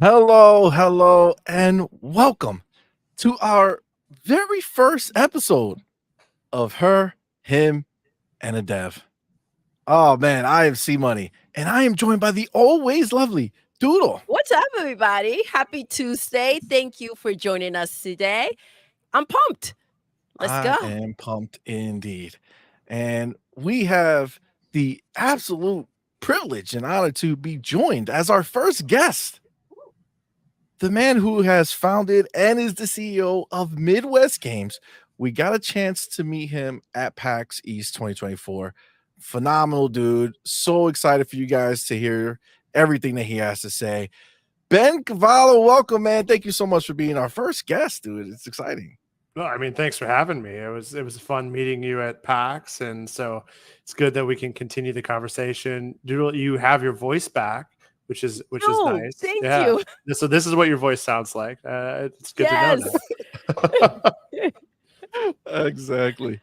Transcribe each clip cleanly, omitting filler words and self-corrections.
Hello, and welcome to our very first episode of Her, Him, and a Dev. Oh man, I am C Money, and I am joined by the always lovely Doodle. What's up, everybody? Happy Tuesday. Thank you for joining us today. I'm pumped. Let's I go. am pumped indeed. And we have the absolute privilege and honor to be joined as our first guest, the man who has founded and is the CEO of Midwest Games. We got a chance to meet him at PAX East 2024. Phenomenal dude. So excited for you guys to hear everything that he has to say. Ben Kvalo, welcome, man. Thank you so much for being our first guest, dude. It's exciting. No, I mean, thanks for having me. It was fun meeting you at PAX, and so it's good that we can continue the conversation. Doodle, you have your voice back, which is nice. Thank you. So this is what your voice sounds like. It's good to know Yes. that. Exactly.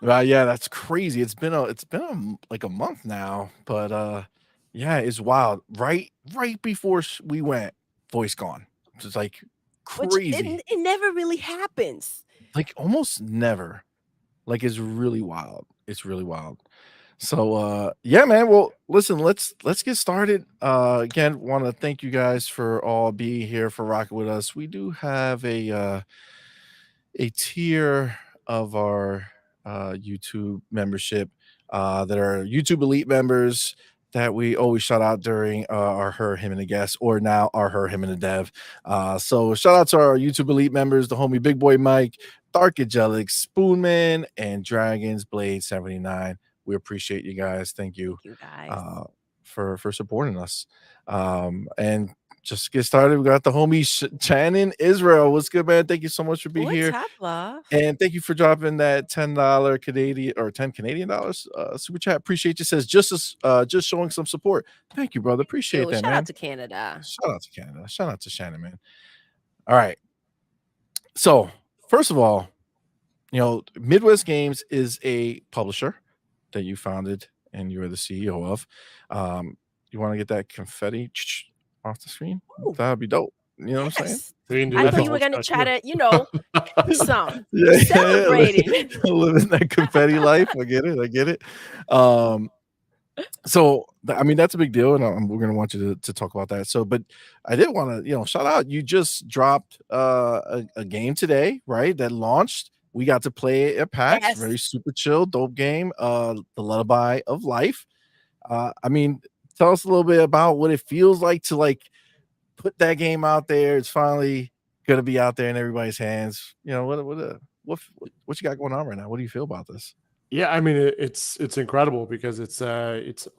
Yeah, that's crazy. It's been like a month now, but yeah, it's wild. Right before we went, voice gone. It's like Which crazy. it never really happens. Like almost never. Like it's really wild. It's really wild. So yeah, man. Well, listen, let's get started. Again, want to thank you guys for all being here for rocking with us. We do have a tier of our YouTube membership that are YouTube Elite members that we always shout out during our Her, Him, and a Guest, or now our Her, Him, and a Dev. So shout out to our YouTube Elite members, the homie Big Boy Mike, Dark Angelic, Spoonman, and Dragons Blade 79. We appreciate you guys. Thank you Thank you, guys. for supporting us. And just get started. We got the homie Shannon Israel. What's good, man? Thank you so much for being What's here. up, love? And thank you for dropping that $10 Canadian or 10 Canadian dollars super chat. Appreciate you. Says just showing some support. Thank you, brother. Appreciate that, Shout man. out to Canada. Shout out to Canada. Shout out to Shannon, man. All right. So first of all, Midwest Games is a publisher that you founded and you're the CEO of. You want to get that confetti off the screen? Ooh. That'd be dope. You know what I'm saying? Yes. We can do I that thought the you were whole gonna show, try too. to, do some Yeah, celebrating. living that confetti life. I get it. So I mean that's a big deal, and we're gonna want you to talk about that. So, but I did want to shout out. You just dropped a game today, right? That launched. We got to play it at PAX. Yes. Very super chill, dope game. The Lullaby of Life. I mean, tell us a little bit about what it feels like to put that game out there. It's finally gonna be out there in everybody's hands. What you got going on right now? What do you feel about this? Yeah, I mean it's incredible because it's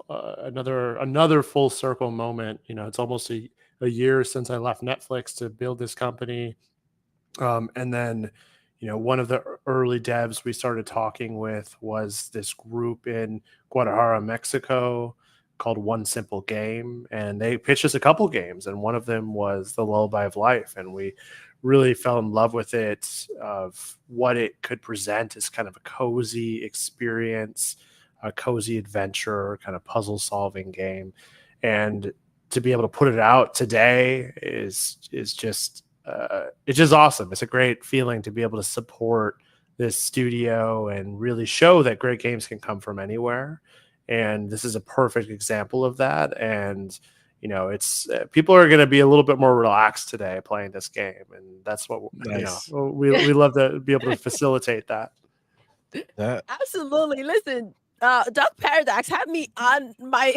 another full circle moment. It's almost a year since I left Netflix to build this company, and then one of the early devs we started talking with was this group in Guadalajara, Mexico, called One Simple Game, and they pitched us a couple games, and one of them was the Lullaby of Life, and we really fell in love with it, of what it could present as kind of a cozy experience, a cozy adventure, kind of puzzle solving game. And to be able to put it out today is just it's just awesome. It's a great feeling to be able to support this studio and really show that great games can come from anywhere. And this is a perfect example of that. And it's people are going to be a little bit more relaxed today playing this game, and that's what Nice. we love to be able to facilitate that. Absolutely. Listen, Duck Paradox had me on my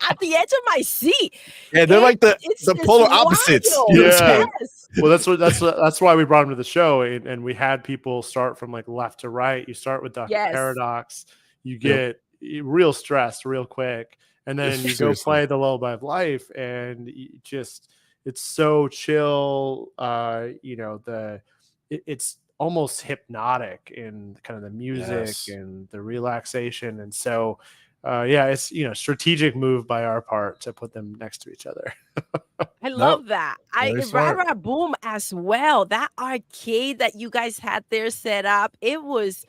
at the edge of my seat. Yeah, they're like the It's polar just opposites. wild. You know what I'm saying? Yes. Well, that's why we brought him to the show, and we had people start from left to right. You start with Duck Yes. Paradox, you get real stressed real quick, and then you go play the Lullaby of Life, and it's so chill. It's almost hypnotic in kind of the music and the relaxation, and so it's strategic move by our part to put them next to each other. I love that. smart. Rara Boom as well. That arcade that you guys had there set up, it was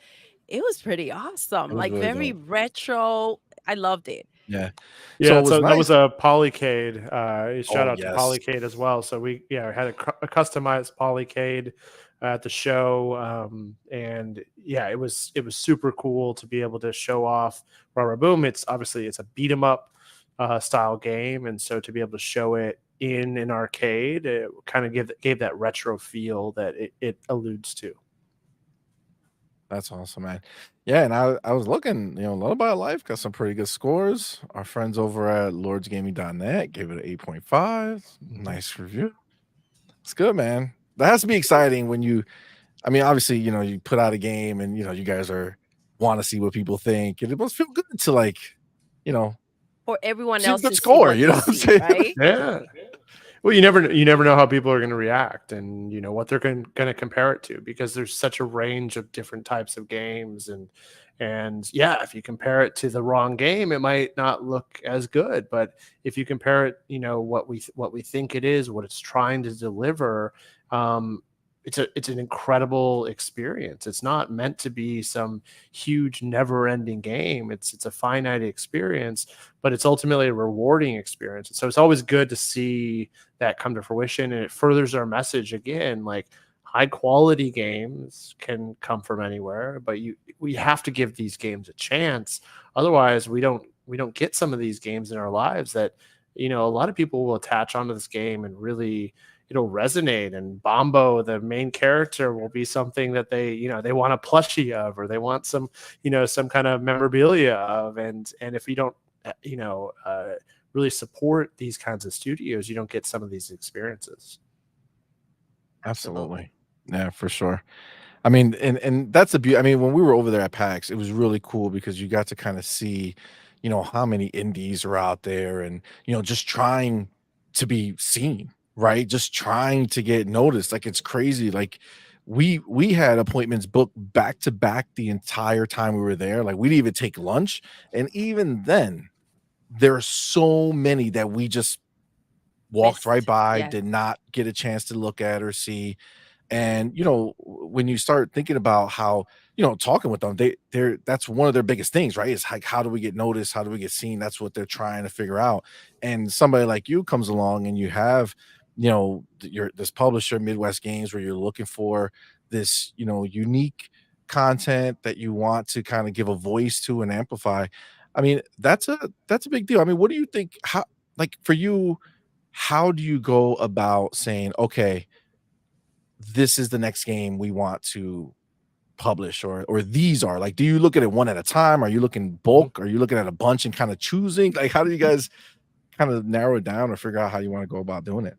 pretty awesome. It was really Very dope. retro. I loved it. Yeah. So Yeah, it was so that was nice. a Polycade. Shout Oh, out to yes. Polycade as well. So we had a customized Polycade at the show, and yeah, it was super cool to be able to show off Rubber Boom. It's a beat 'em up style game, and so to be able to show it in an arcade, it kind of gave that retro feel that it alludes to. That's awesome, man. Yeah, and I was looking, Lullaby of Life got some pretty good scores. Our friends over at lordsgaming.net gave it an 8.5. Mhm. Nice review. It's good, man. That has to be exciting when I mean, obviously, you put out a game and you guys want to see what people think. And it must feel good to you know, For everyone see a else good to see score, what you know you what I'm see, saying? right? Yeah. Well, you never know how people are going to react, and what they're going to compare it to, because there's such a range of different types of games, and yeah, if you compare it to the wrong game, it might not look as good. But if you compare it, what we think it is, what it's trying to deliver, um, it's an incredible experience. It's not meant to be some huge, never-ending game. It's a finite experience, but it's ultimately a rewarding experience. So it's always good to see that come to fruition, and it furthers our message again, like high quality games can come from anywhere, but we have to give these games a chance. Otherwise we don't get some of these games in our lives that a lot of people will attach onto this game, and really it'll resonate, and Bombo, the main character, will be something that they want a plushie of, or they want some kind of memorabilia of. And if you don't really support these kinds of studios, you don't get some of these experiences. Absolutely. Yeah, for sure. I mean, and that's the beauty. I mean, when we were over there at PAX, it was really cool because you got to kind of see, how many indies are out there and, just trying to be seen, right? Just trying to get noticed. Like it's crazy. Like we had appointments booked back to back the entire time we were there. Like we didn't even take lunch. And even then, there are so many that we just walked right Missed. by, Yes. did not get a chance to look at or see. And when you start thinking about how, talking with them, they're that's one of their biggest things, right? Is like, how do we get noticed? How do we get seen? That's what they're trying to figure out. And somebody like you comes along and you have, your this publisher, Midwest Games, where you're looking for this, unique content that you want to kind of give a voice to and amplify. I mean, that's a big deal. I mean, what do you think? How, like, for you, how do you go about saying, okay, this is the next game we want to publish, or these are, like, do you look at it one at a time? Are you looking Mhm. bulk? Are you looking at a bunch and kind of choosing? Like, how do you guys kind of narrow it down or figure out how you want to go about doing it?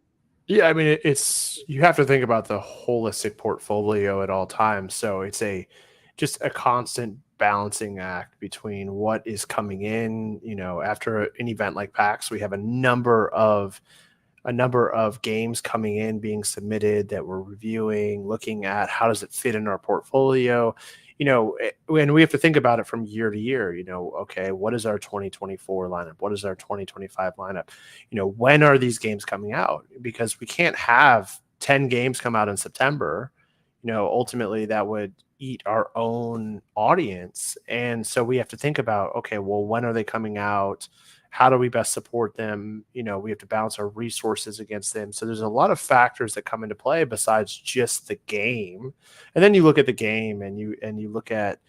Yeah, I mean, it's you have to think about the holistic portfolio at all times. So it's just a constant balancing act between what is coming in. After an event like PAX, we have a number of games coming in, being submitted, that we're reviewing, looking at how does it fit in our portfolio. And we have to think about it from year to year. Okay, what is our 2024 lineup? What is our 2025 lineup? When are these games coming out? Because we can't have 10 games come out in September. Ultimately that would eat our own audience. And so we have to think about, okay, well, when are they coming out? How do we best support them? We have to balance our resources against them. So there's a lot of factors that come into play besides just the game. And then you look at the game, and you look at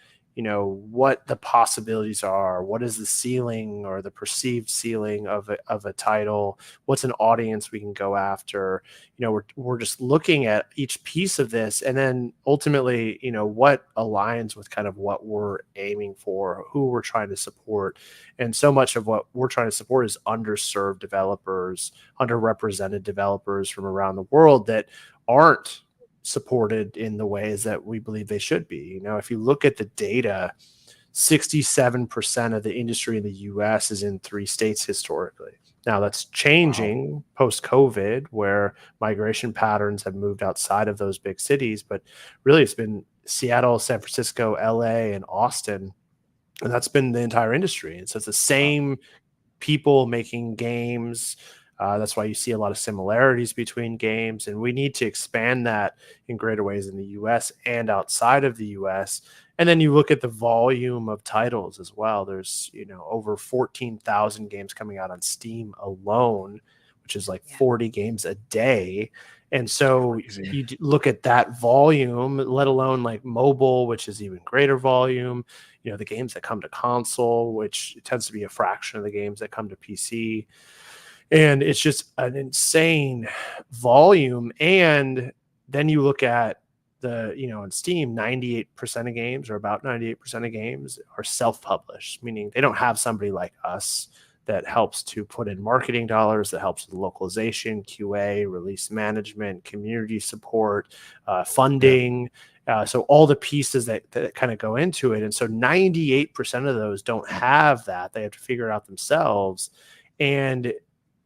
what the possibilities are. What is the ceiling, or the perceived ceiling of a title? What's an audience we can go after? We're just looking at each piece of this, and then ultimately, what aligns with kind of what we're aiming for, who we're trying to support. And so much of what we're trying to support is underserved developers, underrepresented developers from around the world that aren't supported in the ways that we believe they should be. If you look at the data, 67% of the industry in the US is in 3 states historically. Now that's Wow. changing post COVID, where migration patterns have moved outside of those big cities. But really, it's been Seattle, San Francisco, LA, and Austin. And that's been the entire industry. And so it's the Wow. same people making games. That's why you see a lot of similarities between games, and we need to expand that in greater ways in the U.S. and outside of the U.S. And then you look at the volume of titles as well. There's, over 14,000 games coming out on Steam alone, which is like 40 games a day. And so you look at that volume, let alone like mobile, which is even greater volume, the games that come to console, which tends to be a fraction of the games that come to PC. And it's just an insane volume. And then you look at on Steam, 98% of games, or about 98% of games, are self-published, meaning they don't have somebody like us that helps to put in marketing dollars, that helps with localization, QA, release management, community support, funding. So all the pieces that kind of go into it. And so 98% of those don't have that. They have to figure it out themselves. And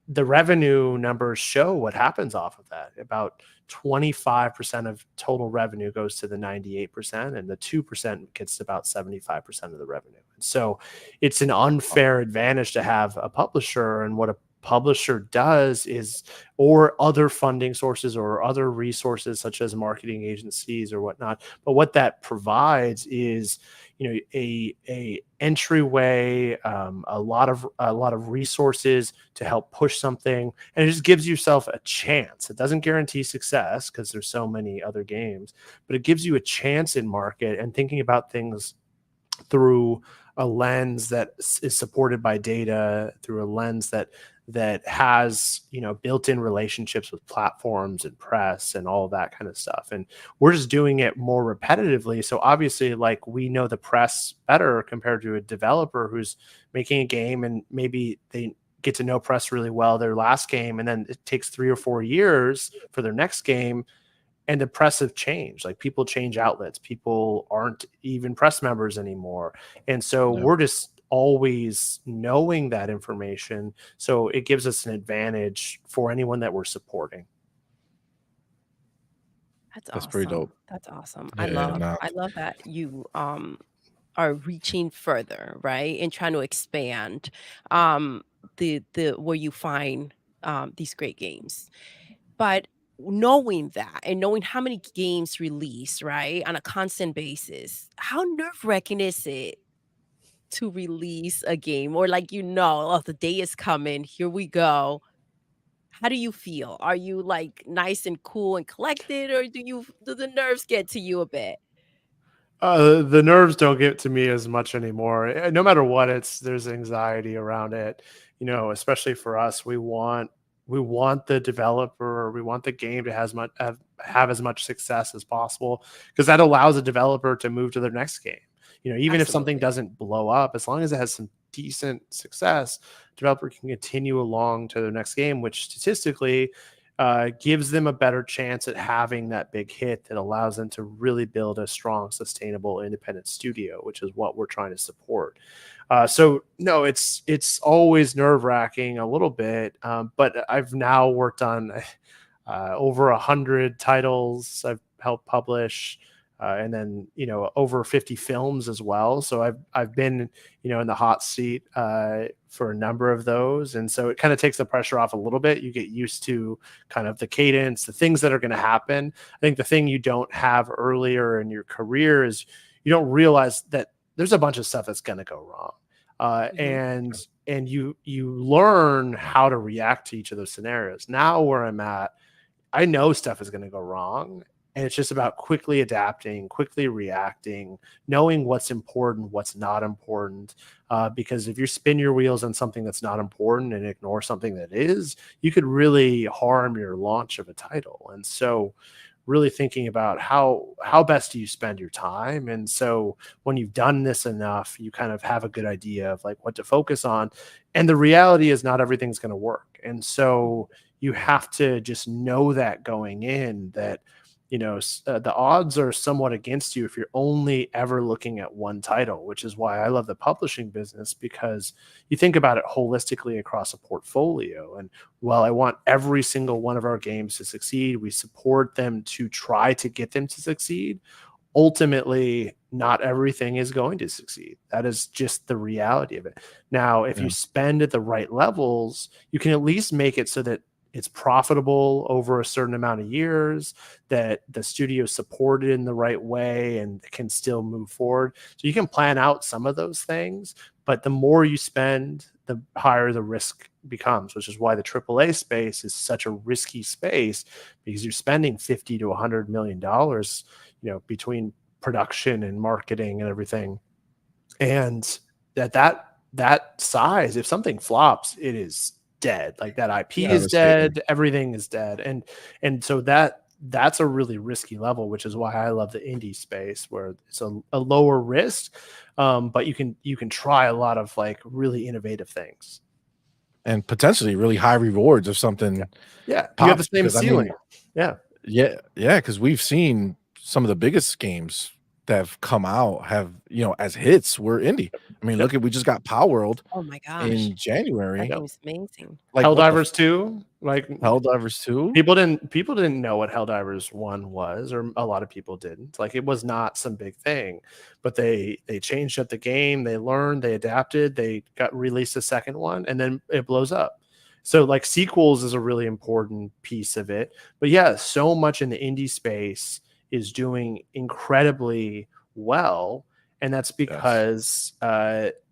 the revenue numbers show what happens off of that. About 25% of total revenue goes to the 98%, and the 2% gets about 75% of the revenue. And so it's an unfair advantage to have a publisher. And what a publisher does is, or other funding sources or other resources such as marketing agencies or whatnot. But what that provides is, a entryway, a lot of resources to help push something, and it just gives yourself a chance. It doesn't guarantee success because there's so many other games, but it gives you a chance in market and thinking about things through a lens that is supported by data, through a lens that has built-in relationships with platforms and press and all that kind of stuff. And we're just doing it more repetitively. So obviously, like, we know the press better compared to a developer who's making a game, and maybe they get to know press really well their last game, and then it takes 3 or 4 years for their next game. And the press have changed. Like, people change outlets. People aren't even press members anymore. And so we're just always knowing that information. So it gives us an advantage for anyone that we're supporting. That's That's pretty dope. That's awesome. Yeah, I love that you are reaching further, right? And trying to expand the where you find these great games. But knowing that and knowing how many games release, right, on a constant basis, how nerve-wracking is it to release a game, or like, oh, the day is coming, here we go. How do you feel? Are you like nice and cool and collected, or do the nerves get to you a bit? The nerves don't get to me as much anymore. No matter what, there's anxiety around it. Especially for us, we want the developer, we want the game to have as much success as possible, because that allows a developer to move to their next game. Even if something doesn't blow up, as long as it has some decent success, developer can continue along to their next game, which statistically gives them a better chance at having that big hit that allows them to really build a strong, sustainable, independent studio, which is what we're trying to support. So no, it's always nerve-wracking a little bit, but I've now worked on over 100 titles I've helped publish. And then, over 50 films as well. So I've been, in the hot seat for a number of those. And so it kind of takes the pressure off a little bit. You get used to kind of the cadence, the things that are going to happen. I think the thing you don't have earlier in your career is you don't realize that there's a bunch of stuff that's going to go wrong. And you learn how to react to each of those scenarios. Now where I'm at, I know stuff is going to go wrong. And it's just about quickly adapting, quickly reacting, knowing what's important, what's not important. Because if you spin your wheels on something that's not important and ignore something that is, you could really harm your launch of a title. And so really thinking about how best do you spend your time. And so when you've done this enough, you kind of have a good idea of like what to focus on. And the reality is not everything's going to work. And so you have to just know that going in, that the odds are somewhat against you if you're only ever looking at one title, which is why I love the publishing business, because you think about it holistically across a portfolio. And while I want every single one of our games to succeed, we support them to try to get them to succeed. Ultimately, not everything is going to succeed. That is just the reality of it. Now, if you spend at the right levels, you can at least make it so that it's profitable over a certain amount of years, that the studio supported in the right way and can still move forward. So you can plan out some of those things, but the more you spend, the higher the risk becomes, which is why the AAA space is such a risky space, because you're spending 50 to $100 million, between production and marketing and everything. And that size, if something flops, it is dead. Like that IP is Yes. Devastating. dead, everything is dead. And so that's a really risky level, which is why I love the indie space, where it's a lower risk, but you can try a lot of like really innovative things. And potentially really high rewards if Yeah, something yeah, you have the pops, same because I mean, ceiling. Yeah, yeah, because we've seen some of the biggest games that have come out have, as hits were indie. I mean, yep, look at we just got Power World Oh my gosh, in that January. yep. game is amazing. Like, what the Helldivers 2, like Helldivers 2? people didn't know what Helldivers 1 was, or a lot of people didn't. Like it was not some big thing, but they changed up the game, they learned, they adapted, they got released a second one, and then it blows up. So like sequels is a really important piece of it. But yeah, so much in the indie space is doing incredibly well, and that's Yes. because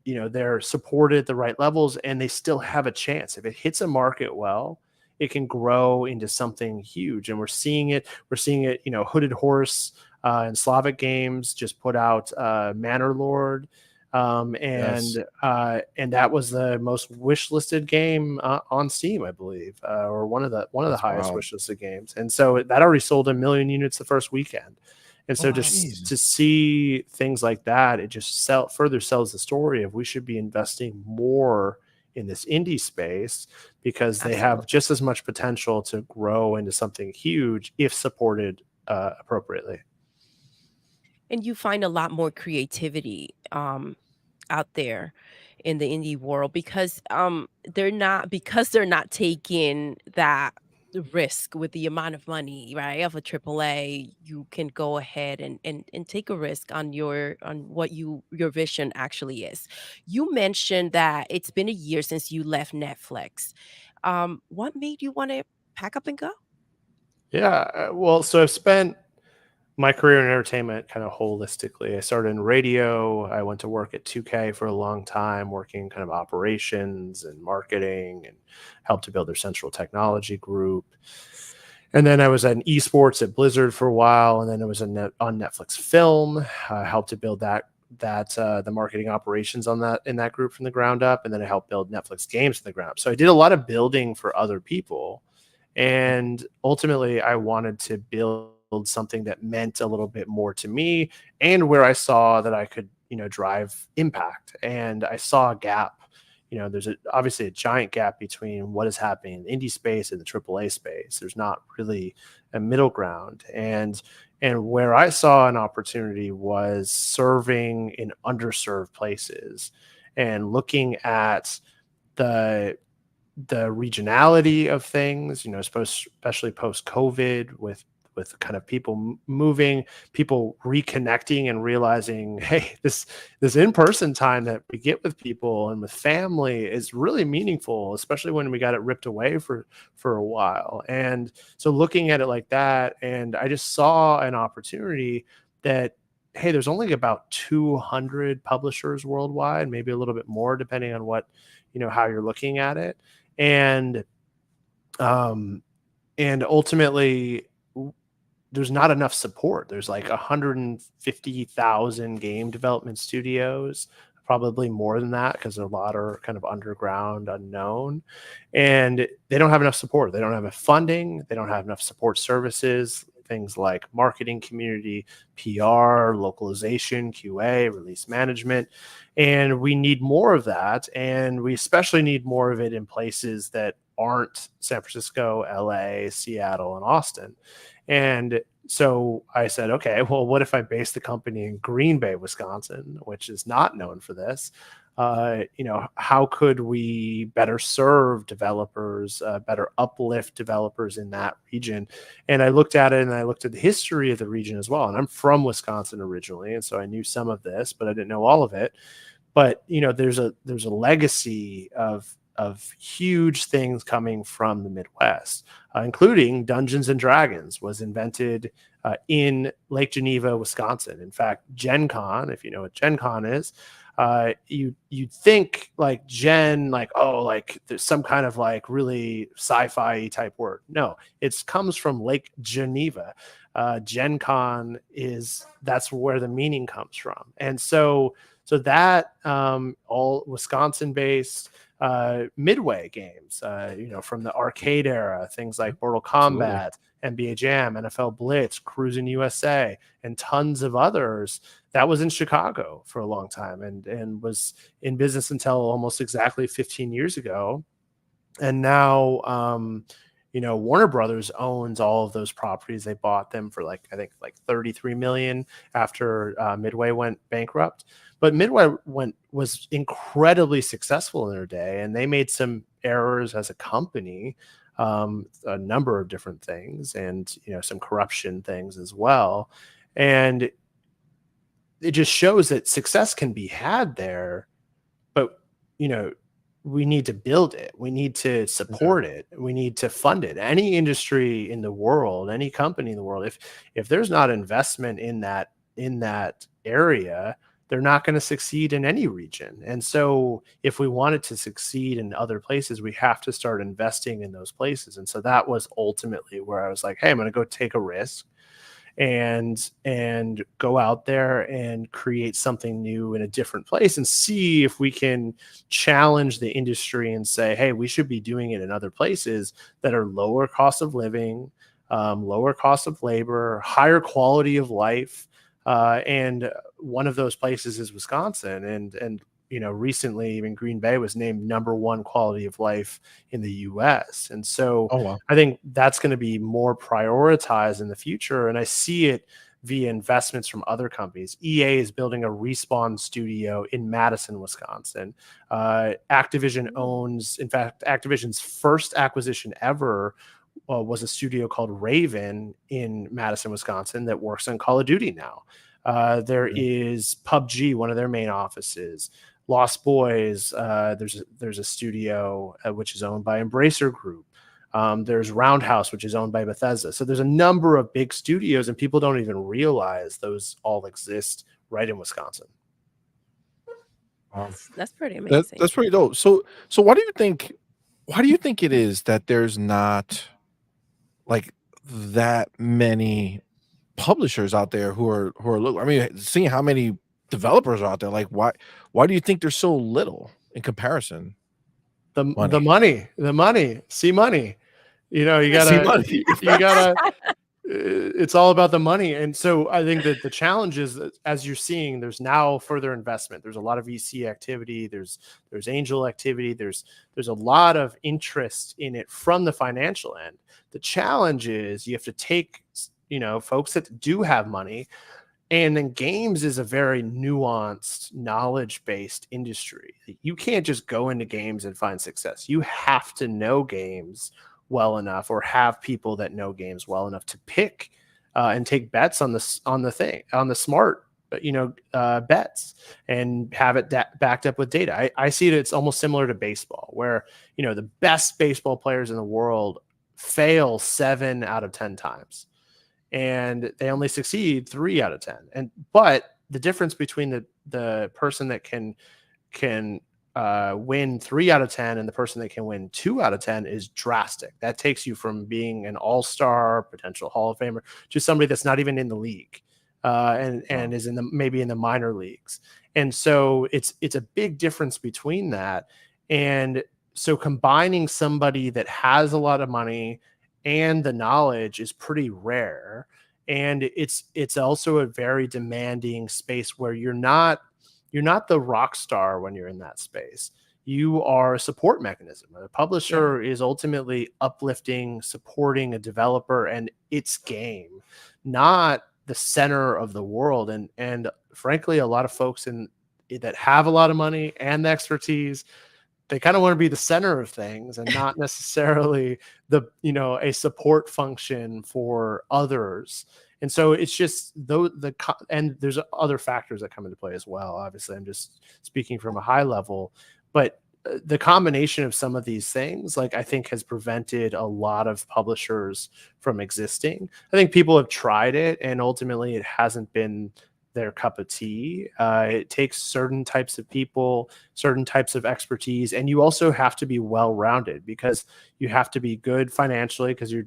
they're supported at the right levels, and they still have a chance. If it hits a market well, it can grow into something huge. And we're seeing it. Hooded Horse and Slavic Games just put out Manor Lord, Yes. and that was the most wish listed game on Steam, I believe, or one of the That's highest wild. wish listed games. And so that already sold 1 million units the first weekend. And Oh so wow. just to Jesus. see things like that, it just further sells the story of we should be investing more in this indie space, because they have Absolutely. just as much potential to grow into something huge if supported appropriately. And you find a lot more creativity out there in the indie world because they're not taking that risk with the amount of money, right, of a AAA. You can go ahead and take a risk on what your vision actually is. You mentioned that it's been a year since you left Netflix. What made you want to pack up and go? Yeah, well, so I've spent my career in entertainment kind of holistically. I started in radio. I went to work at 2K for a long time, working kind of operations and marketing, and helped to build their central technology group. And then I was at esports at Blizzard for a while, and then I was on Netflix Film. I helped to build the marketing operations on that in that group from the ground up, and then I helped build Netflix Games from the ground up. So I did a lot of building for other people, and ultimately I wanted to build something that meant a little bit more to me, and where I saw that I could drive impact. And I saw a gap. There's obviously a giant gap between what is happening in the indie space and the AAA space. There's not really a middle ground. And where I saw an opportunity was serving in underserved places, and looking at the regionality of things, especially post COVID, with kind of people moving, people reconnecting, and realizing, hey, this in-person time that we get with people and with family is really meaningful, especially when we got it ripped away for a while. And so looking at it like that, and I just saw an opportunity that, hey, there's only about 200 publishers worldwide, maybe a little bit more depending on what how you're looking at it. And um and ultimately, there's not enough support. There's like 150,000 game development studios, probably more than that, because a lot are kind of underground, unknown, and they don't have enough support. They don't have enough funding. They don't have enough support services, things like marketing, community, PR, localization, QA, release management. And we need more of that. And we especially need more of it in places that aren't San Francisco, LA, Seattle, and Austin. And so I said, okay, well, what if I base the company in Green Bay, Wisconsin, which is not known for this? How could we better serve developers, better uplift developers in that region? And I looked at it, and I looked at the history of the region as well. And I'm from Wisconsin originally, and so I knew some of this, but I didn't know all of it. But there's a legacy of of huge things coming from the Midwest, including Dungeons and Dragons was invented in Lake Geneva, Wisconsin. In fact, Gen Con, if you know what Gen Con is, you'd think like Gen, like, oh, like there's some kind of like really sci-fi type word. No, it comes from Lake Geneva. Gen Con that's where the meaning comes from. And so that all Wisconsin based Midway games, from the arcade era, things like Mortal Absolutely. Kombat, NBA Jam, NFL Blitz, Cruising USA, and tons of others. That was in Chicago for a long time and was in business until almost exactly 15 years ago. And now, Warner Brothers owns all of those properties. They bought them for I think 33 million after Midway went bankrupt. But Midway was incredibly successful in their day, and they made some errors as a company, a number of different things, and some corruption things as well. And it just shows that success can be had there, but we need to build it. We need to support it. We need to fund it. Any industry in the world, any company in the world, if there's not investment in that area, they're not going to succeed in any region. And so if we wanted to succeed in other places, we have to start investing in those places. And so that was ultimately where I was like, hey, I'm going to go take a risk and go out there and create something new in a different place and see if we can challenge the industry and say, hey, we should be doing it in other places that are lower cost of living, lower cost of labor, higher quality of life. And one of those places is Wisconsin. And recently even Green Bay was named #1 quality of life in the US. And so Oh wow. I think that's going to be more prioritized in the future. And I see it via investments from other companies. EA is building a Respawn studio in Madison, Wisconsin. Activision owns, in fact, Activision's first acquisition ever was a studio called Raven in Madison, Wisconsin, that works on Call of Duty now. There is PUBG, one of their main offices. Lost Boys, there's a studio which is owned by Embracer Group. There's Roundhouse, which is owned by Bethesda. So there's a number of big studios, and people don't even realize those all exist right in Wisconsin. That's pretty amazing. That's pretty dope. So why do you think it is that there's not like that many publishers out there who are I mean, seeing how many developers are out there, like why do you think there's so little in comparison? The Money. money, see money. You See gotta, money. you gotta, it's all about the money. And so I think that the challenge is that, as you're seeing, there's now further investment. There's a lot of VC activity. There's angel activity. There's a lot of interest in it from the financial end. The challenge is you have to take, folks that do have money. And then games is a very nuanced, knowledge-based industry. You can't just go into games and find success. You have to know games well enough, or have people that know games well enough to pick and take bets on the smart bets, and have it backed up with data. I see it. It's almost similar to baseball, where the best baseball players in the world fail 7 out of 10 times, and they only succeed 3 out of 10. But the difference between the person that can win 3 out of 10 and the person that can win 2 out of 10 is drastic. That takes you from being an all-star, potential Hall of Famer, to somebody that's not even in the league, and is maybe in the minor leagues. And so it's a big difference between that. And so combining somebody that has a lot of money and the knowledge is pretty rare. And it's also a very demanding space where you're not the rock star when you're in that space. You are a support mechanism. A publisher is ultimately uplifting, supporting a developer and its game, not the center of the world. And frankly, a lot of folks that have a lot of money and the expertise, they kind of want to be the center of things and not necessarily a support function for others. And so it's just and there's other factors that come into play as well. Obviously, I'm just speaking from a high level, but the combination of some of these things, like, I think has prevented a lot of publishers from existing. I think people have tried it and ultimately it hasn't been their cup of tea. It takes certain types of people, certain types of expertise, and you also have to be well rounded because you have to be good financially because you're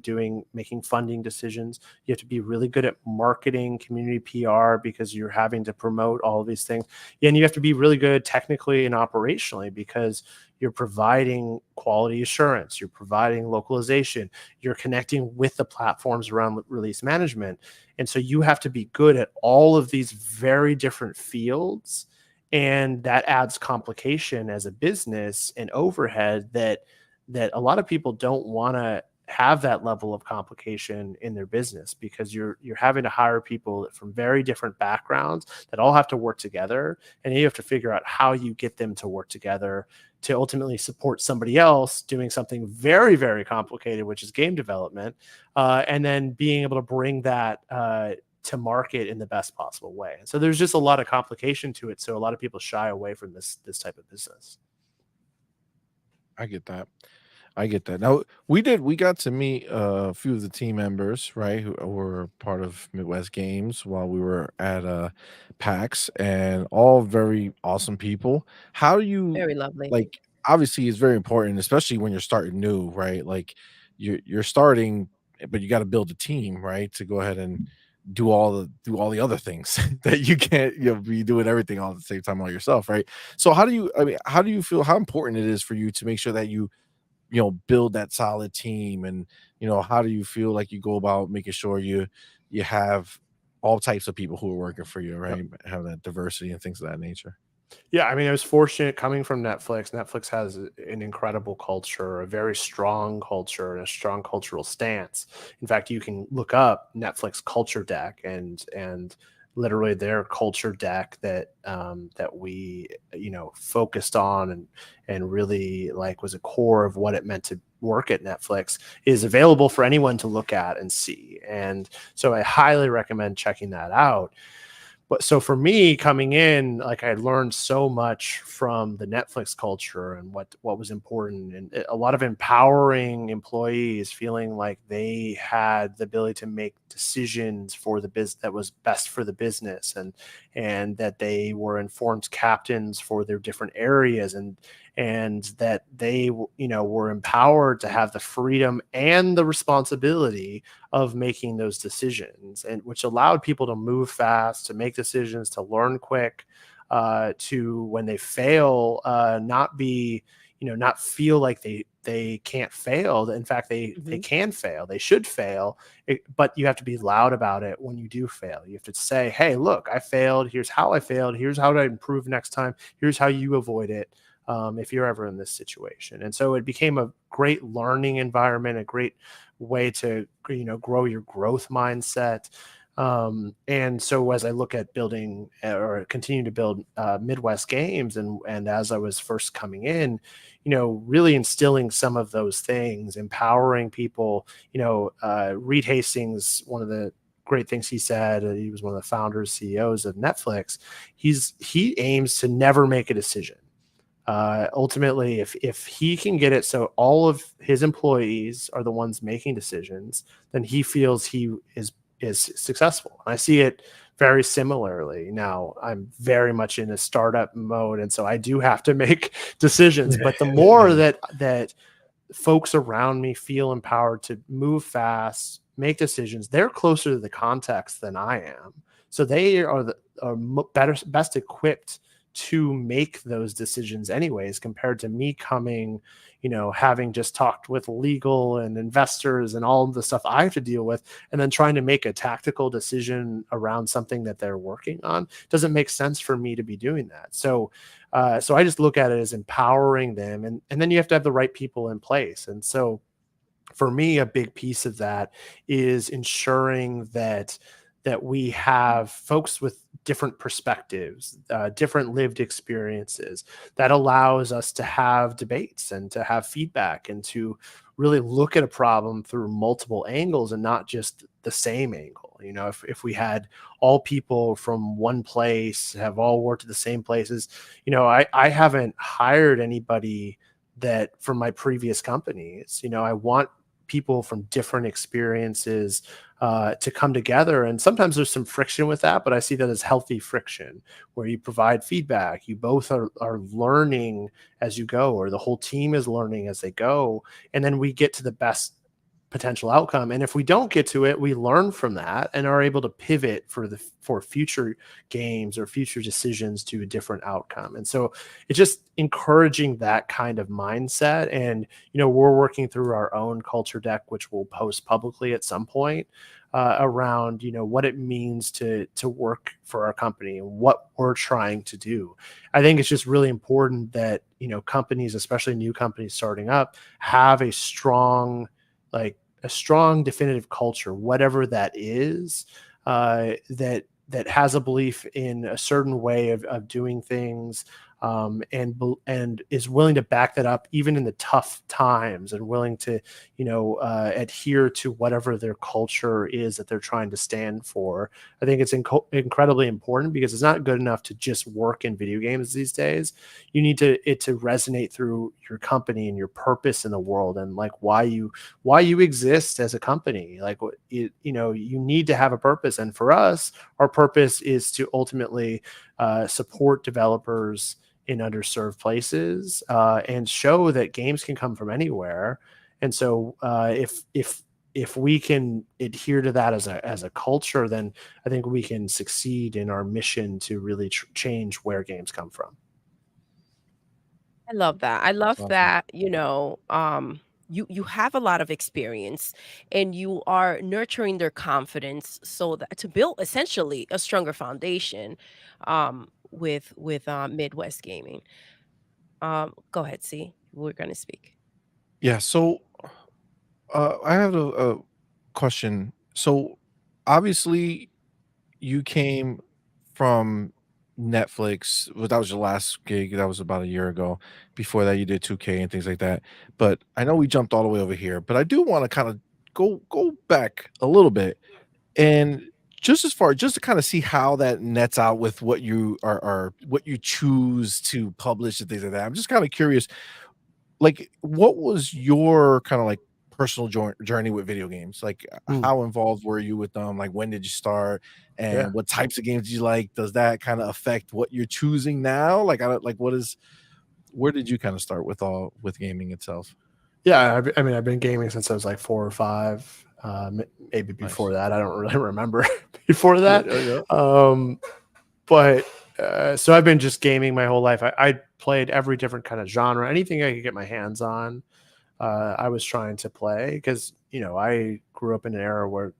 making funding decisions. You have to be really good at marketing, community PR because you're having to promote all of these things. And you have to be really good technically and operationally because you're providing quality assurance, you're providing localization, you're connecting with the platforms around release management. And so you have to be good at all of these very different fields. And that adds complication as a business and overhead that a lot of people don't want to have that level of complication in their business because you're having to hire people from very different backgrounds that all have to work together, and you have to figure out how you get them to work together to ultimately support somebody else doing something very, very complicated, which is game development, and then being able to bring that to market in the best possible way. And so there's just a lot of complication to it, so a lot of people shy away from this type of business. I get that. I get that. Now we got to meet a few of the team members, right, who were part of Midwest Games while we were at PAX, and all very awesome people. How do you Very lovely. like? Obviously, it's very important, especially when you're starting new, right? Like you're starting, but you got to build a team, right, to go ahead and do all the other things that you can't be doing everything all at the same time all yourself, right? So how do you? I mean, how do you feel? How important it is for you to make sure that you build that solid team, and how do you feel like you go about making sure you have all types of people who are working for you, right? Have that diversity and things of that nature. Yeah, I mean, I was fortunate coming from Netflix. Netflix has an incredible culture, a very strong culture, and a strong cultural stance. In fact, you can look up Netflix culture deck and literally their culture deck that we focused on and really like was a core of what it meant to work at Netflix is available for anyone to look at and see. And so I highly recommend checking that out. But so for me coming in, like I learned so much from the Netflix culture and what was important, and a lot of empowering employees feeling like they had the ability to make decisions for the business that was best for the business, and that they were informed captains for their different areas, and that they were empowered to have the freedom and the responsibility of making those decisions, and which allowed people to move fast, to make decisions, to learn quick, to when they fail, not feel like they can't fail. In fact, they Hmm. can fail. They should fail, but you have to be loud about it when you do fail. You have to say, "Hey, look, I failed. Here's how I failed. Here's how to improve next time. Here's how you avoid it." If you're ever in this situation. And so it became a great learning environment, a great way to grow your growth mindset. And so as I look at building or continue to build Midwest Games, and as I was first coming in, really instilling some of those things, empowering people. Reed Hastings, one of the great things he said, he was one of the founders, CEOs of Netflix. He aims to never make a decision. Ultimately, if he can get it so all of his employees are the ones making decisions, then he feels he is successful. I see it very similarly. Now, I'm very much in a startup mode, and so I do have to make decisions. But the more that folks around me feel empowered to move fast, make decisions, they're closer to the context than I am. So they are best equipped to make those decisions anyways, compared to me coming, having just talked with legal and investors and all the stuff I have to deal with, and then trying to make a tactical decision around something that they're working on. Doesn't make sense for me to be doing that. So I just look at it as empowering them, and then you have to have the right people in place. And so for me, a big piece of that is ensuring that we have folks with different perspectives, different lived experiences that allows us to have debates and to have feedback and to really look at a problem through multiple angles and not just the same angle. ideal. If we had all people from one place have all worked at the same places, I haven't hired anybody that from my previous companies. I want people from different experiences to come together. And sometimes there's some friction with that, but I see that as healthy friction where you provide feedback. You both are learning as you go, or the whole team is learning as they go. And then we get to the best potential outcome. And if we don't get to it, we learn from that and are able to pivot for future games or future decisions to a different outcome. And so it's just encouraging that kind of mindset. And we're working through our own culture deck, which we'll post publicly at some point, around what it means to work for our company and what we're trying to do. I think it's just really important that companies, especially new companies starting up, have a strong definitive culture, whatever that is, that has a belief in a certain way of doing things, and is willing to back that up even in the tough times, and willing to adhere to whatever their culture is that they're trying to stand for. I think it's incredibly important, because it's not good enough to just work in video games these days. You need it to resonate through your company and your purpose in the world, and like why you exist as a company. Like you need to have a purpose. And for us, our purpose is to ultimately support developers in underserved places, and show that games can come from anywhere. And so if we can adhere to that as a culture, then I think we can succeed in our mission to really change where games come from. I love that. I That's love awesome. that, you have a lot of experience and you are nurturing their confidence so that to build essentially a stronger foundation with Midwest gaming. Go ahead, see. We're gonna speak. Yeah, so I have a question. So obviously you came from Netflix. Well, that was your last gig. That was about a year ago. Before that, you did 2K and things like that. But I know we jumped all the way over here. But I do want to kind of go back a little bit, and just to kind of see how that nets out with what you are what you choose to publish and things like that. I'm just kind of curious, like, what was your kind of like personal journey with video games? Like, Mm, how involved were you with them? Like, when did you start? yeah. And what types of games do you like? Does that kind of affect what you're choosing now? Like, I don't like where did you kind of start with gaming itself? Yeah, I mean, I've been gaming since I was like 4 or 5, maybe Nice. before that. I don't really remember before Yeah, that. yeah, yeah. Um, but so I've been just gaming my whole life. I played every different kind of genre, anything I could get my hands on. I was trying to play, because I grew up in an era where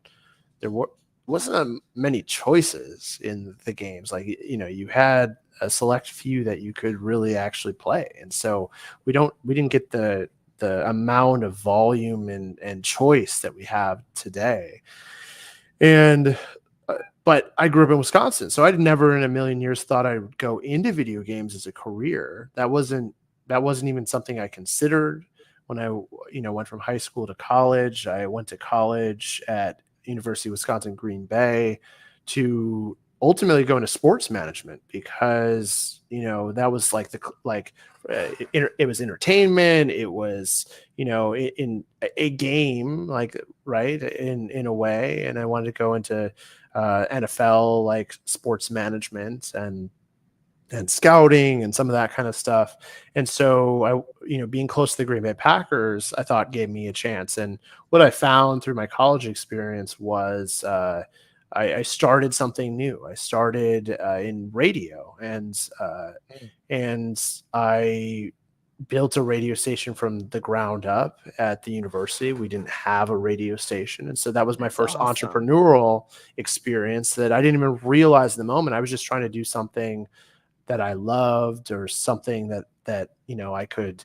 wasn't many choices in the games. Like you had a select few that you could really actually play, and so we didn't get the amount of volume and choice that we have today. And but I grew up in Wisconsin, so I'd never in a million years thought I would go into video games as a career. That wasn't even something I considered when I went from high school to college. I went to college at University of Wisconsin Green Bay to ultimately go into sports management, because that was like it was entertainment. It was in a game, like, right, in a way. And I wanted to go into NFL, like sports management and scouting and some of that kind of stuff. And so being close to the Green Bay Packers, I thought gave me a chance. And what I found through my college experience was I started something new. I started in radio, Mm. and I built a radio station from the ground up at the university. We didn't have a radio station. And so that was my That's first awesome. entrepreneurial experience that I didn't even realize in the moment. I was just trying to do something that I loved, or something that I could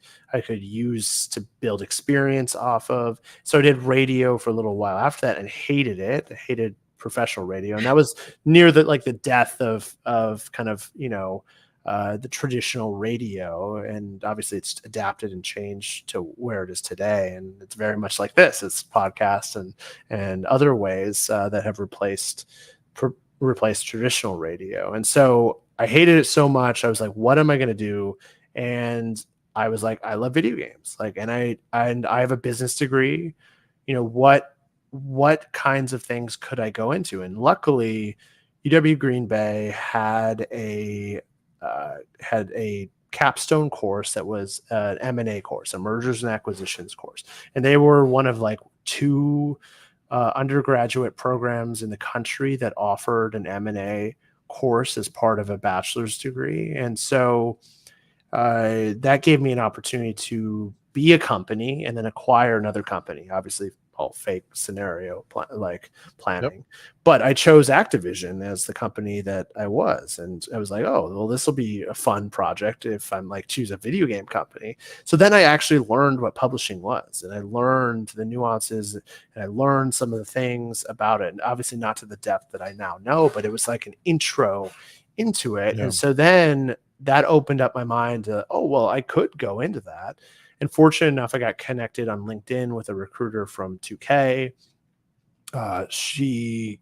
use to build experience off of. So I did radio for a little while after that and hated it. I hated professional radio, and that was near the death of kind of the traditional radio, and obviously it's adapted and changed to where it is today. And it's very much like this. It's podcasts and other ways that have replaced traditional radio. And so I hated it so much. I was like, what am I going to do? And I was like, I love video games. Like, and I have a business degree. What kinds of things could I go into? And luckily, UW Green Bay had a capstone course that was an M&A course, a mergers and acquisitions course, and they were one of like two undergraduate programs in the country that offered an M&A course as part of a bachelor's degree. And so that gave me an opportunity to be a company and then acquire another company, obviously all fake scenario planning. Yep. But I chose Activision as the company that I was. And I was like, oh, well, this will be a fun project if I'm like choose a video game company. So then I actually learned what publishing was, and I learned the nuances, and I learned some of the things about it. And obviously not to the depth that I now know, but it was like an intro into it. Yeah. And so then that opened up my mind to, oh, well, I could go into that. And fortunate enough, I got connected on LinkedIn with a recruiter from 2K. She,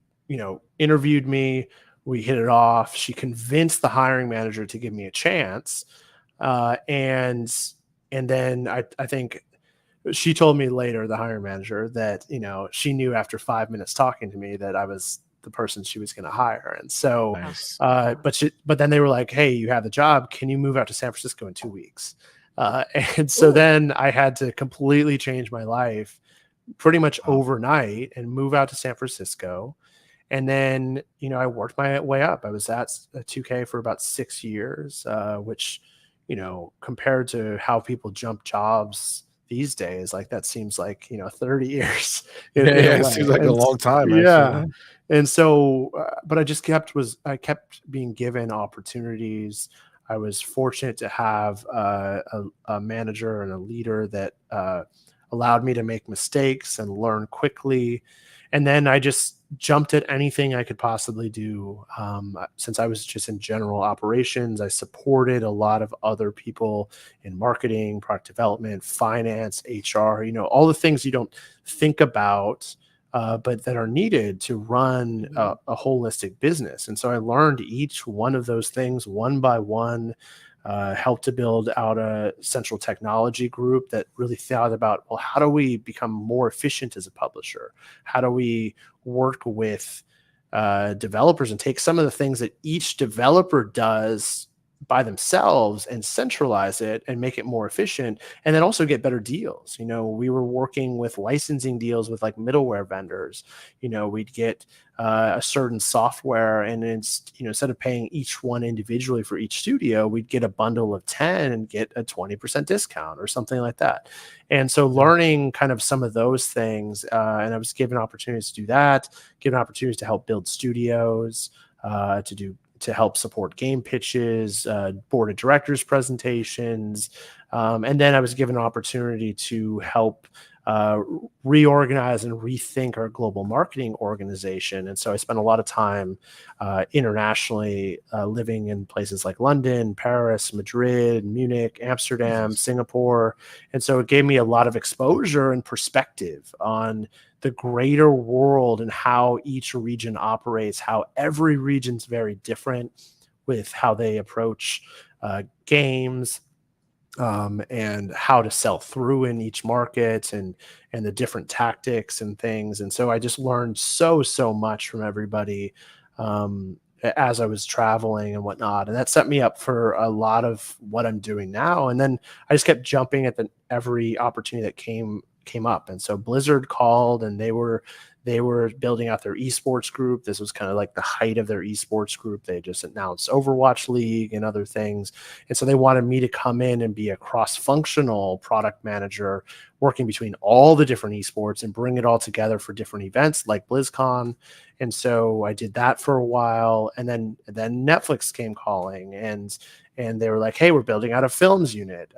interviewed me. We hit it off. She convinced the hiring manager to give me a chance. And then I think she told me later, the hiring manager, that, she knew after 5 minutes talking to me that I was the person she was going to hire. And so, nice. But then they were like, hey, you have the job. Can you move out to San Francisco in 2 weeks? And so then I had to completely change my life pretty much overnight and move out to San Francisco. And then, I worked my way up. I was at 2K for about 6 years, which, compared to how people jump jobs these days, like that seems like, 30 years. It seems like a long time. Yeah. Actually. And so, but I kept being given opportunities. I was fortunate to have a manager and a leader that allowed me to make mistakes and learn quickly. And then I just jumped at anything I could possibly do. Since I was just in general operations, I supported a lot of other people in marketing, product development, finance, HR, all the things you don't think about, but that are needed to run a holistic business. And so I learned each one of those things one by one, helped to build out a central technology group that really thought about, well, how do we become more efficient as a publisher? How do we work with developers and take some of the things that each developer does by themselves and centralize it and make it more efficient, and then also get better deals. We were working with licensing deals with like middleware vendors. We'd get a certain software, and it's, instead of paying each one individually for each studio, we'd get a bundle of 10 and get a 20% discount or something like that. And so learning kind of some of those things, and I was given opportunities to do that, given opportunities to help build studios, to help support game pitches, board of directors presentations. And then I was given an opportunity to help reorganize and rethink our global marketing organization. And so I spent a lot of time internationally, living in places like London, Paris, Madrid, Munich, Amsterdam, Singapore. And so it gave me a lot of exposure and perspective on the greater world and how each region operates, how every region's very different with how they approach games, and how to sell through in each market, and the different tactics and things. And so I just learned so much from everybody as I was traveling and whatnot. And that set me up for a lot of what I'm doing now. And then I just kept jumping at every opportunity that came up. And so Blizzard called, and they were building out their esports group. This was kind of like the height of their esports group. They just announced Overwatch League and other things. And so they wanted me to come in and be a cross-functional product manager working between all the different esports and bring it all together for different events like BlizzCon. And so I did that for a while, and then Netflix came calling, and they were like, "Hey, we're building out a films unit.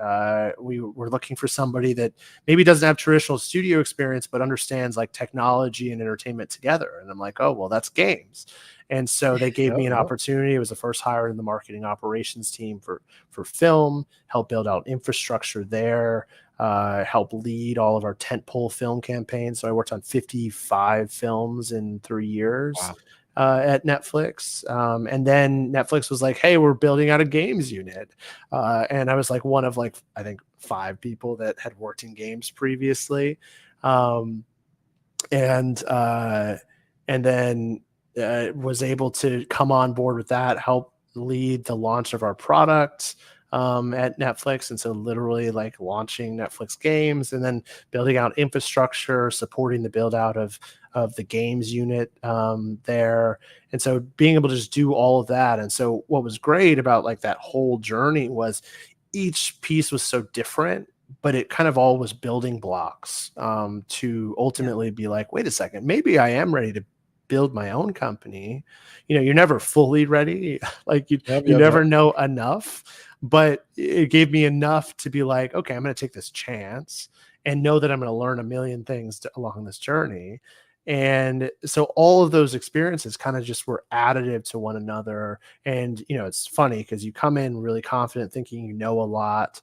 We're looking for somebody that maybe doesn't have traditional studio experience, but understands like technology and entertainment together." And I'm like, "Oh, well, that's games." And so they gave Yep, me an yep. opportunity. It was the first hire in the marketing operations team for film, help build out infrastructure there, help lead all of our tentpole film campaigns. So I worked on 55 films in 3 years Wow. at Netflix. And then Netflix was like, "Hey, we're building out a games unit." And I was like one of like, I think 5 people that had worked in games previously. Um, and then was able to come on board with that, help lead the launch of our product at Netflix. And so literally like launching Netflix games and then building out infrastructure, supporting the build out of the games unit there. And so being able to just do all of that. And so what was great about like that whole journey was each piece was so different, but it kind of all was building blocks to Yeah. ultimately be like, wait a second, maybe I am ready to build my own company. You know, you're never fully ready. Like Yep, you yep, yep. never know enough, but it gave me enough to be like, okay, I'm going to take this chance and know that I'm going to learn a million things along this journey. And so all of those experiences kind of just were additive to one another. And, you know, it's funny because you come in really confident thinking you know a lot,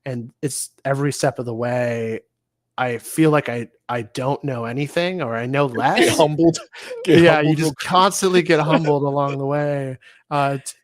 and it's every step of the way I feel like I don't know anything or I know Get less. humbled. Get Yeah, you humbled real just quick. constantly get humbled along the way.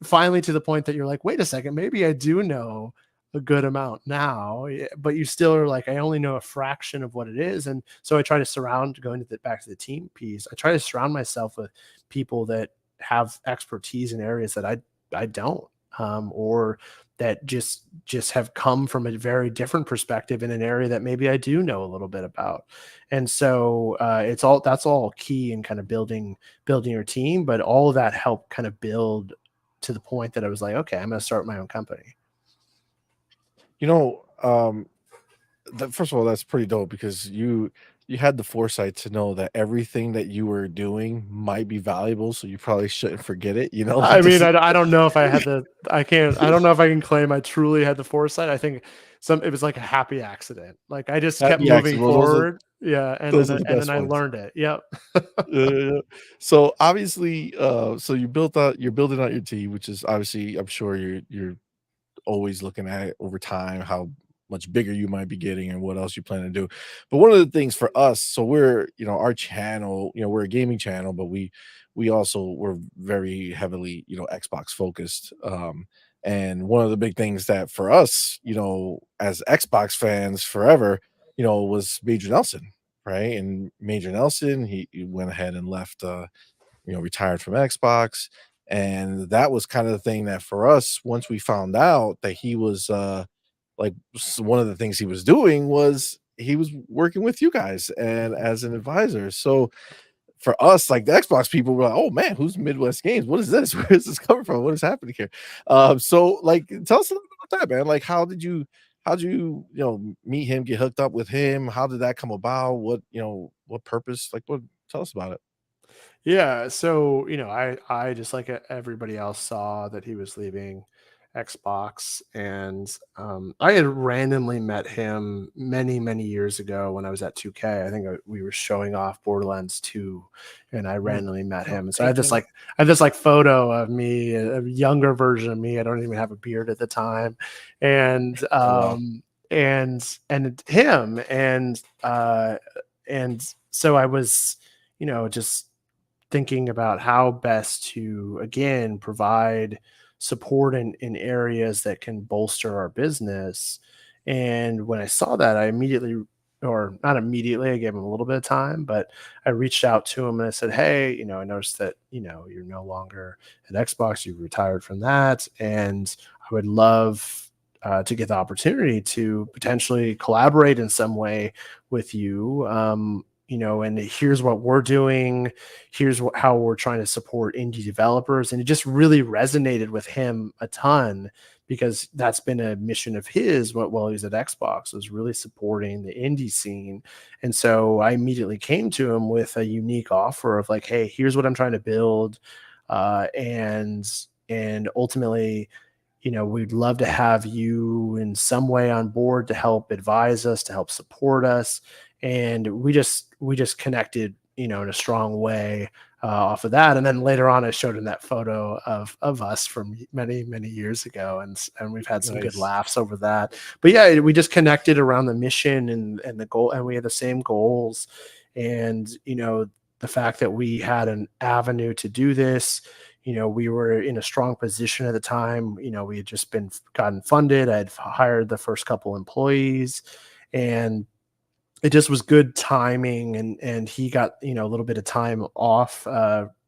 Finally to the point that you're like, wait a second, maybe I do know a good amount now, but you still are like, I only know a fraction of what it is. And so I try to surround, going to back to the team piece, I try to surround myself with people that have expertise in areas that I don't, or that just have come from a very different perspective in an area that maybe I do know a little bit about. And so that's all key in kind of building your team, but all of that helped kind of build to the point that I was like, okay, I'm going to start my own company. You know, first of all, that's pretty dope because you had the foresight to know that everything that you were doing might be valuable, so you probably shouldn't forget it. You know, I like this mean, is I don't know if I don't know if I can claim I truly had the foresight. I think it was like a happy accident. Like I just kept happy moving accidents. Well, forward. Yeah. those are the And then best I ones. learned it. Yep. Yeah, yeah, yeah. So obviously, so you're building out your team, which is obviously, I'm sure you're always looking at it over time, how much bigger you might be getting and what else you plan to do. But one of the things for us, so we're, our channel, we're a gaming channel, but we also we're very heavily, Xbox focused. And one of the big things that for us, as Xbox fans forever, was Major Nelson, right? And Major Nelson, he went ahead and left retired from Xbox. And that was kind of the thing that for us, once we found out that he was like one of the things he was doing was he was working with you guys and as an advisor. So for us, like the Xbox people were like, oh man, who's Midwest Games? What is this? Where is this coming from? What is happening here? So like tell us a little bit about that, man. Like how did you meet him, get hooked up with him? How did that come about? What purpose? Like what tell us about it. Yeah, so I just like everybody else saw that he was leaving Xbox, and I had randomly met him many years ago when I was at 2K. I think we were showing off Borderlands 2, and I Mm. randomly met Oh, him. And so great game. I have this like photo of me, a younger version of me. I don't even have a beard at the time, and Oh, wow. and him, and so I was just thinking about how best to again provide support in areas that can bolster our business. And when I saw that, I immediately, or not immediately, I gave him a little bit of time, but I reached out to him and I said, hey, I noticed that you're no longer at Xbox, you've retired from that, and I would love to get the opportunity to potentially collaborate in some way with you. And here's what we're doing, here's how we're trying to support indie developers. And it just really resonated with him a ton because that's been a mission of his while he was at Xbox, was really supporting the indie scene. And so I immediately came to him with a unique offer of like, hey, here's what I'm trying to build. And ultimately, we'd love to have you in some way on board to help advise us, to help support us. And we just connected, in a strong way off of that. And then later on, I showed him that photo of us from many, many years ago. And we've had some good Nice. laughs over that. But yeah, we just connected around the mission and the goal, and we had the same goals. And, the fact that we had an avenue to do this, we were in a strong position at the time. We had just gotten funded. I had hired the first couple employees, and it just was good timing. And he got, a little bit of time off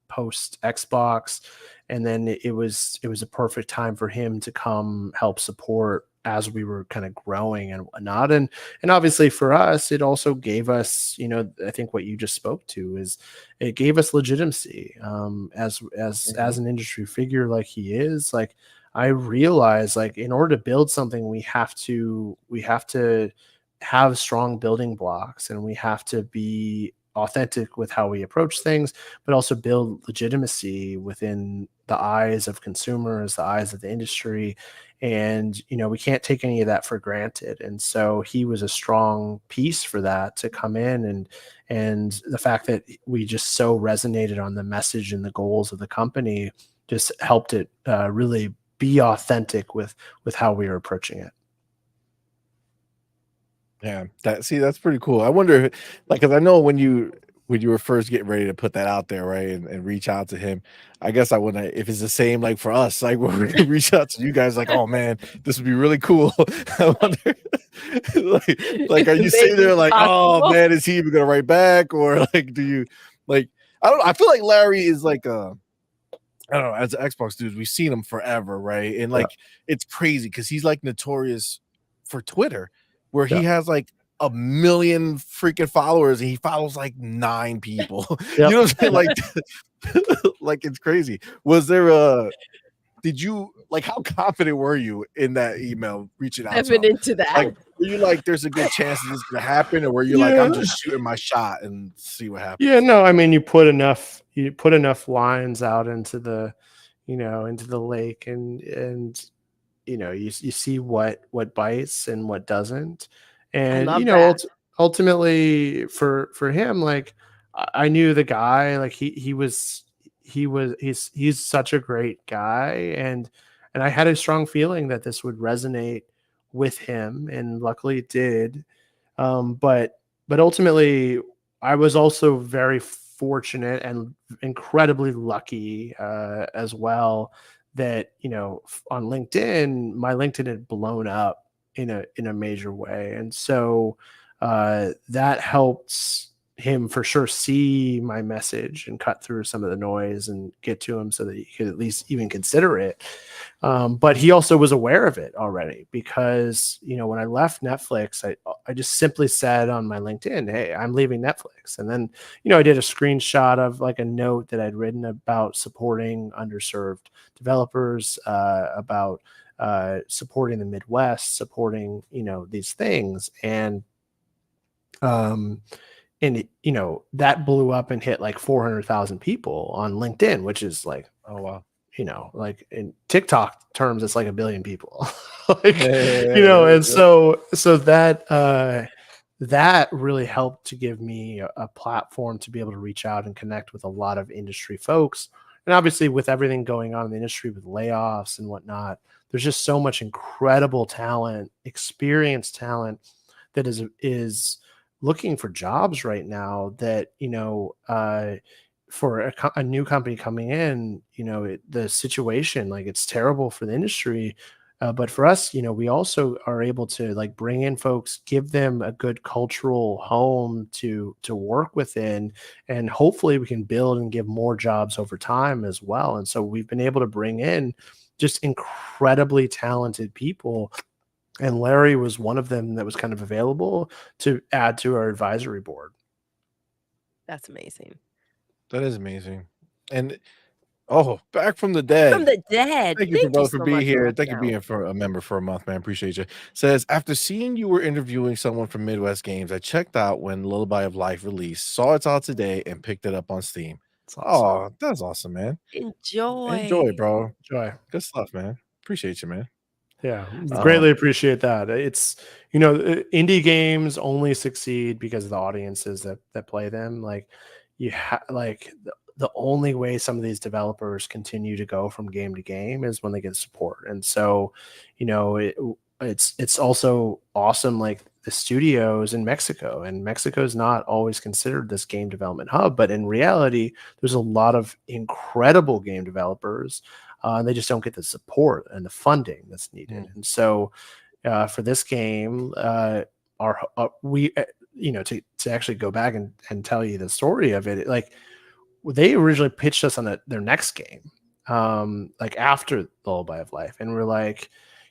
post Xbox. And then it was a perfect time for him to come help support as we were kind of growing and whatnot. And obviously for us, it also gave us, I think what you just spoke to is it gave us legitimacy as an industry figure like he is. Like, I realize, like, in order to build something, we have to have strong building blocks, and we have to be authentic with how we approach things, but also build legitimacy within the eyes of consumers, the eyes of the industry. And, we can't take any of that for granted. And so he was a strong piece for that to come in. And the fact that we just so resonated on the message and the goals of the company just helped it really be authentic with how we were approaching it. Yeah, that's pretty cool. I wonder, like, because I know when you were first getting ready to put that out there, right, and reach out to him. I guess I wouldn't if it's the same like for us, like when we reach out to you guys, like, oh man, this would be really cool. I wonder, like, are you sitting Maybe there like, oh possible. man, is he even gonna write back, or like, do you like? I don't know. I feel like Larry is like a. I don't know. As an Xbox dudes, we've seen him forever, right? And Yeah. like, it's crazy because he's like notorious for Twitter, where Yeah. he has like a million freaking followers and he follows like 9 people. You Yep. know what I'm saying? Like, like it's crazy. Was there a? Did you like? How confident were you in that email reaching out to Stepping him? into that. Like, were you like, there's a good chance this is gonna happen, or were you like, I'm Yeah. just shooting my shot and see what Yeah, happens? no, I mean, you put enough lines out into the lake, and you see what bites and what doesn't. I And love that. ultimately for him, like, I knew the guy, like, he's such a great guy. And I had a strong feeling that this would resonate with him, and luckily it did. But ultimately, I was also very fortunate and incredibly lucky as well, that on LinkedIn, my LinkedIn had blown up in a major way. And so that helped him for sure see my message and cut through some of the noise and get to him so that he could at least even consider it. But he also was aware of it already, because when I left Netflix, I just simply said on my LinkedIn, hey, I'm leaving Netflix. And then I did a screenshot of like a note that I'd written about supporting underserved developers, about supporting the Midwest, supporting these things. Um, that blew up and hit like 400,000 people on LinkedIn, which is like, Oh wow. like in TikTok terms, it's like a billion people. Like, Yeah, and so that really helped to give me a platform to be able to reach out and connect with a lot of industry folks. And obviously, with everything going on in the industry with layoffs and whatnot, there's just so much incredible talent, experienced talent that is looking for jobs right now, that for a new company coming in, the situation, like, it's terrible for the industry. But for us, we also are able to like bring in folks, give them a good cultural home to work within, and hopefully we can build and give more jobs over time as well. And so we've been able to bring in just incredibly talented people, and Larry was one of them that was kind of available to add to our advisory board. That's amazing. that is amazing. And Oh, back from the From dead. the dead. Thank you for Thank you brother for so being much for here. Thank you for reaching out. being for a member for a month, man. Appreciate you. Says after seeing you were interviewing someone from Midwest Games, I checked out when Lullaby of Life released, saw it's out today, and picked it up on Steam. It's awesome. Oh, that's awesome, man. Enjoy, Enjoy. bro. Joy. Good stuff, man. Appreciate you, man. Yeah, Um, greatly appreciate that. It's indie games only succeed because of the audiences that play them. Like the only way some of these developers continue to go from game to game is when they get support. And so, you know, it's also awesome. Like the studios in Mexico, and Mexico is not always considered this game development hub, but in reality, there's a lot of incredible game developers they just don't get the support and the funding that's needed. mm, And so, for this game, we to actually go back and tell you the story of it, like they originally pitched us on their next game, like after Lullaby of Life, and we're like,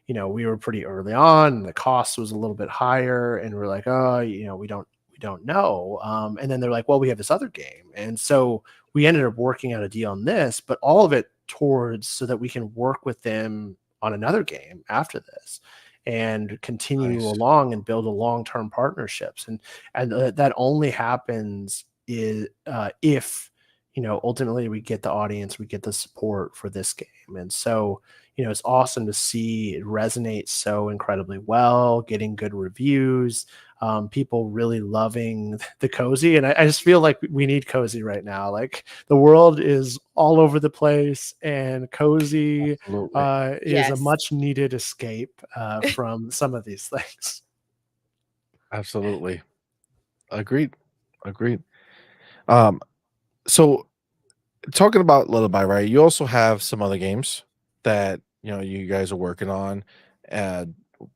we were pretty early on, and the cost was a little bit higher, and we're like, oh, we don't know. And then they're like, well, we have this other game, and so we ended up working out a deal on this, but all of it towards so that we can work with them on another game after this and continue nice. along and build a long-term partnerships, and that only happens if ultimately we get the audience, we get the support for this game. And so, it's awesome to see it resonate so incredibly well, getting good reviews, people really loving the cozy. And I just feel like we need cozy right now. Like the world is all over the place, and cozy Absolutely. is a Yes. much needed escape from some of these things. Absolutely. Agreed. Agreed. Um, so talking about Lullaby, right? You also have some other games that you guys are working on. Uh,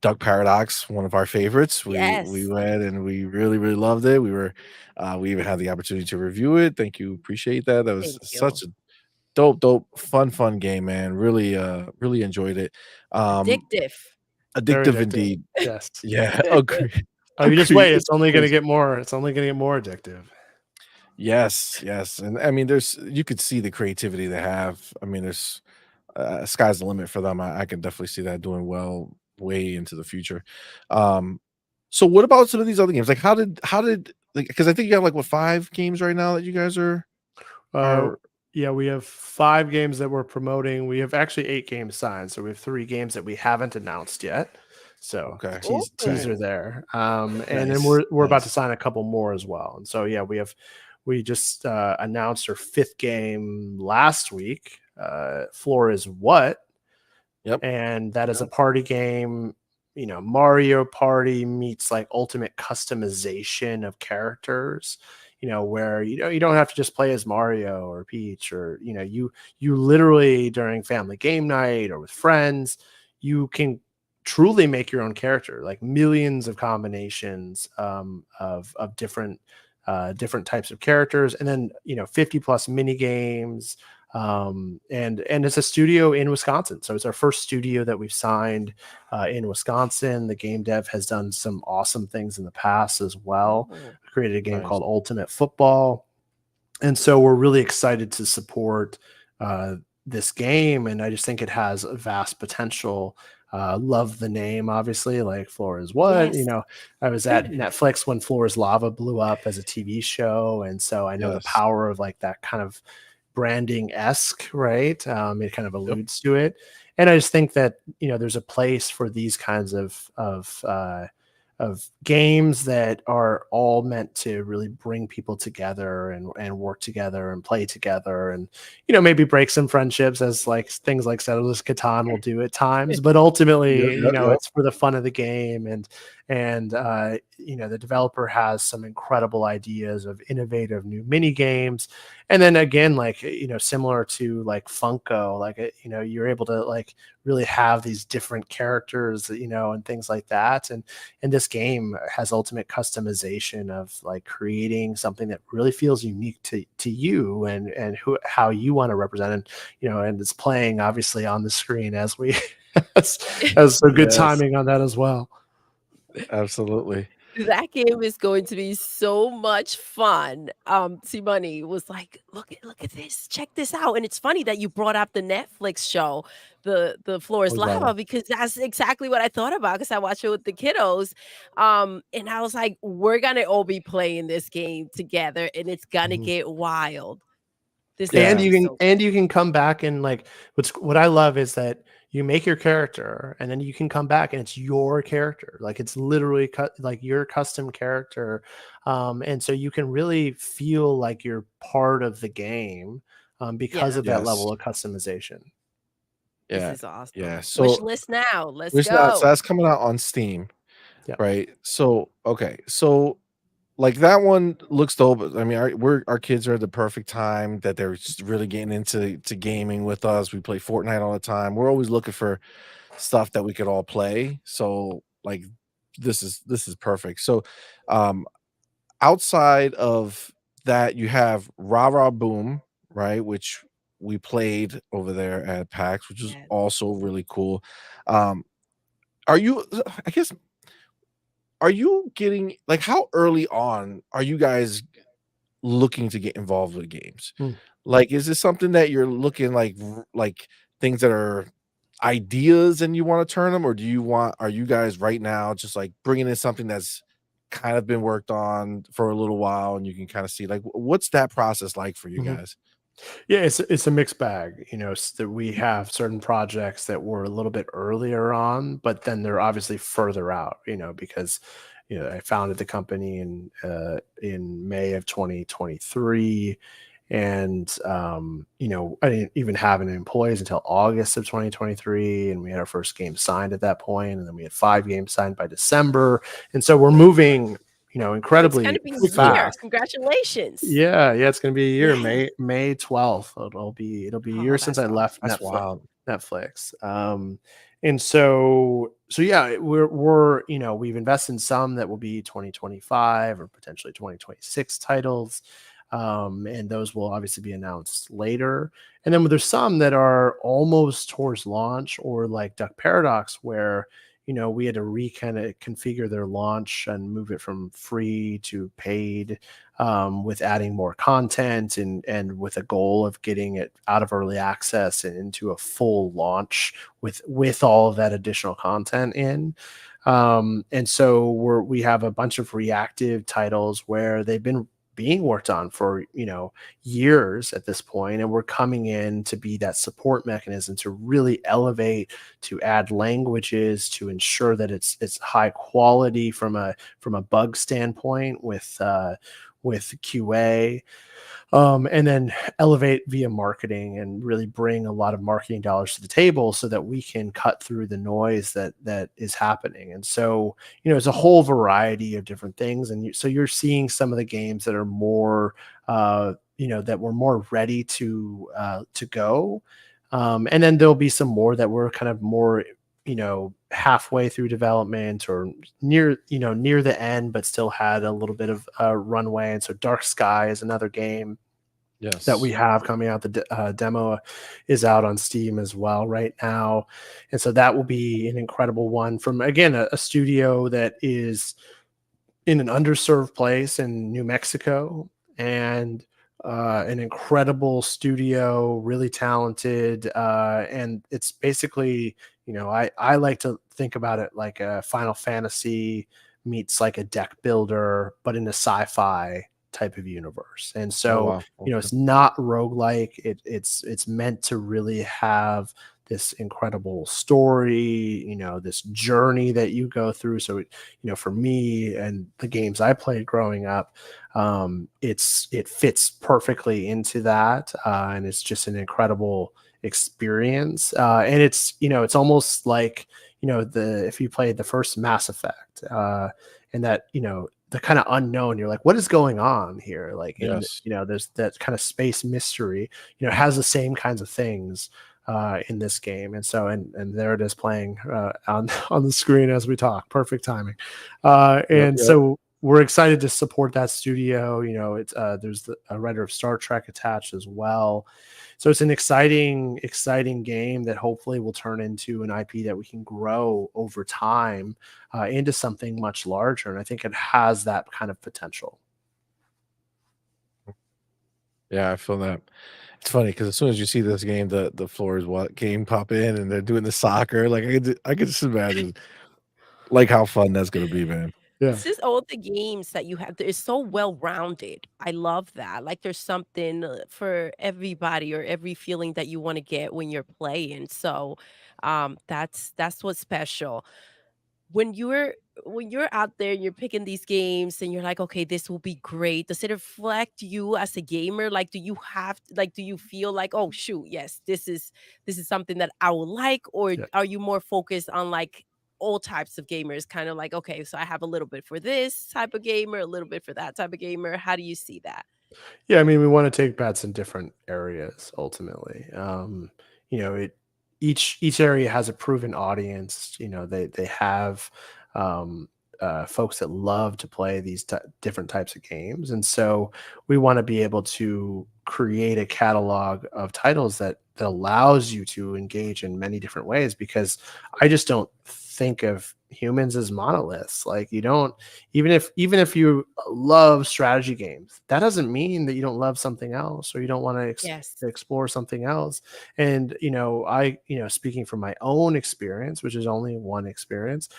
Duck Paradox, one of our favorites. We Yes. went and we really really loved it. We even had the opportunity to review it. Thank you, appreciate that. That was Thank you. such a dope, fun game, man. Really really enjoyed it. Um, Addictive. Very Addictive addictive. indeed. Yes. Yeah, agree. Oh, you just Agree. wait. It's It's only going to crazy. get more. It's only going to get more addictive. Yes, yes, and I mean, you could see the creativity they have. I mean, there's sky's the limit for them. I can definitely see that doing well way into the future. Um, so what about some of these other games? Like, how did like because I think you have like what 5 games right now that you guys Uh, are yeah, we have 5 games that we're promoting. We have actually 8 games signed, so we have 3 games that we haven't announced yet. So okay. Okay, teaser Ooh. there, and then nice, we're about to nice. sign a couple more as well. And so yeah, we just announced our 5th game last week. Floor is what, Yep. and that is a Yep. party game. Mario Party meets like ultimate customization of characters. Where you don't have to just play as Mario or Peach, or you literally during family game night or with friends, you can truly make your own character, like millions of combinations of different types of characters, and then 50 plus mini games, and it's a studio in Wisconsin. So it's our first studio that we've signed in Wisconsin. The game dev has done some awesome things in the past as well. Oh, Created a game Nice. called Ultimate Football, and so we're really excited to support this game, and I just think it has a vast potential. Love the name, obviously. Like Floor is what, yes. I was at Netflix when Floor is Lava blew up as a TV show, and so I know the Yes. power of like that kind of branding esque, right? It kind of Yep. alludes to it, and I just think that there's a place for these kinds of games that are all meant to really bring people together and work together and play together, and maybe break some friendships, as like things like Settlers Catan will do at times, but Yep. ultimately Yep. Yep. it's for the fun of the game. And the developer has some incredible ideas of innovative new mini games, and then again, like similar to like Funko, like you're able to like really have these different characters, and things like that. And this game has ultimate customization of like creating something that really feels unique to you, and how you want to represent it, and it's playing obviously on the screen as as so good Yes. timing on that as well. Absolutely. That game is going to be so much fun. Simone was like, look at this, check this out. And it's funny that you brought up the Netflix show, the Floor is Was lava. Lava, because that's exactly what I thought about because I watch it with the kiddos. And I was like, we're gonna all be playing this game together and it's gonna Mhm. get wild. This is And gonna Yeah. be so you can come back and like what I love is that you make your character and then you can come back and it's your character. Like it's literally like your custom character. And so you can really feel like you're part of the game because yeah, of that Yes. level of customization. this Yeah. is Yeah. awesome. Wish So list now. Let's which that so go. that's coming out on Steam, Yeah. right? So okay. So like that one looks dope. I mean, our kids are at the perfect time that they're just really getting into gaming with us. We play Fortnite all the time. We're always looking for stuff that we could all play. So like this is perfect. So um outside of that, you have Rah Rah Boom, right? Which we played over there at PAX, which is Yes. also really cool. Um, are you I guess are you getting like how early on are you guys looking to get involved with games? Mm. Like, is this something that you're looking like things that are ideas and you want to turn them, or are you guys right now just like bringing in something that's kind of been worked on for a little while and you can kind of see like what's that process like for you Mhm. guys? Yeah, it's a mixed bag. That we have certain projects that were a little bit earlier on, but then they're obviously further out. Because I founded the company in May of 2023, and I didn't even have any employees until August of 2023, and we had our first game signed at that point, and then we had 5 games signed by December, and so we're moving It's gonna incredibly be a year. fast. Congratulations. Yeah, it's gonna be a year, Yes. May 12th. It'll be a year Oh, since that's I awesome. left That's wild. Netflix. And so yeah, we've invested in some that will be 2025 or potentially 2026 titles. And those will obviously be announced later. And then there's some that are almost towards launch, or like Duck Paradox, where we had to kind of configure their launch and move it from free to paid, with adding more content and with a goal of getting it out of early access and into a full launch with all of that additional content in. And so we have a bunch of reactive titles where they've been being worked on for years at this point, and we're coming in to be that support mechanism to really elevate, to add languages, to ensure that it's high quality from a bug standpoint with QA, and then elevate via marketing and really bring a lot of marketing dollars to the table so that we can cut through the noise that is happening. And so it's a whole variety of different things, and so you're seeing some of the games that are more that were more ready to go, and then there'll be some more that were kind of more halfway through development or near the end, but still had a little bit of runway. And so Dark Sky is another game that we Yes. have coming out. The demo is out on Steam as well right now, and so that will be an incredible one from, again, a studio that is in an underserved place in New Mexico, and an incredible studio, really talented, and it's basically, I like to think about it like a Final Fantasy meets like a deck builder, but in a sci-fi type of universe. And Oh so, wow. Okay. it's not roguelike. It's meant to really have this incredible story, this journey that you go through. So for me and the games I played growing up, it fits perfectly into that, and it's just an incredible experience. And it's almost like the if you played the first Mass Effect, and that the kind of unknown, you're like, what is going on here? Like, in Yes. there's that kind of space mystery. Has the same kinds of things in this game. And so, and there it is playing on on the screen as we talk. Perfect timing. Yep. And Yep. so we're excited to support that studio. It's there's a writer of Star Trek attached as well. So it's an exciting game that hopefully will turn into an IP that we can grow over time into something much larger. And I think it has that kind of potential. Yeah, I feel that. It's funny because as soon as you see this game, the floor is what game pop in and they're doing the soccer. Like I could just imagine like how fun that's gonna be, man. Yeah. It's just all the games that you have. It's so well rounded. I love that. Like there's something for everybody or every feeling that you want to get when you're playing. So that's what's special. When you're out there and you're picking these games and you're like, okay, this will be great. Does it reflect you as a gamer? Like, do you feel like, oh shoot, yes, this is something that I would like, or Yeah. are you more focused on like all types of gamers, kind of like, okay, so I have a little bit for this type of gamer, a little bit for that type of gamer. How do you see that? Yeah, I mean, we want to take bets in different areas ultimately. It each area has a proven audience. They have um, folks that love to play these different types of games, and so we want to be able to create a catalog of titles that allows you to engage in many different ways. Because I just don't think of humans as monoliths. Like you don't even if you love strategy games, that doesn't mean that you don't love something else or you don't want to Yes. explore something else. And speaking from my own experience, which is only one experience,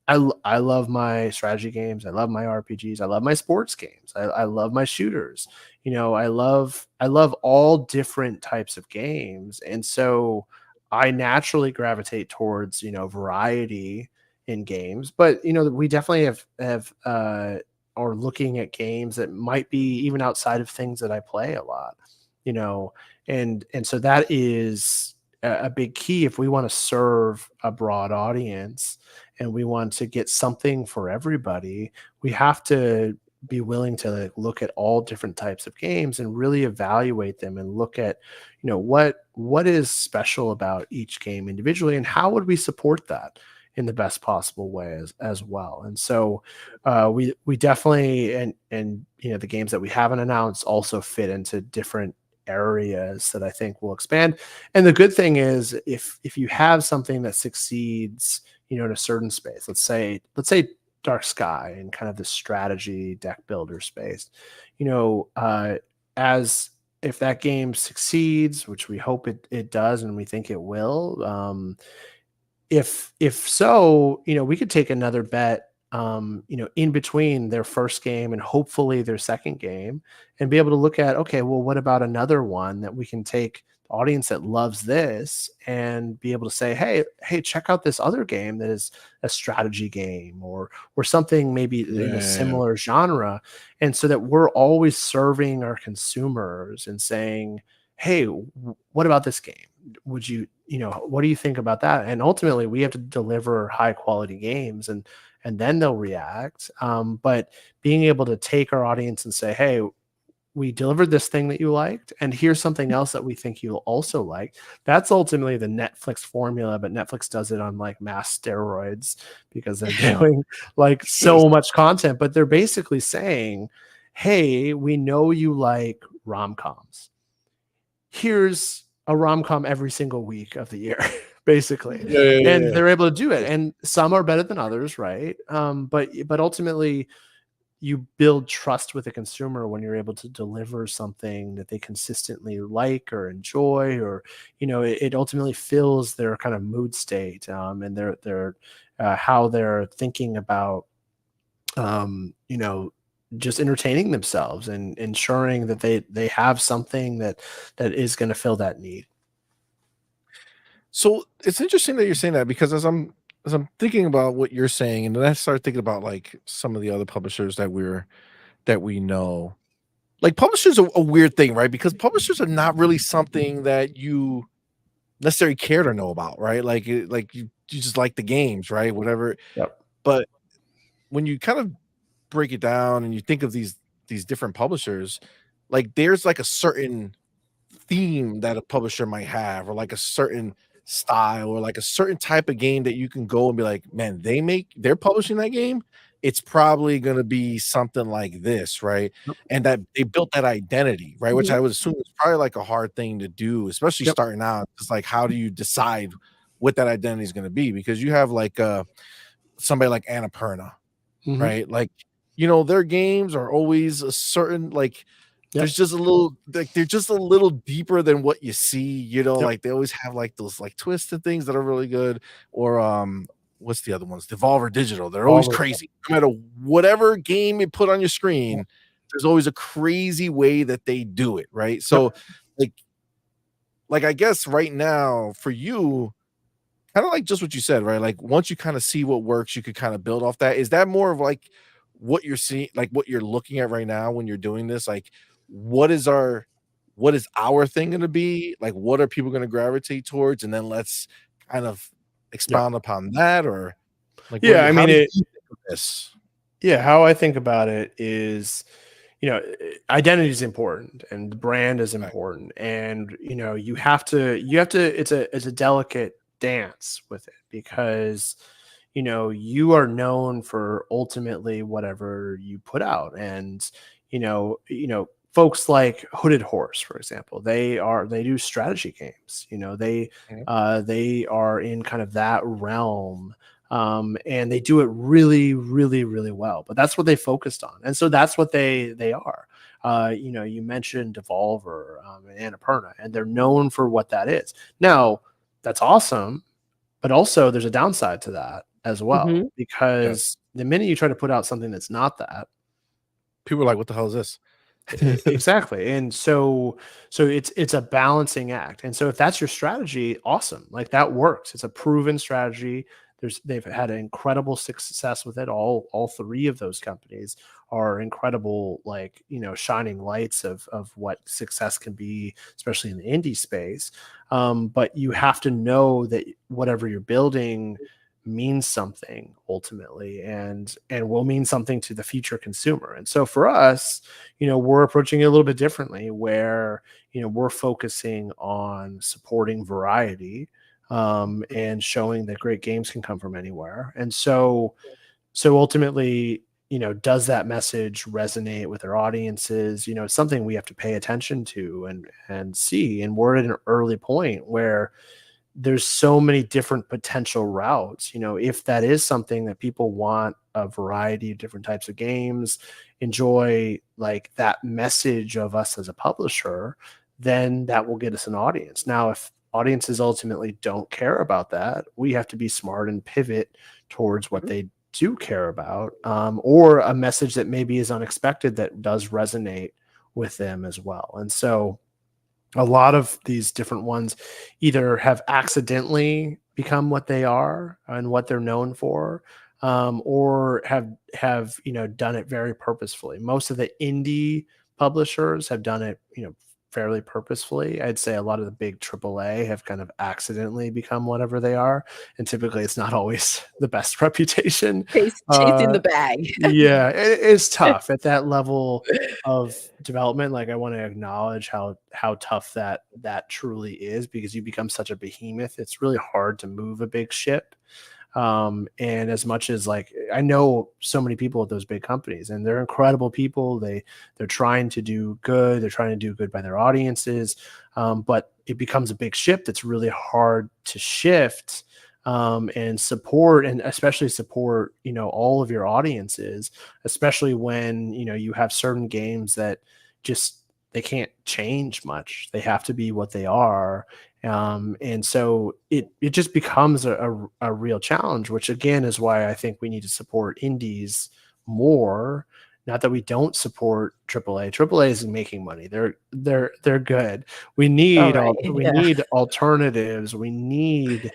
I love my strategy games, I love my RPGs, I love my sports games, I love my shooters. I love all different types of games, and so I naturally gravitate towards variety in games. But we definitely have are looking at games that might be even outside of things that I play a lot, you know, and so that is a big key if we want to serve a broad audience and we want to get something for everybody. We have to be willing to like, look at all different types of games and really evaluate them and look at what is special about each game individually and how would we support that in the best possible way as well. And so we definitely and the games that we haven't announced also fit into different areas that I think will expand. And the good thing is if you have something that succeeds, in a certain space, let's say Dark Sky and kind of the strategy deck builder space, as if that game succeeds, which we hope it does and we think it will, if so, we could take another bet, in between their first game and hopefully their second game, and be able to look at, okay, well, what about another one that we can take the audience that loves this and be able to say, hey, check out this other game that is a strategy game or something maybe in a Yeah. similar genre, and so that we're always serving our consumers and saying, hey, what about this game? Would what do you think about that? And ultimately we have to deliver high quality games, and then they'll react. But being able to take our audience and say, hey, we delivered this thing that you liked, and here's something else that we think you'll also like. That's ultimately the Netflix formula, but Netflix does it on like mass steroids because they're doing like so much content. But they're basically saying, hey, we know you like rom-coms. Here's a rom-com every single week of the year, basically. Yeah, yeah, yeah, And yeah. they're able to do it. And some are better than others, right? But ultimately you build trust with the consumer when you're able to deliver something that they consistently like or enjoy, or it ultimately fills their kind of mood state, and their how they're thinking about just entertaining themselves and ensuring that they have something that is going to fill that need. So it's interesting that you're saying that because as I'm thinking about what you're saying, and then I start thinking about like some of the other publishers that we know. Like publishers are a weird thing, right? Because publishers are not really something that you necessarily care to know about, right? Like like you just like the games, right? Whatever. Yep. But when you kind of break it down and you think of these different publishers, like there's like a certain theme that a publisher might have, or like a certain style, or like a certain type of game that you can go and be like, man, they're publishing that game. it's probably gonna be something like this, right? Yep. And that they built that identity, right? Which Mhm. I would assume is probably like a hard thing to do, especially Yep. starting out. It's like, how do you decide what that identity is gonna be? Because you have like somebody like Annapurna, Hmm. right? Like, you know, their games are always a certain like Yep. there's just a little like they're just a little deeper than what you see, you know, Yep. like they always have like those like twisted things that are really good. Or what's the other ones? Devolver Digital. They're always All crazy. No matter whatever game you put on your screen, there's always a crazy way that they do it, right? Yep. So like I guess right now for you, kind of like just what you said, right? Like once you kind of see what works, you could kind of build off that. Is that more of like what you're seeing, like what you're looking at right now when you're doing this? Like, what is our what is our thing going to be? Like, what are people going to gravitate towards? And then let's kind of Yeah. expound upon that, or like, Yeah. I how mean, do you think of this? yeah, how I think about it is, identity is important and the brand is Right. important. And, you have to, it's a delicate dance with it because, you are known for ultimately whatever you put out. And, folks like Hooded Horse, for example, they do strategy games, Mhm. they are in kind of that realm, and they do it really, really, really well. But that's what they focused on, and so that's what they are. You mentioned Devolver, and Annapurna, and they're known for what that is. Now, that's awesome, but also there's a downside to that as well Mhm. Yes. because the minute you try to put out something that's not that, People are like, what the hell is this? exactly. And so it's a balancing act. And so if that's your strategy, awesome. Like that works. It's a proven strategy. They've had incredible success with it. All three of those companies are incredible, like, shining lights of what success can be, especially in the indie space. But you have to know that whatever you're building means something ultimately, and will mean something to the future consumer. And so for us, we're approaching it a little bit differently where, we're focusing on supporting variety, and showing that great games can come from anywhere. And so ultimately, does that message resonate with our audiences? It's something we have to pay attention to and see. And we're at an early point where there's so many different potential routes. If that is something that people want, a variety of different types of games, enjoy like that message of us as a publisher, then that will get us an audience. Now, if audiences ultimately don't care about that, we have to be smart and pivot towards what Mhm. they do care about, or a message that maybe is unexpected that does resonate with them as well. And so a lot of these different ones either have accidentally become what they are and what they're known for, or have done it very purposefully. Most of the indie publishers have done it fairly purposefully. I'd say a lot of the big AAA have kind of accidentally become whatever they are, and typically it's not always the best reputation. Chasing uh the bag. yeah, it's tough at that level of development. Like I want to acknowledge how tough that truly is, because you become such a behemoth. It's really hard to move a big ship. And as much as, like, I know so many people at those big companies, and they're incredible people. They're trying to do good. They're trying to do good by their audiences. But it becomes a big ship that's really hard to shift, and support, and especially support, all of your audiences, especially when, you have certain games that just, they can't change much. They have to be what they are. And so it just becomes a real challenge, which again is why I think we need to support indies more. Not that we don't support AAA. AAA isn't making money. They're good. We All need right. we Yeah. need alternatives. We need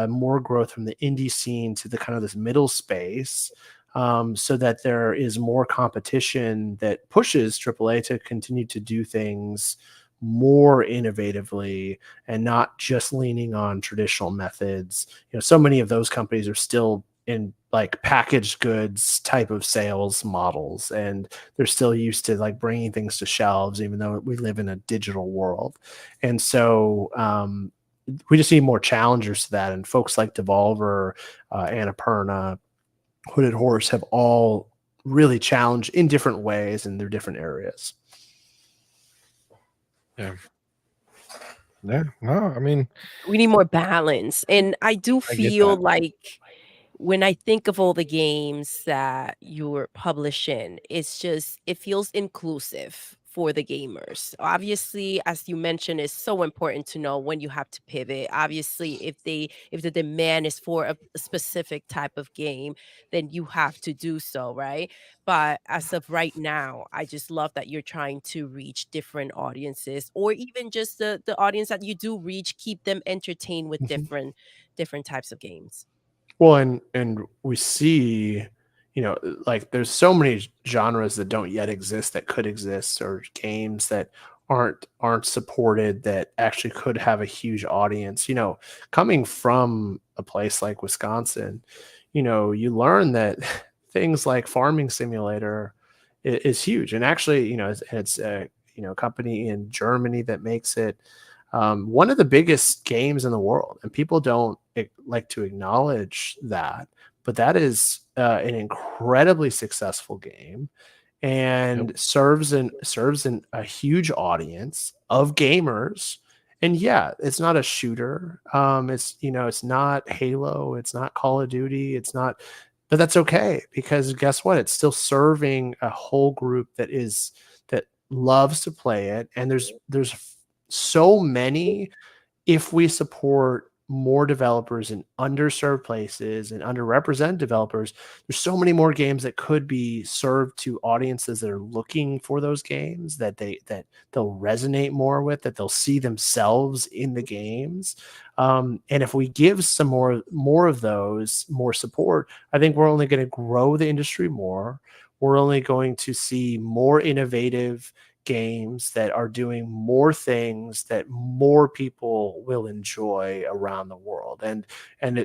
more growth from the indie scene to the kind of this middle space, so that there is more competition that pushes AAA to continue to do things more innovatively and not just leaning on traditional methods. So many of those companies are still in like packaged goods type of sales models, and they're still used to like bringing things to shelves, even though we live in a digital world. And so we just need more challengers to that, and folks like Devolver, Annapurna, Hooded Horse have all really challenged in different ways in their different areas. Yeah. Yeah. No, I mean, We need more balance, and I do I get feel that. like when I think of all the games that you're publishing, it's just it feels inclusive for the gamers. Obviously, as you mentioned, it's so important to know when you have to pivot. Obviously, if the demand is for a specific type of game, then you have to do so, right? But as of right now, I just love that you're trying to reach different audiences, or even just the audience that you do reach, keep them entertained with Mhm. different types of games. Well, and we see, like there's so many genres that don't yet exist that could exist, or games that aren't supported that actually could have a huge audience. Coming from a place like Wisconsin, you learn that things like Farming Simulator is huge, and actually, it's a company in Germany that makes it one of the biggest games in the world, and people don't like to acknowledge that. But that is an incredibly successful game, Yep. and serves in a huge audience of gamers. And yeah, it's not a shooter. It's not Halo. It's not Call of Duty. It's not. But that's okay, because guess what? It's still serving a whole group that loves to play it, and there's so many. If we support more developers in underserved places and underrepresented developers, there's so many more games that could be served to audiences that are looking for those games, that they'll resonate more with, that they'll see themselves in the games. And if we give some more of those, more support, I think we're only going to grow the industry more. We're only going to see more innovative games that are doing more things that more people will enjoy around the world.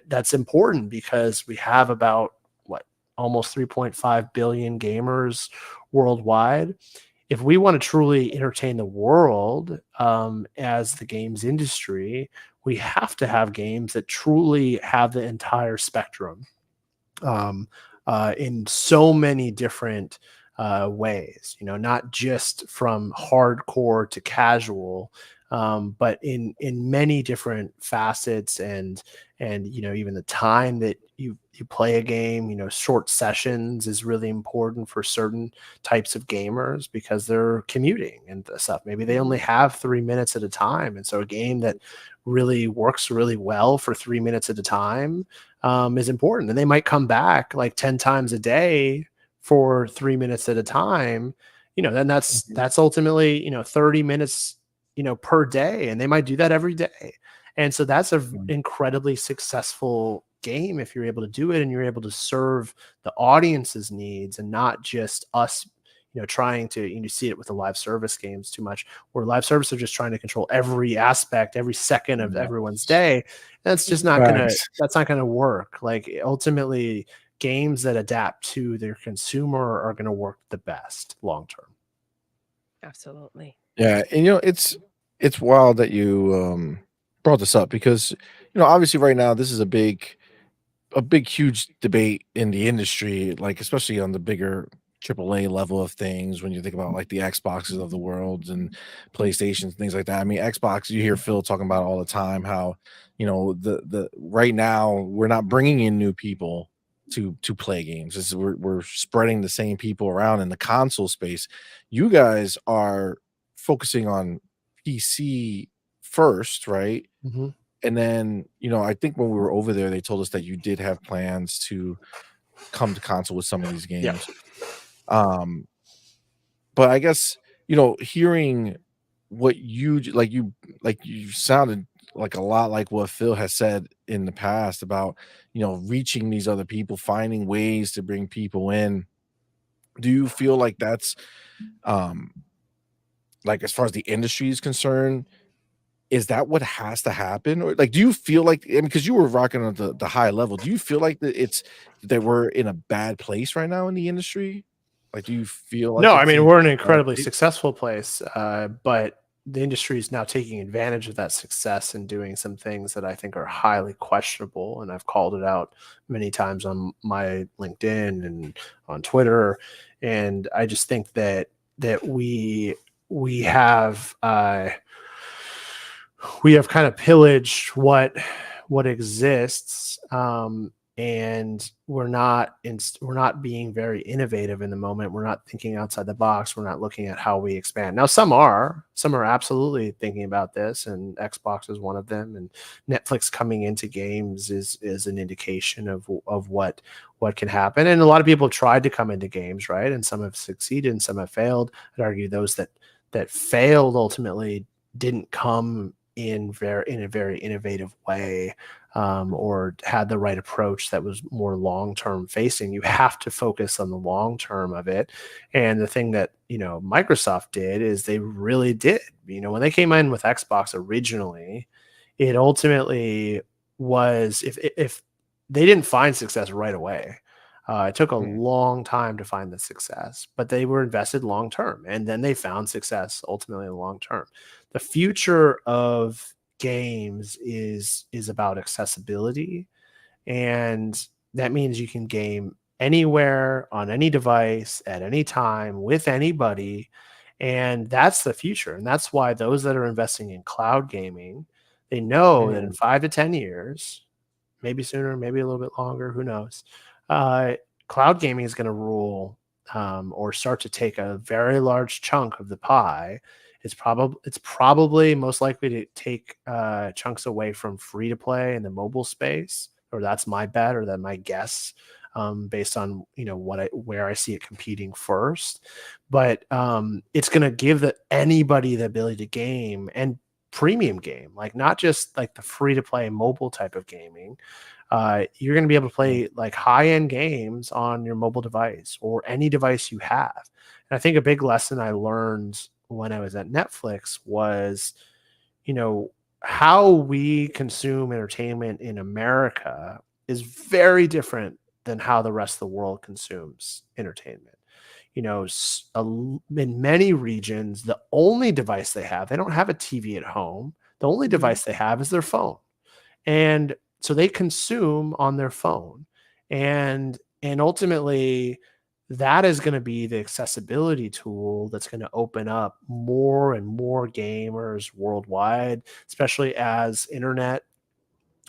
That's important, because we have about what, almost 3.5 billion gamers worldwide. If we want to truly entertain the world, as the games industry, we have to have games that truly have the entire spectrum, um, in so many different ways. Not just from hardcore to casual, but in many different facets, and even the time that you play a game. Short sessions is really important for certain types of gamers, because they're commuting and stuff. Maybe they only Mhm. have 3 minutes at a time, and so a game that really works really well for 3 minutes at a time is important. And they might come back like 10 times a day for 3 minutes at a time. Then Mhm. that's ultimately, 30 minutes, per day. And they might do that every day. And so that's an Mhm. incredibly successful game if you're able to do it, and you're able to serve the audience's needs, and not just us, trying to, see it with the live service games too much, where live service are just trying to control every aspect, every second of Yeah. everyone's day. That's just not gonna Facts. that's not gonna work. Like, ultimately, games that adapt to their consumer are gonna work the best long term. Absolutely. Yeah, and it's wild that you brought this up because obviously right now this is a big huge debate in the industry, like especially on the bigger AAA level of things when you think about like the Xboxes of the world and PlayStations, things like that. I mean, Xbox, you hear Phil talking about all the time how, the right now we're not bringing in new people to play games. We're spreading the same people around in the console space. You guys are focusing on PC first, right? Mhm. And then, I think when we were over there, they told us that you did have plans to come to console with some of these Yeah. games. Um, but I guess, hearing what you sounded like a lot like what Phil has said in the past about, reaching these other people, finding ways to bring people in. Do you feel like that's um like as far as the industry is concerned, is that what has to happen? Or, like, do you feel like I mean, because you were rocking at the high level, do you feel like that we're in a bad place right now in the industry? Like, do you feel like No, I it's mean, in we're in an a bad incredibly place? successful place, but the industry is now taking advantage of that success and doing some things that I think are highly questionable. And I've called it out many times on my LinkedIn and on Twitter. And I just think that we have kind of pillaged what exists, and we're not being very innovative in the moment. We're not thinking outside the box. We're not looking at how we expand. Now some are absolutely thinking about this, and Xbox is one of them, and Netflix coming into games is an indication of what can happen. And a lot of people tried to come into games, right? And some have succeeded and some have failed. I'd argue those that failed ultimately didn't come in a very innovative way, or had the right approach that was more long-term facing. You have to focus on the long term of it. And the thing that, Microsoft did is they really did, when they came in with Xbox originally, it ultimately was, if they didn't find success right away, it took a long time to find the success, but they were invested long term, and then they found success ultimately in the long term. The future of games is about accessibility, and that means you can game anywhere on any device at any time with anybody, and that's the future. And that's why those that are investing in cloud gaming, they know that in 5 to 10 years, maybe sooner, maybe a little bit longer, who knows, uh, cloud gaming is going to rule, or start to take a very large chunk of the pie. It's probably most likely to take chunks away from free to play in the mobile space, or that's my bet, or that my guess, based on where I see it competing first. But it's going to give anybody the ability to game and premium game, like not just like the free to play mobile type of gaming. You're going to be able to play like high end games on your mobile device or any device you have. And I think a big lesson I learned when I was at Netflix was, how we consume entertainment in America is very different than how the rest of the world consumes entertainment. In many regions, the only device they don't have a TV at home. The only device they have is their phone. And so they consume on their phone. And ultimately, that is going to be the accessibility tool that's going to open up more and more gamers worldwide, especially as internet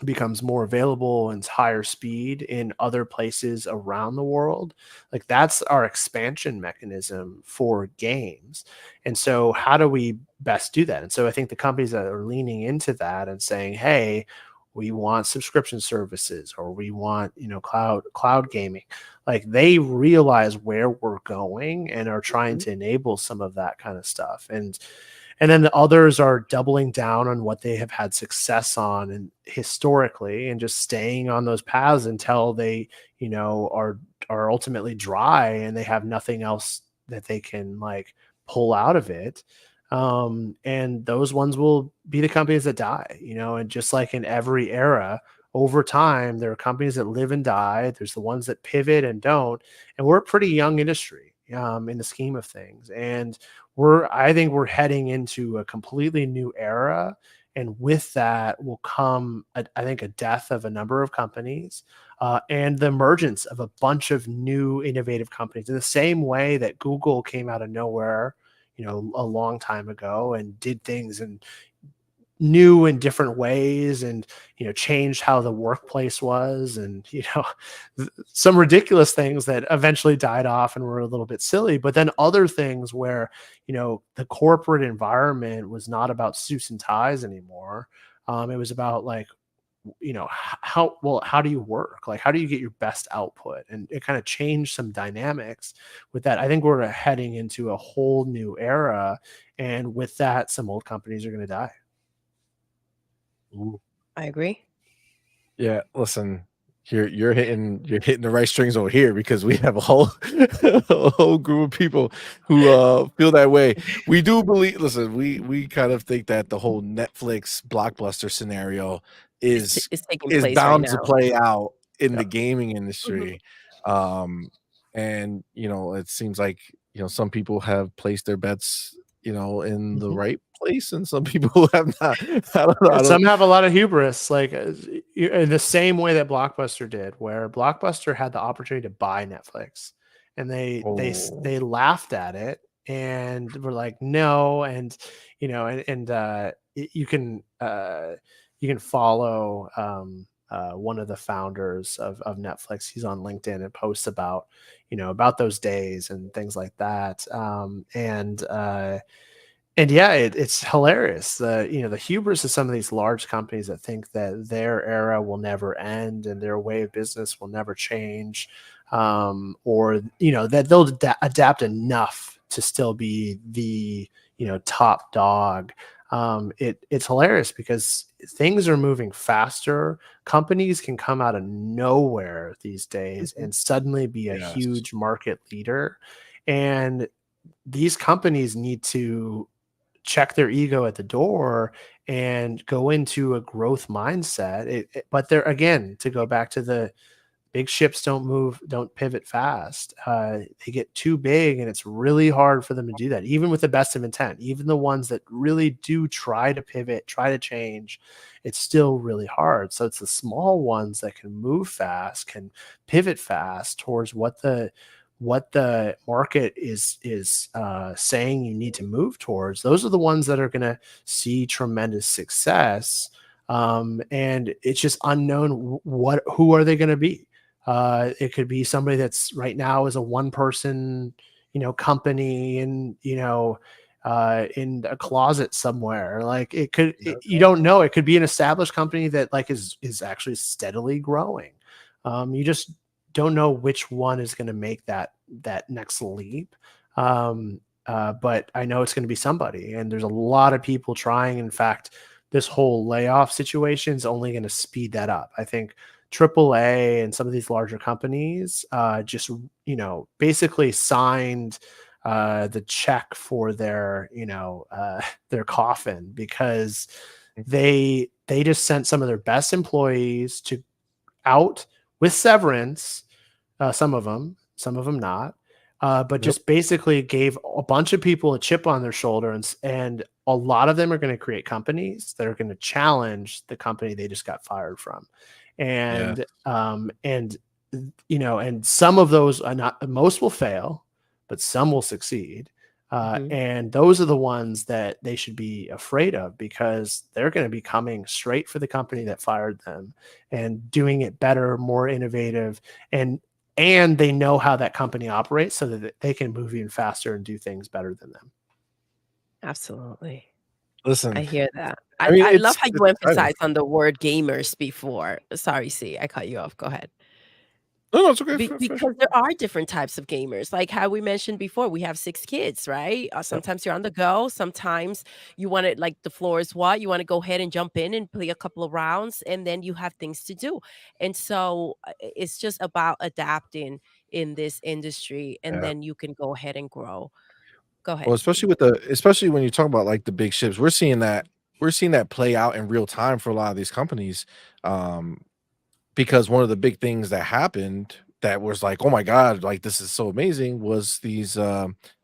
becomes more available and higher speed in other places around the world. Like that's our expansion mechanism for games. And so how do we best do that? And so I think the companies that are leaning into that and saying, hey, we want subscription services, or we want cloud gaming, like they realize where we're going and are trying to enable some of that kind of stuff. And then the others are doubling down on what they have had success on and historically, and just staying on those paths until they, are ultimately dry and they have nothing else that they can like pull out of it. And those ones will be the companies that die, and just like in every era, over time, there are companies that live and die. There's the ones that pivot and don't. And we're a pretty young industry, in the scheme of things. And I think we're heading into a completely new era. And with that will come, I think, a death of a number of companies, and the emergence of a bunch of new innovative companies in the same way that Google came out of nowhere, a long time ago and did things in new and different ways, and changed how the workplace was, and some ridiculous things that eventually died off and were a little bit silly. But then other things where the corporate environment was not about suits and ties anymore. It was about like, how do you work, like how do you get your best output, and it kind of changed some dynamics with that. I think we're heading into a whole new era, and with that some old companies are going to die. I agree. Yeah, listen, you're hitting the right strings over here, because we have a whole a whole group of people who feel that way. We do believe. Listen, we kind of think that the whole Netflix blockbuster scenario is It's taking is place right bound to now. play out in the Yep. gaming Mhm. industry. And it seems like some people have placed their bets in the Mhm. right place, and some people have not. I don't know. I Some don't. have a lot of hubris, like in the same way that Blockbuster did, where Blockbuster had the opportunity to buy Netflix, and Oh, they laughed at it and were like, no, and you can follow one of the founders of Netflix. He's on LinkedIn and posts about about those days and things like that, and yeah, it's hilarious. The hubris of some of these large companies that think that their era will never end and their way of business will never change, or that they'll adapt enough to still be the top dog. It's hilarious because things are moving faster. Companies can come out of nowhere these days Mhm. and suddenly be a yes. huge market leader, and these companies need to check their ego at the door and go into a growth mindset. But they're, again, to go back to the big ships don't pivot fast. They get too big, and it's really hard for them to do that, even with the best of intent. Even the ones that really do try to pivot, try to change, it's still really hard. So it's the small ones that can move fast, can pivot fast towards what the market is saying you need to move towards. Those are the ones that are going to see tremendous success. And it's just unknown who are they going to be. It could be somebody that's right now is a one person, company, and in a closet somewhere. Like you don't know. It could be an established company that like is actually steadily growing. You just don't know which one is going to make that next leap. But I know it's going to be somebody, and there's a lot of people trying. In fact, this whole layoff situation is only going to speed that up. I think AAA and some of these larger companies just basically signed the check for their coffin, because they just sent some of their best employees to out with severance, some of them not, but Yep. just basically gave a bunch of people a chip on their shoulder, and a lot of them are going to create companies that are going to challenge the company they just got fired from, Yeah. and some of those are not, most will fail, but some will succeed. Mhm. And those are the ones that they should be afraid of, because they're going to be coming straight for the company that fired them and doing it better, more innovative, and they know how that company operates, so that they can move even faster and do things better than them. Absolutely. I Listen, hear that. I mean, I love how it's you exciting. emphasize on the word gamers before. Sorry, C, I cut you off. Go ahead. No, no, it's okay. Fresh. Because there are different types of gamers, like how we mentioned before, we have 6 kids, right? Yep. Sometimes you're on the go, sometimes you wanna like, the floor is what? You wanna go ahead and jump in and play a couple of rounds, and then you have things to do, and so, it's just about adapting in this industry, and Yeah. then you can go ahead and grow. Go Well, ahead, especially C. with especially when you talk about like the big ships, we're seeing that play out in real time for a lot of these companies. Um, because one of the big things that happened that was like, oh my God, like this is so amazing, was these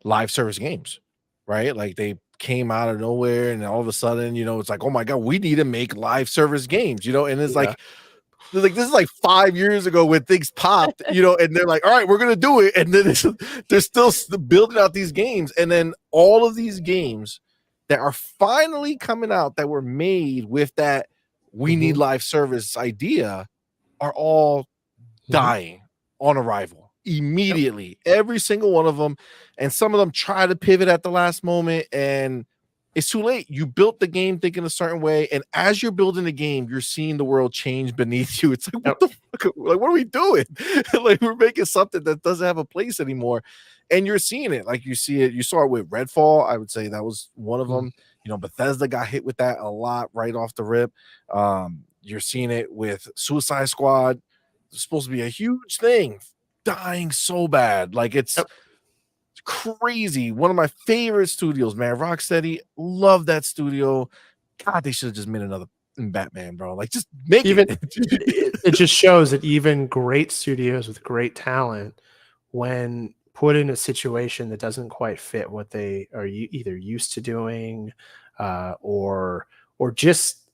live service games, right? Like they came out of nowhere, and all of a sudden, it's like, oh my God, we need to make live service games, and it's Yeah. like this is like 5 years ago when things popped, and they're like, all right, we're gonna do it, and then they're still building out these games, and then all of these games that are finally coming out that were made with that we need Hmm. live service idea are all Hmm. dying on arrival Yep. immediately, every single one of them. And some of them try to pivot at the last moment, and it's too late. You built the game thinking a certain way, and as you're building the game, you're seeing the world change beneath you. It's like, what Yep. the fuck? Like, what are we doing? Like, we're making something that doesn't have a place anymore. And you're seeing it. Like, you saw it with Redfall. I would say that was one of Mm. them. Bethesda got hit with that a lot right off the rip. You're seeing it with Suicide Squad. It's supposed to be a huge thing, dying so bad. Like, it's Yep. crazy. One of my favorite studios, man. Rocksteady, love that studio. God, they should have just made another Batman, bro. Like, just make it. Even it just shows that even great studios with great talent, when put in a situation that doesn't quite fit what they are either used to doing, or just,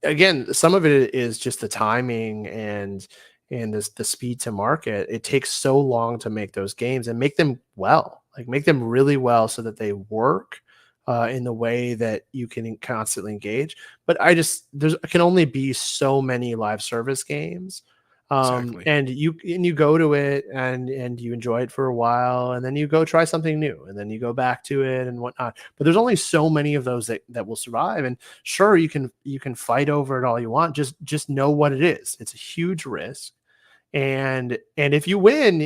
again, some of it is just the timing and the speed to market. It takes so long to make those games and make them well, like make them really well so that they work in the way that you can constantly engage. But there's can only be so many live service games. Exactly. And you go to it and you enjoy it for a while, and then you go try something new, and then you go back to it and whatnot. But there's only so many of those that will survive. And sure, you can fight over it all you want. Just know what it is. It's a huge risk. And if you win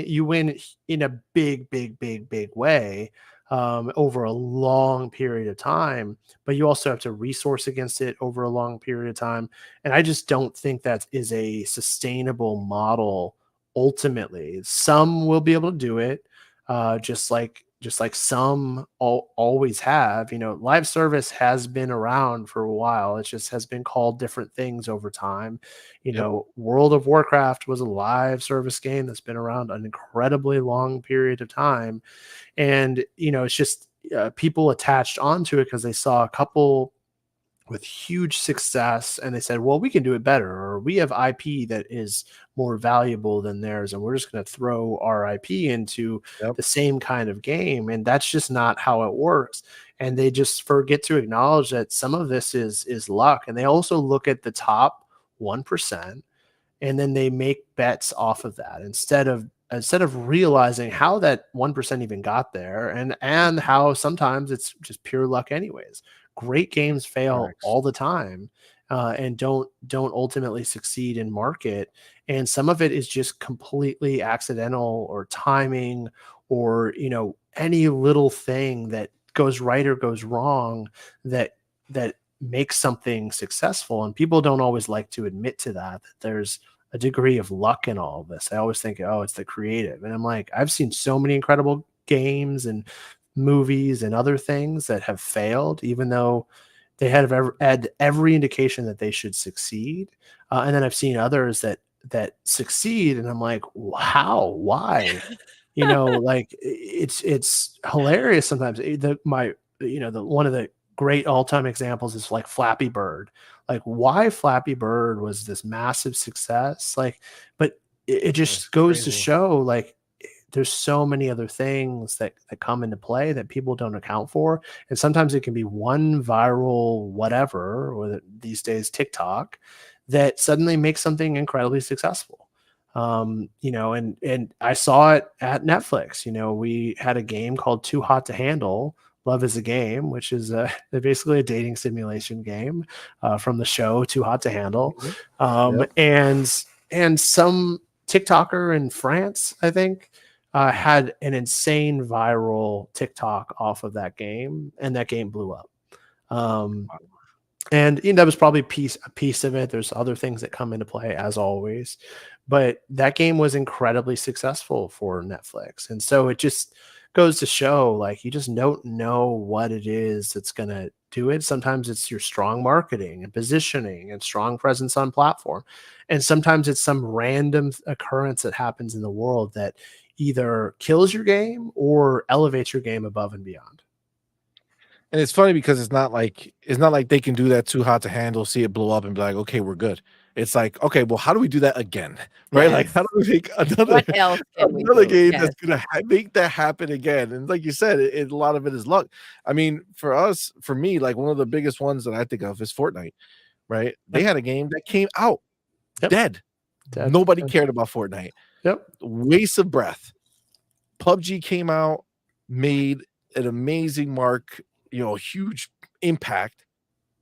in a big way, over a long period of time. But you also have to resource against it over a long period of time. And I just don't think that is a sustainable model. Ultimately, some will be able to do it, just like some always have. Live service has been around for a while. It just has been called different things over time. Yep. World of Warcraft was a live service game that's been around an incredibly long period of time. And it's just people attached onto it because they saw a couple with huge success and they said, well, we can do it better, or we have IP that is more valuable than theirs, and we're just going to throw our IP into Yep. the same kind of game. And that's just not how it works. And they just forget to acknowledge that some of this is luck. And they also look at the top 1%, and then they make bets off of that instead of realizing how that 1% even got there, and how sometimes it's just pure luck anyways. Great games fail Facts. all the time, and don't ultimately succeed in market. And some of it is just completely accidental, or timing, or any little thing that goes right or goes wrong that makes something successful. And people don't always like to admit to that there's a degree of luck in all of this. I always think, oh, it's the creative. And I'm like, I've seen so many incredible games and movies and other things that have failed, even though they had every indication that they should succeed. And then I've seen others that succeed, and I'm like, how? Why? Like it's hilarious sometimes. The one of the great all-time examples is like Flappy Bird. Like, why Flappy Bird was this massive success? Like, but it That's just goes to crazy. show, like, there's so many other things that come into play that people don't account for. And sometimes it can be one viral whatever, or these days TikTok, that suddenly makes something incredibly successful. And I saw it at Netflix. We had a game called Too Hot to Handle. Love is a Game, which is basically a dating simulation game, from the show Too Hot to Handle. Mhm. Um, Yep. and some TikToker in France, I think, had an insane viral TikTok off of that game, and that game blew up. Um, and that was probably a piece of it. There's other things that come into play, as always, but that game was incredibly successful for Netflix. And so it just goes to show, like, you just don't know what it is that's going to do it. Sometimes it's your strong marketing and positioning and strong presence on platform. And sometimes it's some random occurrence that happens in the world that either kills your game or elevates your game above and beyond. And it's funny because it's not like they can do that Too Hot to Handle, see it blow up, and be like, okay, we're good. It's like, okay, well, how do we do that again? Right? Like, how Yes. do we make another What else can we another do? game Yes. that's gonna make that happen again? And like you said, a lot of it is luck. I mean, for me, like one of the biggest ones that I think of is Fortnite. Right? They Yep. had a game that came out Yep. dead. Dead. Nobody cared about Fortnite. Yep. Waste of breath. PUBG came out, made an amazing mark, huge impact,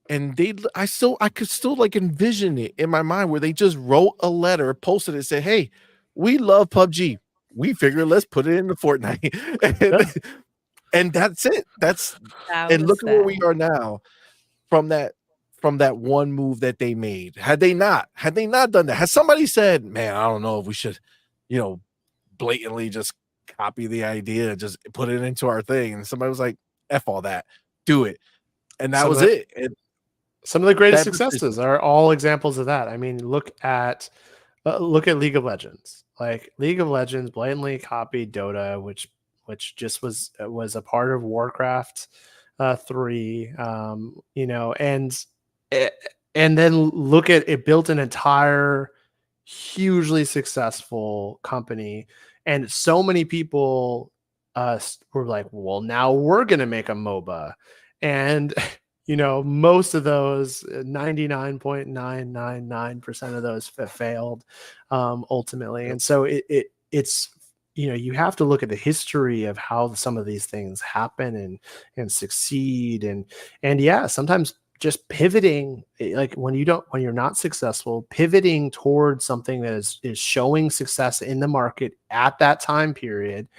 and I could still like envision it in my mind where they just wrote a letter, posted it, said, "Hey, we love PUBG. We figure let's put it into Fortnite." Yeah. and that's it. That And was look at where that. we are now from that one move that they made. Had they not done that, has somebody said, "Man, I don't know if we should, you know, blatantly just copy the idea, just put it into our thing," and somebody was like, "F all that, do it," and that Some was of it. And some of the greatest that decision, successes are all examples of that. I mean, look at League of Legends. Like League of Legends blatantly copied Dota, which just was a part of Warcraft 3, you know, eh, and then look at it, built an entire hugely successful company, and so many people were like, well, now we're gonna make a MOBA, and you know, most of those 99.999% of those failed ultimately. Yep. And so it's, you know, you have to look at the history of how some of these things happen and succeed. And yeah, sometimes just pivoting, like when you're not successful, pivoting towards something that is showing success in the market at that time period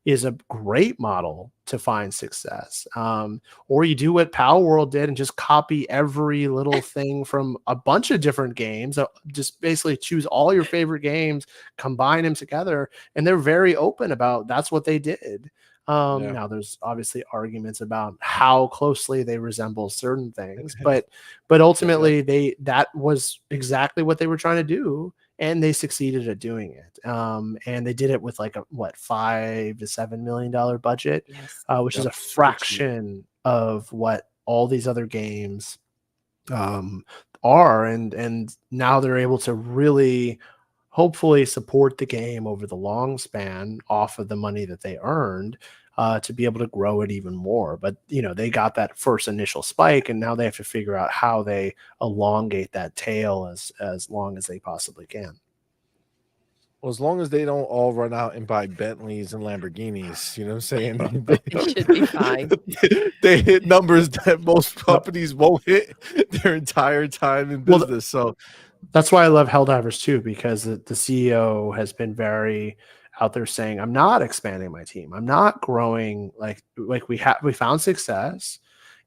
is a great model to find success. Or you do what Pal World did and just copy every little thing from a bunch of different games. Just basically choose all your favorite games, combine them together, and they're very open about that's what they did. Yeah. Now there's obviously arguments about how closely they resemble certain things, but Yep. Yep. ultimately that was exactly what they were trying to do, and they succeeded at doing it. And they did it with like a $5 to $7 million budget, Yes. which is Yep. a Super cheap. fraction of what all these other games um, are. And now they're able to really hopefully support the game over the long span off of the money that they earned. To be able to grow it even more, but you know, they got that first initial spike, and now they have to figure out how they elongate that tail as long as they possibly can. Well, as long as they don't all run out and buy Bentleys and Lamborghinis, you know what I'm saying? It should be fine. They hit numbers that most Yep. companies won't hit their entire time in Well, business. So that's why I love Helldivers too, because the CEO has been very out there saying, "I'm not expanding my team. I'm not growing. Like we found success,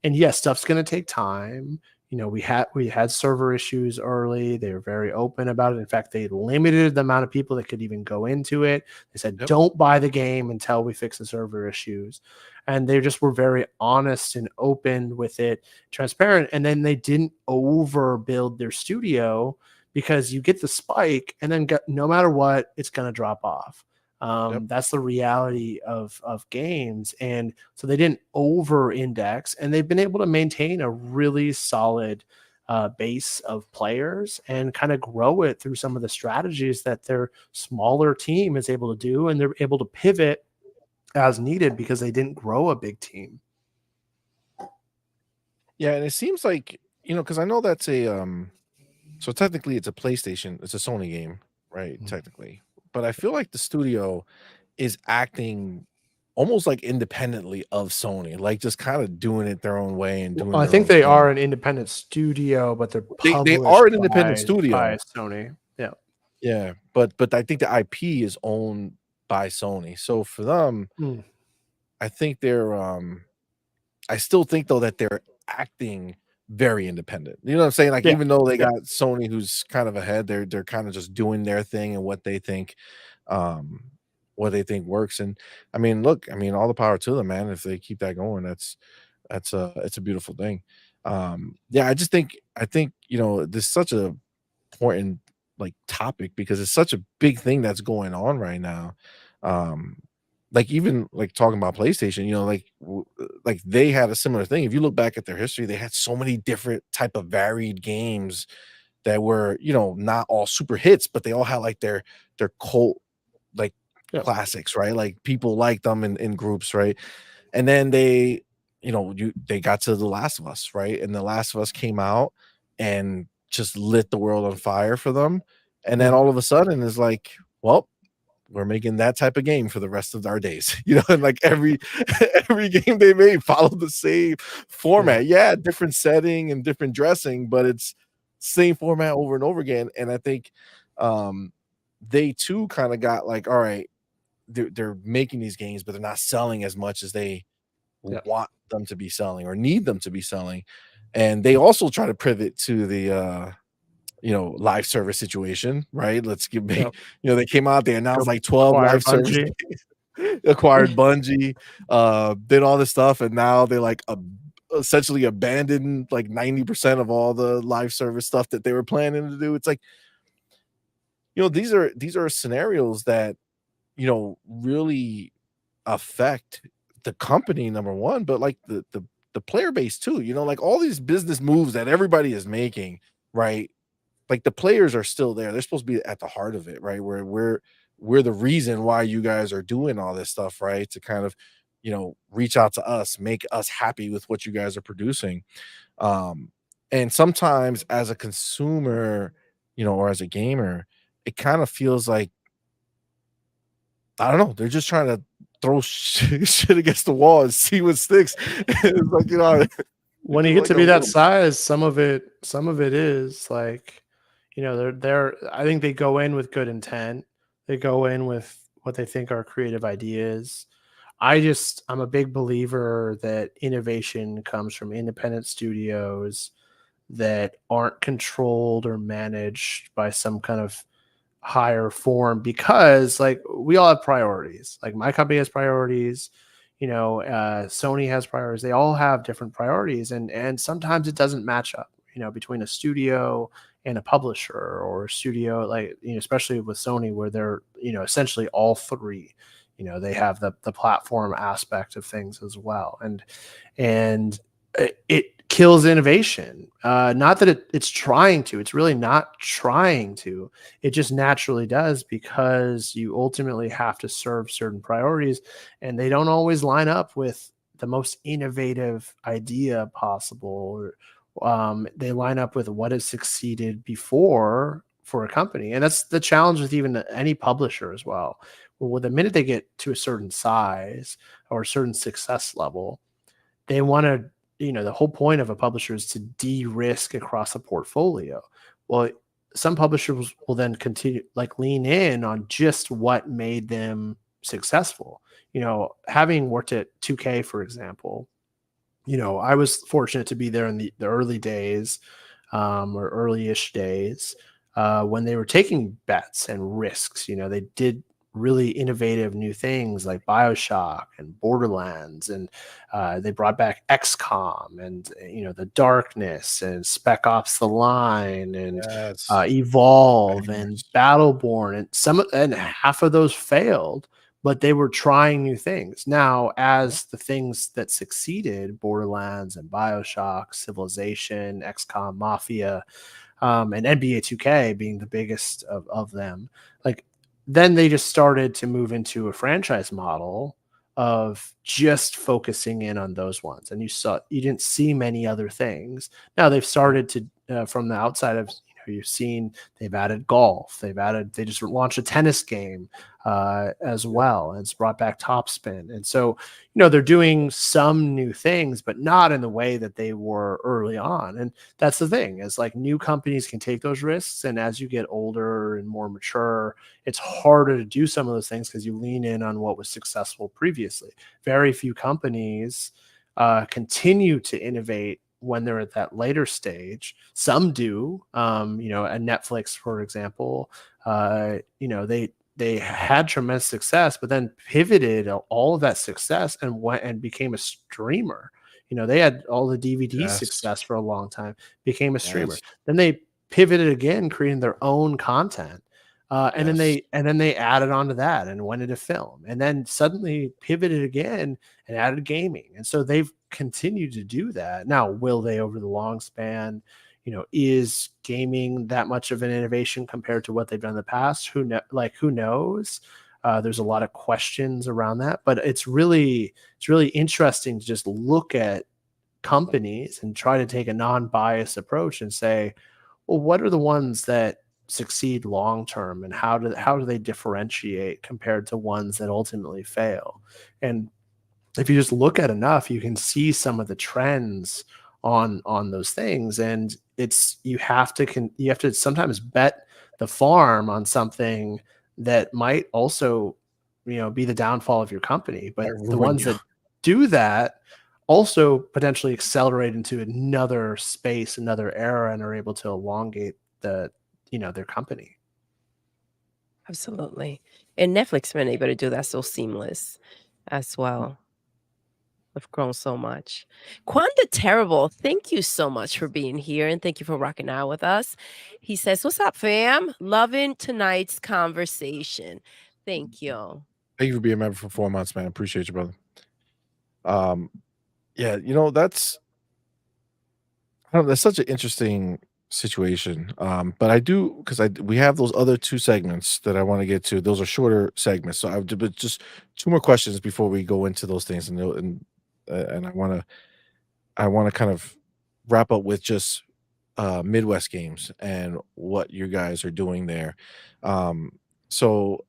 and yes, stuff's going to take time. You know, we had server issues early. They were very open about it. In fact, they limited the amount of people that could even go into it. They said, yep. don't buy the game until we fix the server issues, and they just were very honest and open with it, transparent. And then they didn't overbuild their studio, because you get the spike and then no matter what, it's going to drop off. Yep. That's the reality of games. And so they didn't over index, and they've been able to maintain a really solid base of players and kind of grow it through some of the strategies that their smaller team is able to do. And they're able to pivot as needed because they didn't grow a big team. Yeah, and it seems like, because I know that's so technically it's a PlayStation, it's a Sony game, right? Mhm. Technically. But I feel like the studio is acting almost like independently of Sony, like just kind of doing it their own way and Well, doing I their think own they thing. are an independent studio, but they're They published are an independent by studio. Sony. Yeah. Yeah, but I think the IP is owned by Sony. So for them, Mm. I think I still think though that they're acting very independent. You know what I'm saying? Like Yeah. even though they Yeah. got Sony who's kind of ahead, they're kind of just doing their thing and um what they think works. And I mean, look, I mean, all the power to them, man. If they keep that going, that's a it's a beautiful thing. Yeah, I think there's such a important like topic because it's such a big thing that's going on right now. Um, like even like talking about PlayStation, like they had a similar thing. If you look back at their history, they had so many different type of varied games that were, not all super hits, but they all had like their cult like Yeah. classics, right? Like people liked them in groups, right? And then they got to The Last of Us, right? And The Last of Us came out and just lit the world on fire for them. And then Mhm. all of a sudden is like, well, we're making that type of game for the rest of our days. And like every game they made followed the same Yeah. format. Yeah, different setting and different dressing, but it's same format over and over again. And I think um they too kind of got like, all right, they're making these games, but they're not selling as much as they Yeah. want them to be selling or need them to be selling. And they also try to pivot to the live service situation, right? Yeah. They came out, they announced Go like 12 acquire live service Bungie. acquired Bungie, did all this stuff, and now they like essentially abandoned like 90% of all the live service stuff that they were planning to do. It's like these are scenarios that, really affect the company, number one, but like the player base too. Like all these business moves that everybody is making, right? Like the players are still there. They're supposed to be at the heart of it, right? Where we're the reason why you guys are doing all this stuff, right? To kind of, reach out to us, make us happy with what you guys are producing. Um, and sometimes as a consumer, or as a gamer, it kind of feels like, I don't know, they're just trying to throw shit against the wall and see what sticks. It's like, When you just get like to a be that little. size, some of it is like, they're I think they go in with good intent. They go in with what they think are creative ideas. I'm a big believer that innovation comes from independent studios that aren't controlled or managed by some kind of higher form, because like we all have priorities. Like my company has priorities, Sony has priorities. They all have different priorities, and sometimes it doesn't match up, between a studio and a publisher, or a studio, like, especially with Sony, where they're, essentially all three. They have the platform aspect of things as well, and it kills innovation. Not that it's trying to. It's really not trying to. It just naturally does, because you ultimately have to serve certain priorities, and they don't always line up with the most innovative idea possible. Or they line up with what has succeeded before for a company, and that's the challenge with even any publisher as well. Well, the minute they get to a certain size or a certain success level, they want to, the whole point of a publisher is to de-risk across a portfolio. Well, some publishers will then continue, like, lean in on just what made them successful. Having worked at 2K, for example, I was fortunate to be there in the early days, or early-ish days, when they were taking bets and risks. They did really innovative new things like BioShock and Borderlands, and they brought back XCOM, and the Darkness, and Spec Ops: The Line, and Yes. Evolve, and Bangers. Battleborn, and half of those failed, but they were trying new things. Now, Yeah. as the things that succeeded, Borderlands and BioShock, Civilization, XCOM, Mafia, and NBA 2K being the biggest of them, like, then they just started to move into a franchise model of just focusing in on those ones, and you didn't see many other things. Now they've started to, from the outside of, you've seen they've added golf, they just launched a tennis game, as Yep. well, and it's brought back Topspin. And so, they're doing some new things, but not in the way that they were early on. And that's the thing, is like, new companies can take those risks, and as you get older and more mature, it's harder to do some of those things because you lean in on what was successful previously. Very few companies continue to innovate when they're at that later stage. Some do, at Netflix, for example, they had tremendous success, but then pivoted all of that success and went and became a streamer. They had all the DVD Yes. success for a long time, became a streamer. Yes. Then they pivoted again, creating their own content. And then Yes. they added on to that and went into film, and then suddenly pivoted again and added gaming. And so they've continued to do that. Now, will they over the long span? Is gaming that much of an innovation compared to what they've done in the past? Who knows? There's a lot of questions around that, but it's really interesting to just look at companies and try to take a non-biased approach and say, well, what are the ones that succeed long term, and how do they differentiate compared to ones that ultimately fail? And if you just look at enough, you can see some of the trends on those things. And you have to sometimes bet the farm on something that might also, be the downfall of your company. I But the ruin ones you. that do that also potentially accelerate into another space, another era, and are able to elongate their company. Absolutely. And Netflix been able to do that so seamless as well. I've grown so much. Quanda Terrible, thank you so much for being here and thank you for rocking out with us. He says, "What's up, fam? Loving tonight's conversation." Thank you. Thank you for being a member for 4 months, man. Appreciate you, brother. Um, yeah, you know, I don't know, that's such an interesting situation. But I do because we have those other two segments that I want to get to. Those are shorter segments. So but just two more questions before we go into those things, and I want to kind of wrap up with just Midwest games and what you guys are doing there. Um, so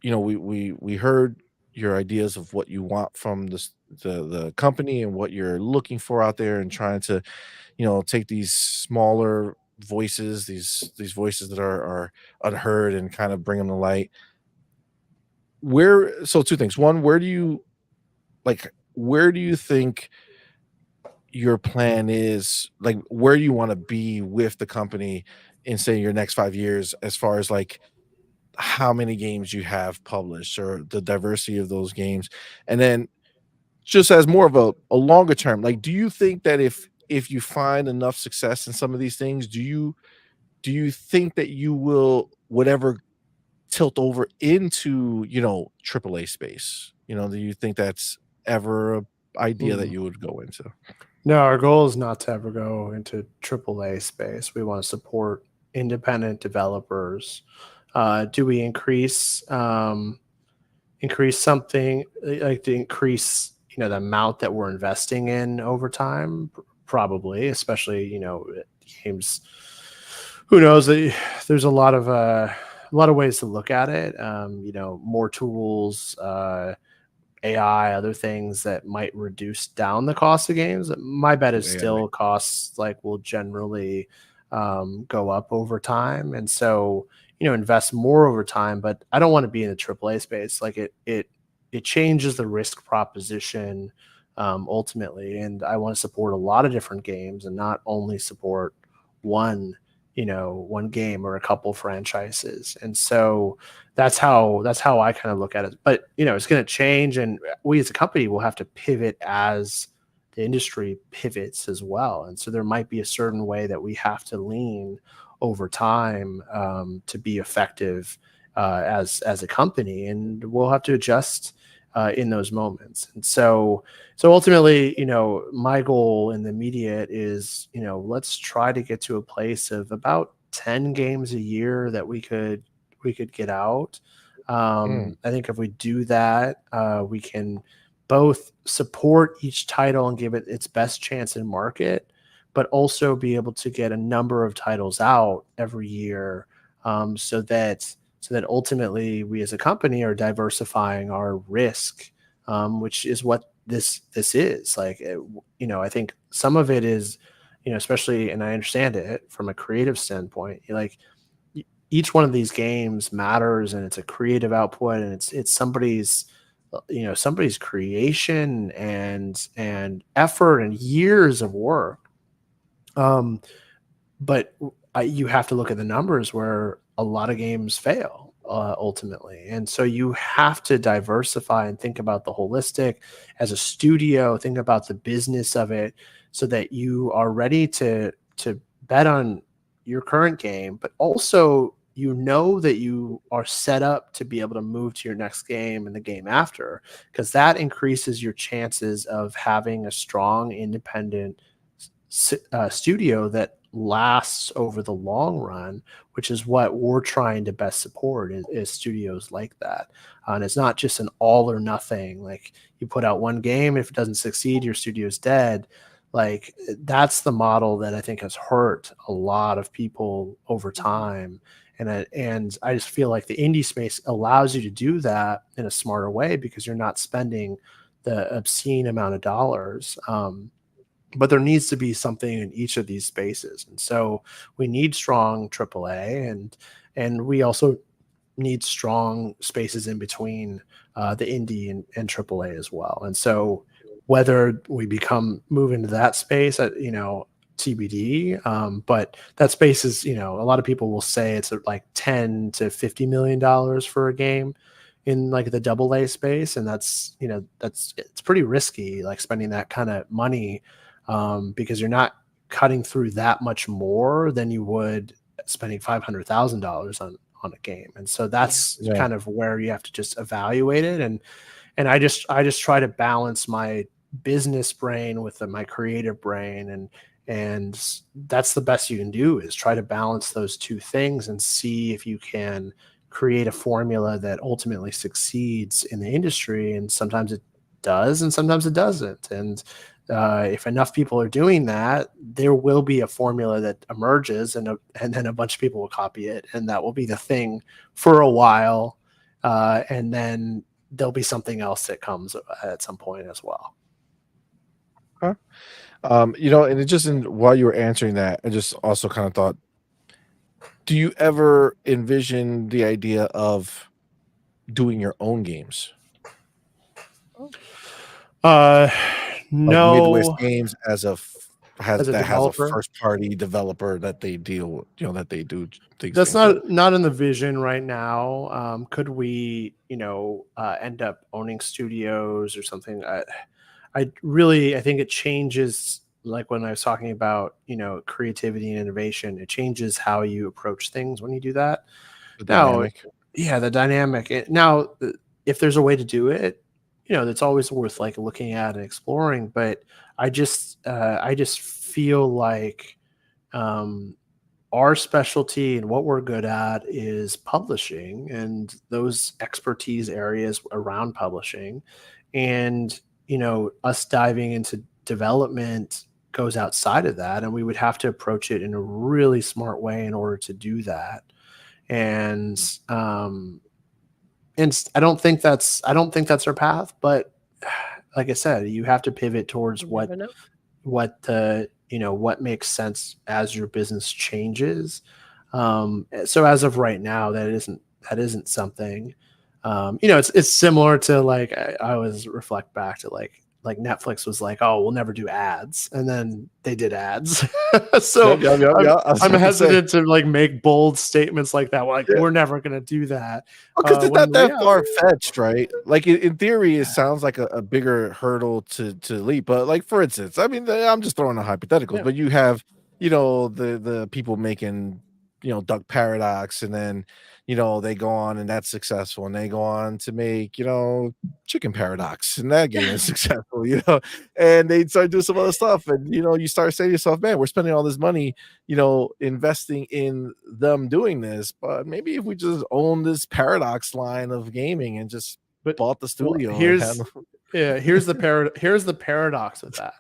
we heard your ideas of what you want from the company and what you're looking for out there, and trying to take these smaller voices, these voices that are unheard, and kind of bring them to light. Two things. One, where do you think your plan is, like where do you want to be with the company in, say, your next 5 years, as far as like how many games you have published or the diversity of those games? And then just as more of a longer term, like, do you think that if you find enough success in some of these things, do you think that you would ever tilt over into AAA space? Do you think that's ever a idea that Hmm. you would go into? No, our goal is not to ever go into AAA space. We want to support independent developers. Do we increase something like to increase the amount that we're investing in over time? Probably, especially games. Who knows? There's a lot of ways to look at it. More tools, AI, other things that might reduce down the cost of games. My bet is AI. still costs like will generally go up over time, and so invest more over time. But I don't want to be in the AAA space. Like it changes the risk proposition ultimately, and I want to support a lot of different games and not only support one one game or a couple franchises. And so that's how I kind of look at it. But it's going to change, and we as a company will have to pivot as the industry pivots as well. And so there might be a certain way that we have to lean over time to be effective as a company, and we'll have to adjust in those moments. And so ultimately, my goal in the immediate is, let's try to get to a place of about 10 games a year that we could get out. Mm, I think if we do that, we can both support each title and give it its best chance in market, but also be able to get a number of titles out every year, so that ultimately we as a company are diversifying our risk, which is what this is like. I think some of it is, especially, and I understand it from a creative standpoint. Like each one of these games matters, and it's a creative output, and it's somebody's creation and effort and years of work. Um, but you have to look at the numbers where a lot of games fail ultimately, and so you have to diversify and think about the holistic as a studio. Think about the business of it, so that you are ready to bet on your current game, but also that you are set up to be able to move to your next game and the game after, because that increases your chances of having a strong independent studio that lasts over the long run, which is what we're trying to best support is studios like that. And it's not just an all or nothing. Like you put out one game, if it doesn't succeed, your studio's dead. Like that's the model that I think has hurt a lot of people over time. And I just feel like the indie space allows you to do that in a smarter way because you're not spending the obscene amount of dollars. But there needs to be something in each of these spaces, and so we need strong AAA, and we also need strong spaces in between the indie and AAA as well. And so whether we move into that space, TBD. But that space is, a lot of people will say it's like $10 to $50 million for a game. in like the double A space, and that's it's pretty risky, like spending that kind of money, because you're not cutting through that much more than you would spending $500,000 on a game. And so Yeah. that's Yeah. kind of where you have to just evaluate it. And I just try to balance my business brain with my creative brain, and that's the best you can do, is try to balance those two things and see if you can create a formula that ultimately succeeds in the industry. And sometimes it does, and sometimes it doesn't. And if enough people are doing that, there will be a formula that emerges, and then a bunch of people will copy it, and that will be the thing for a while. And then there'll be something else that comes at some point as well. Huh? And it just while you were answering that, I just also kind of thought, do you ever envision the idea of doing your own games? Oh, Uh, Like Midwest no, Games as a has a developer, first party developer that they deal, that they do these that's things with. not in the vision right now. Could we, end up owning studios or something? I think it changes. Like when I was talking about, creativity and innovation, it changes how you approach things when you do that. The Now, dynamic. yeah, the dynamic. Now, if there's a way to do it, that's always worth like looking at and exploring. But I just feel like, um, our specialty and what we're good at is publishing and those expertise areas around publishing. And, us diving into development goes outside of that. And we would have to approach it in a really smart way in order to do that. And, I don't think that's our path, but like I said, you have to pivot towards you what never know. what makes sense as your business changes. So as of right now, that isn't something. It's similar to, like, I always reflect back to like Netflix was like, oh, we'll never do ads, and then they did ads. So Yep, yep, yep, I'm yep. I was I'm about to say, hesitant to like make bold statements like that. Like, yeah, we're never gonna do that. because it's When not in that reality, far fetched, right? Like in theory, it sounds like a bigger hurdle to leap. But like for instance, I mean, I'm just throwing out hypotheticals, yeah. but you have, the people making, Duck Paradox, and then they go on and that's successful, and they go on to make, Chicken Paradox, and that game is successful, and they start doing some other stuff, and you start saying to yourself, man, we're spending all this money, investing in them doing this, but maybe if we just own this Paradox line of gaming and just But bought the well, studio and had. here's the paradox with that,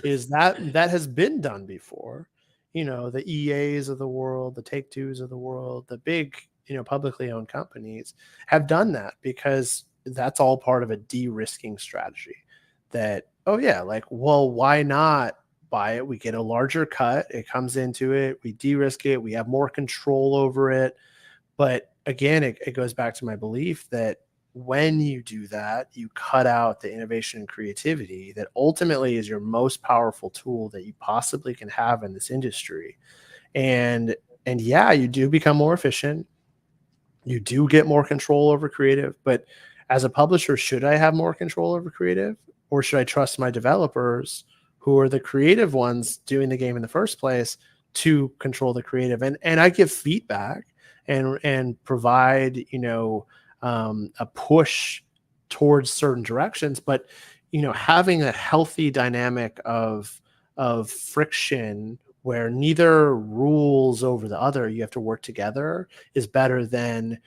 is that has been done before. The EAs of the world, the Take Twos of the world, the big, publicly owned companies have done that, because that's all part of a de-risking strategy. That, oh yeah, like, well, why not buy it? We get a larger cut. It comes into it. We de-risk it. We have more control over it. But again, it goes back to my belief that when you do that, you cut out the innovation and creativity that ultimately is your most powerful tool that you possibly can have in this industry. And yeah, you do become more efficient. You do get more control over creative. But as a publisher, should I have more control over creative, or should I trust my developers, who are the creative ones doing the game in the first place, to control the creative? And I give feedback and provide, a push towards certain directions. But having a healthy dynamic of friction where neither rules over the other, you have to work together, is better than,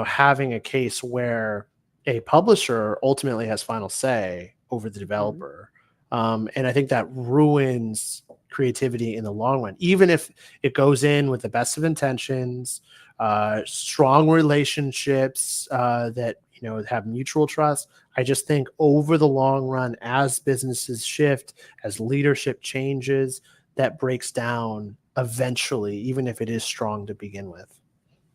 having a case where a publisher ultimately has final say over the Mhm. developer. And I think that ruins creativity in the long run, even if it goes in with the best of intentions, strong relationships, that have mutual trust. I just think over the long run, as businesses shift, as leadership changes, that breaks down eventually, even if it is strong to begin with.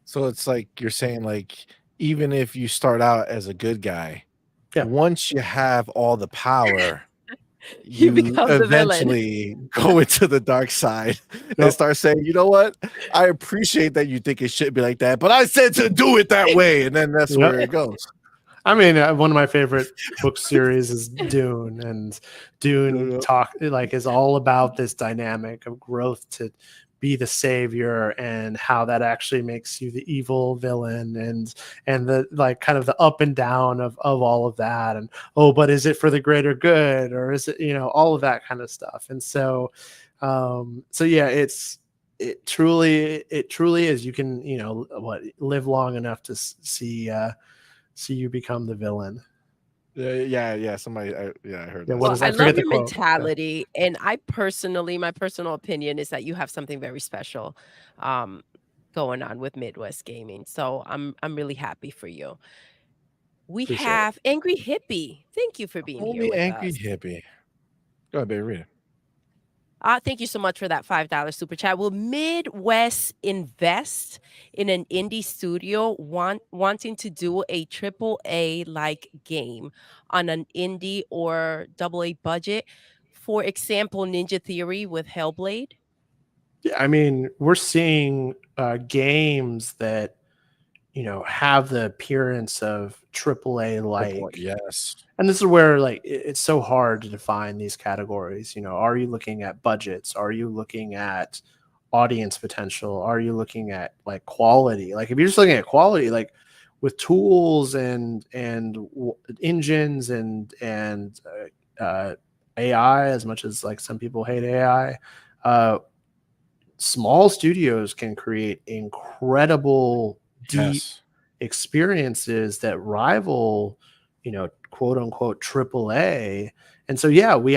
So it's like you're saying, like, even if you start out as a good guy, Yeah. once you have all the power, You you become the villain. eventually go into the dark side and Yep. start saying, you know what? I appreciate that you think it should be like that, but I said to do it that way. And then that's Yep. where it goes. I mean, one of my favorite book series is Dune, and Dune Yep. is all about this dynamic of growth to be the savior, and how that actually makes you the evil villain, and the like kind of the up and down of all of that, and but is it for the greater good, or is it, all of that kind of stuff. And so yeah, it truly is. You can, live long enough to see you become the villain. Yeah. Somebody, I heard Yeah, that what Well, is somewhere. I I love forget the your quote. Yeah. mentality, and I personally, my personal opinion is that you have something very special, um, going on with Midwest Gaming. So I'm really happy for you. We Appreciate it. have Angry Hippie. Thank you for being here Only with angry us. hippie. Go ahead, baby, read it. Thank you so much for that $5 super chat. Will Midwest invest in an indie studio wanting to do a triple A like game on an indie or double A budget? For example, Ninja Theory with Hellblade. Yeah, I mean, we're seeing games that have the appearance of AAA like. Yes. And this is where it's so hard to define these categories. Are you looking at budgets? Are you looking at audience potential? Are you looking at like quality? Like if you're just looking at quality, like with tools and engines and AI, as much as like some people hate AI, uh, small studios can create incredible, deep Yes. experiences that rival, quote unquote AAA. And so yeah, we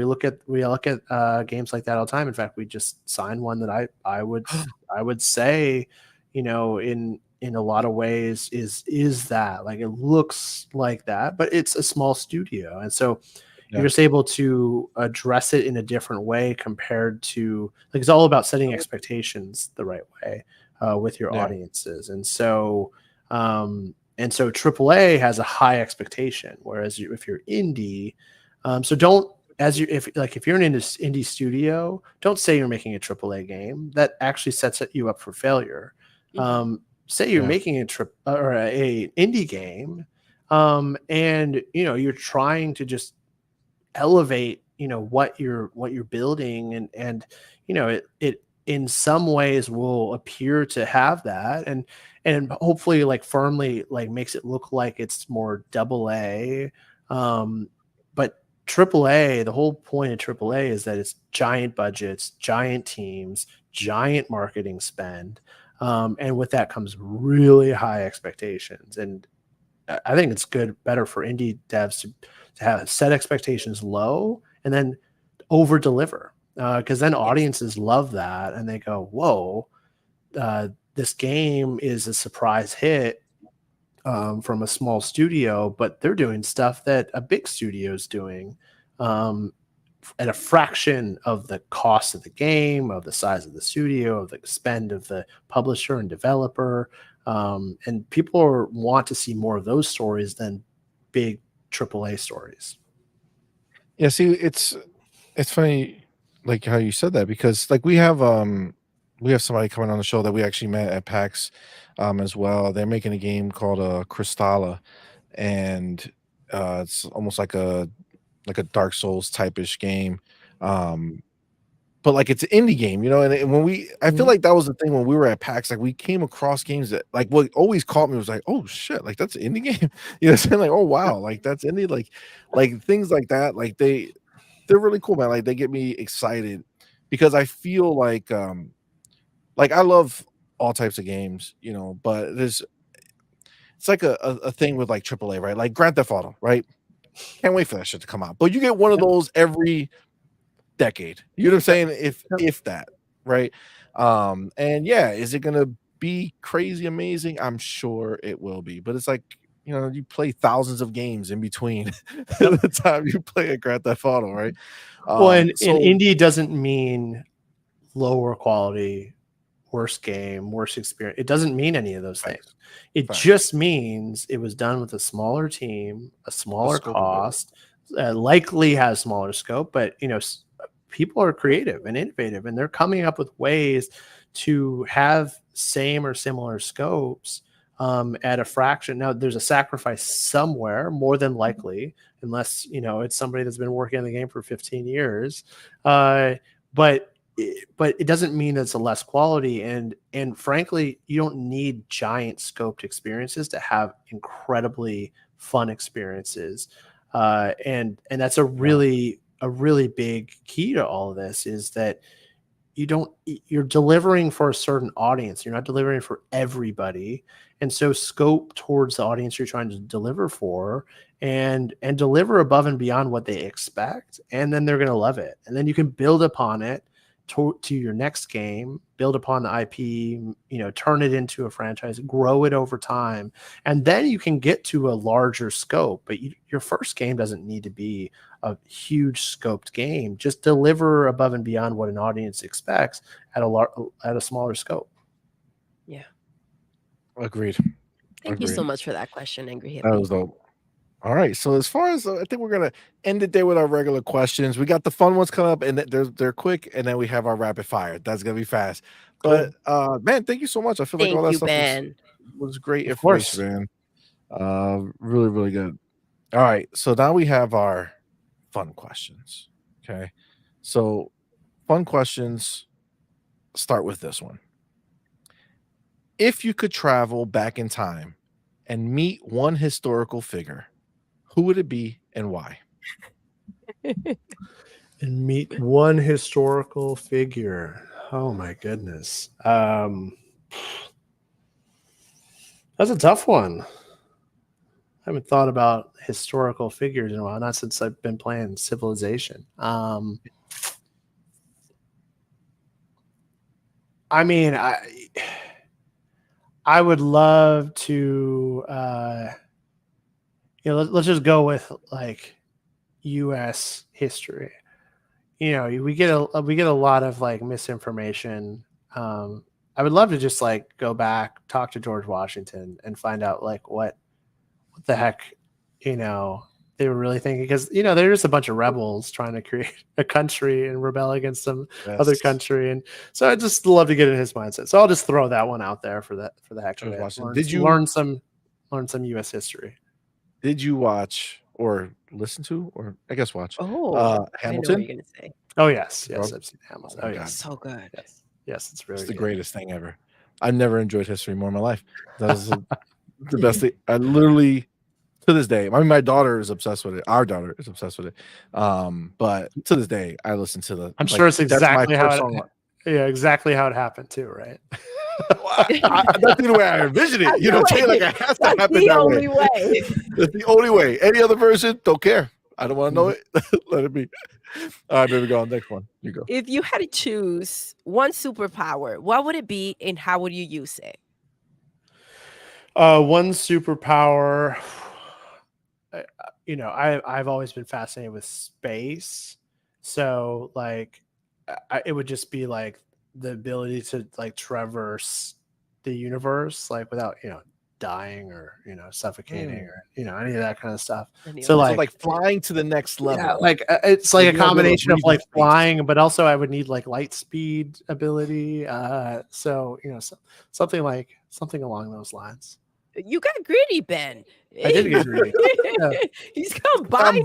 look at games like that all the time. In fact, we just signed one that I would say, in a lot of ways is that, like, it looks like that, but it's a small studio. And so you're Yeah. just able to address it in a different way compared to, like, it's all about setting expectations the right way with your Yeah. audiences. And so AAA has a high expectation, whereas if you're indie, so don't, if you're an indie studio, don't say you're making a AAA game. That actually sets you up for failure. Mhm. Say you're Yeah. making a indie game, and you're trying to just elevate what you're building, and it in some ways will appear to have that, and hopefully like firmly like makes it look like it's more double A. But triple A, the whole point of triple A is that it's giant budgets, giant teams, giant marketing spend, and with that comes really high expectations. And I think it's better for indie devs to have set expectations low and then over deliver, because then Yes. audiences love that and they go, "Whoa, this game is a surprise hit from a small studio, but they're doing stuff that a big studio is doing um, at a fraction of the cost of the game, of the size of the studio, of the spend of the publisher and developer." And people want to see more of those stories than big AAA stories. Yeah. See, it's funny, like how you said that, because like we have somebody coming on the show that we actually met at PAX as well. They're making a game called Crystalla, and it's almost like a Dark Souls type-ish game. Um but like it's an indie game, and when I feel Mhm. like that was the thing when we were at PAX, like we came across games that, like, what always caught me was like, oh shit, like that's an indie game. What I'm saying? Like, oh wow, like that's indie, like things like that, like they're really cool, man. Like they get me excited because I feel like I love all types of games, but it's like a thing with like AAA, right? Like Grand Theft Auto, right? Can't wait for that shit to come out. But you get one of Yep. those every decade. You know what I'm Yep. saying? Yep. If that, right? And yeah, is it gonna be crazy amazing? I'm sure it will be. But it's like, you play thousands of games in between Yep. the time you play a Grand Theft Auto, right? Well, and So indie doesn't mean lower quality, worse game, worse experience. It doesn't mean any of those things. facts, It facts. just means it was done with a smaller team, a The smaller scope of it. cost, likely has smaller scope, but people are creative and innovative, and they're coming up with ways to have same or similar scopes at a fraction. Now, there's a sacrifice somewhere, more than likely, unless it's somebody that's been working on the game for 15 years. But it doesn't mean it's a less quality. And frankly, you don't need giant scoped experiences to have incredibly fun experiences. And that's a really big key to all of this, is that you're delivering for a certain audience. You're not delivering for everybody. And so scope towards the audience you're trying to deliver for, and deliver above and beyond what they expect. And then they're going to love it. And then you can build upon it to your next game, build upon the IP, turn it into a franchise, grow it over time. And then you can get to a larger scope. But your first game doesn't need to be a huge scoped game. Just deliver above and beyond what an audience expects at a smaller scope. Yeah. Agreed. Thank you so much for that question, Angry That Hippie. was dope. All right. So as far as I think we're gonna end it there with our regular questions. We got the fun ones coming up, and they're quick, and then we have our rapid fire. That's gonna be fast. Cool. But man, thank you so much. I feel like all Thank that you, stuff Ben. was great Of course. information, man. Really, really good. All right. So now we have our fun questions. Okay. So fun questions. Start with this one. If you could travel back in time and meet one historical figure, who would it be and why? And meet one historical figure. Oh my goodness. That's a tough one. I haven't thought about historical figures in a while, not since I've been playing Civilization. I mean, I would love to, let's just go with like U.S. history. We get a lot of like misinformation. I would love to just like go back, talk to George Washington, and find out like what the heck, they were really thinking, because they're just a bunch of rebels trying to create a country and rebel against some other country, and so I just love to get in his mindset. So I'll just throw that one out there for the heck of it. Did you learn some U.S. history? Did you watch or listen to, or I guess watch? I know what Hamilton. you're gonna say. Oh yes, I've seen Hamilton. Oh, Oh yes, so good. Yes, it's really it's the good. greatest thing ever. I never enjoyed history more in my life. That was the best thing. I literally, to this day, I mean, my daughter is obsessed with it. Our daughter is obsessed with it. But to this day, I listen to the. I'm sure it's exactly how song. exactly how it happened too, right? That's the way I envision it. Like it has to happen the that only way. That's the only way. Any other version, don't care. I don't want to know it. Let it be. All right, baby, go on. Next one. You go. If you had to choose one superpower, what would it be, and how would you use it? One superpower. I've always been fascinated with space, so like, it would just be like the ability to like traverse the universe, like without dying or suffocating or any of that kind of stuff. So like flying to the next level. Yeah, like it's like a combination of like flying, but also I would need like light speed ability. So something along those lines. You got greedy, Ben. I did get greedy. Yeah. He's combining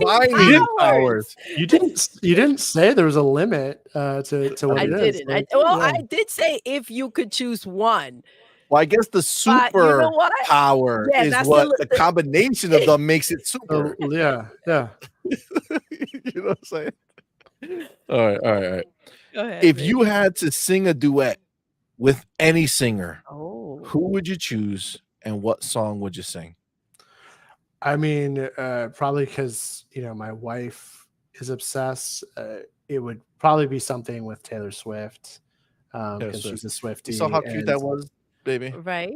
powers. You didn't say there was a limit to what it is. Like, I did say if you could choose one. Well, I guess the super power is what the combination of them makes it super. Yeah. You know what I'm saying? All right. Go ahead. If you had to sing a duet with any singer, who would you choose and what song would you sing? I mean, probably because my wife is obsessed. It would probably be something with Taylor Swift, because she's a Swiftie. You saw how cute that was, baby. Right?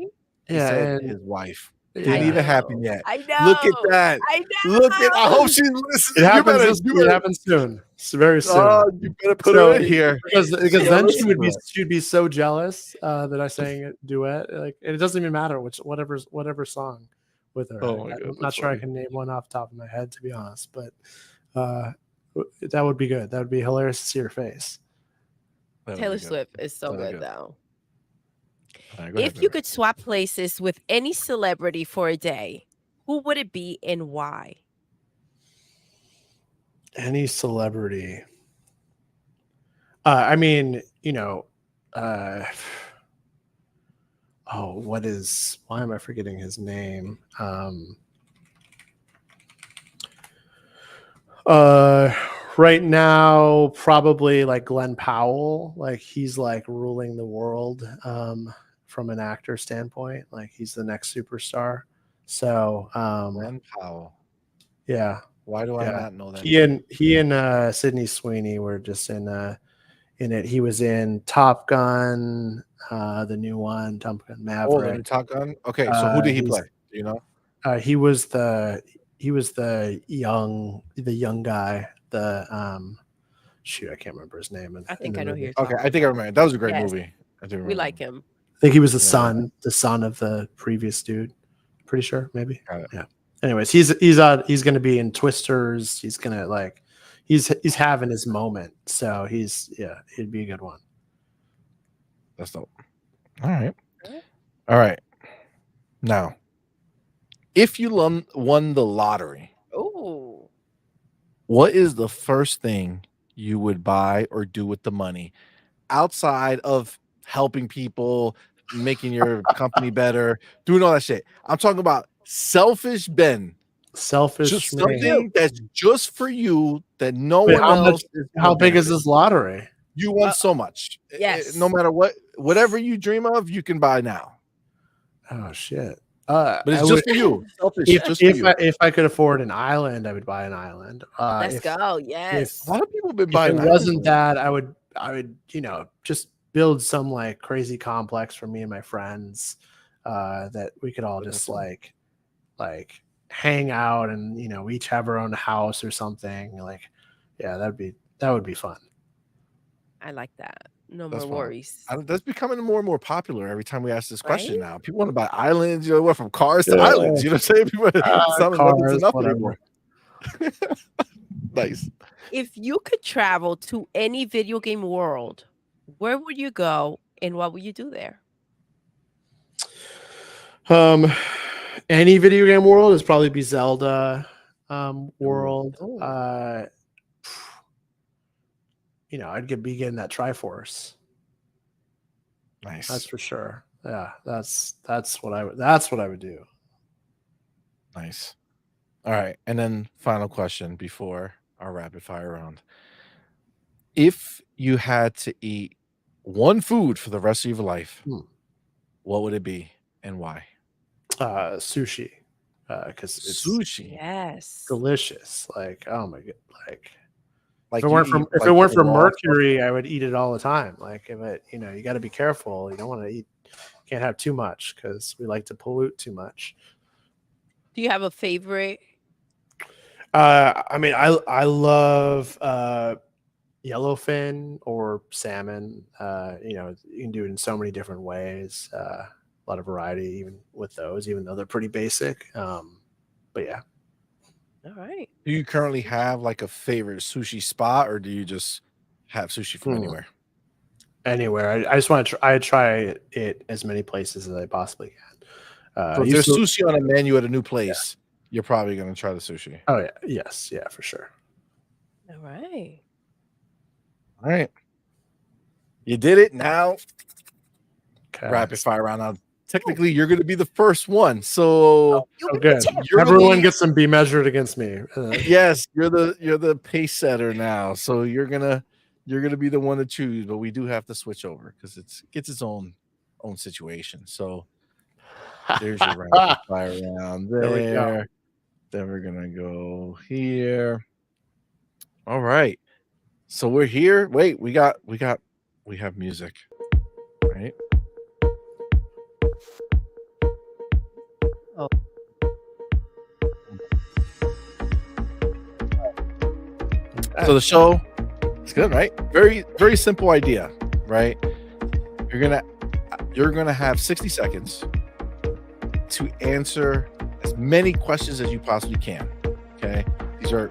Yeah, and his wife. Didn't even happen yet. I know. Look at that. I know. Look at. I hope she's listening. It happens soon. It's very soon. You better put her in here because then she'd be so jealous that I sang a duet. Like, and it doesn't even matter whatever song with her. Oh my God, I'm not sure I can name one off the top of my head, to be honest. But That would be good. That would be hilarious to see her face. That would be Taylor good. Swift is so That'd be good, good. though. All right, go ahead, If you baby. could swap places with any celebrity for a day, who would it be and why? Any celebrity. I mean, why am I forgetting his name? Right now, probably like Glenn Powell. Like he's like ruling the world from an actor standpoint. Like he's the next superstar. So Ben Powell. yeah, Why do I yeah. not know that He name? and Sydney Sweeney were just in it. He was in Top Gun, the new one, Top Gun Oh, the Maverick. new Top Gun. Okay, so who did he he's- play? Do you know? He was the young guy. I can't remember his name. I think the I know who movie. you're Okay, talking I think I about. remember. That was a great Yes, movie. I do remember. we like him. I think he was Yeah. the son of the previous dude. Pretty sure, maybe. Got it. Yeah. Anyways, he's going to be in Twisters. He's gonna he's having his moment. So he'd be a good one. That's dope. All right. All right. Now, if you won the lottery, Oh, what is the first thing you would buy or do with the money outside of helping people, making your company better, doing all that shit? I'm talking about selfish Ben. Selfish. Just me. something that's just for you that no Wait, one how else much? is How gonna big is benefit. this lottery? You won so much. yes. No matter whatever you dream of, you can buy now. Oh shit! But it's just for you. Selfish, just for you. If I could afford an island, I would buy an island. Let's If, go. Yes. A lot of people have been if buying it islands wasn't lately. that, I would just build some like crazy complex for me and my friends that we could all just like hang out and we each have our own house or something. Like, yeah, that would be fun. I like that. No That's more fun. worries. That's becoming more and more popular every time we ask this question Right? now. People want to buy islands, went from cars to islands. You know what I'm saying? People, it's not enough, it's Cars, enough whatever. anymore. Nice. If you could travel to any video game world, where would you go and what would you do there? Any video game world is probably be Zelda world. Ooh. I'd be getting that Triforce. Nice. That's for sure. Yeah, that's what I would do. Nice. All right. And then final question before our rapid fire round. If you had to eat one food for the rest of your life, what would it be and why? Sushi. Because it's Sushi. Yes. delicious. Like, oh my god, Like if it weren't for raw mercury, I would eat it all the time. Like if it, you got to be careful. You don't want to eat. Can't have too much because we like to pollute too much. Do you have a favorite? I mean, I love yellowfin or salmon. You can do it in so many different ways. A lot of variety even with those, even though they're pretty basic. But yeah. All right. Do you currently have like a favorite sushi spot, or do you just have sushi from anywhere? Anywhere. I just want to try it as many places as I possibly can. So if there's sushi on a menu at a new place, you're probably going to try the sushi. Oh yeah, yes, yeah, for sure. All right. All right. You did it. Now, Okay. rapid fire round. Now, technically, you're going to be the first one. So, Good. Everyone gets to be measured against me. Yes, you're the pace setter now. So you're gonna be the one to choose. But we do have to switch over because it gets its own situation. So there's your rapid fire round there. There we go. Then we're gonna go here. All right. So we're here. Wait, we have music, right? Oh. So the show, it's good, right? Very, very simple idea, right? You're gonna have 60 seconds to answer as many questions as you possibly can. Okay, these are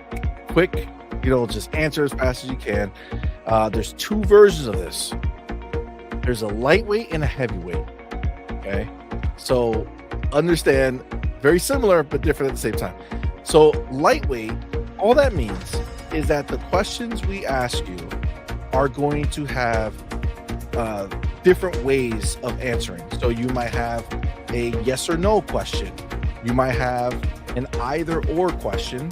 quick, just answer as fast as you can. There's 2 versions of this. There's a lightweight and a heavyweight. Okay. So understand, very similar, but different at the same time. So lightweight, all that means is that the questions we ask you are going to have different ways of answering. So you might have a yes or no question. You might have an either or question,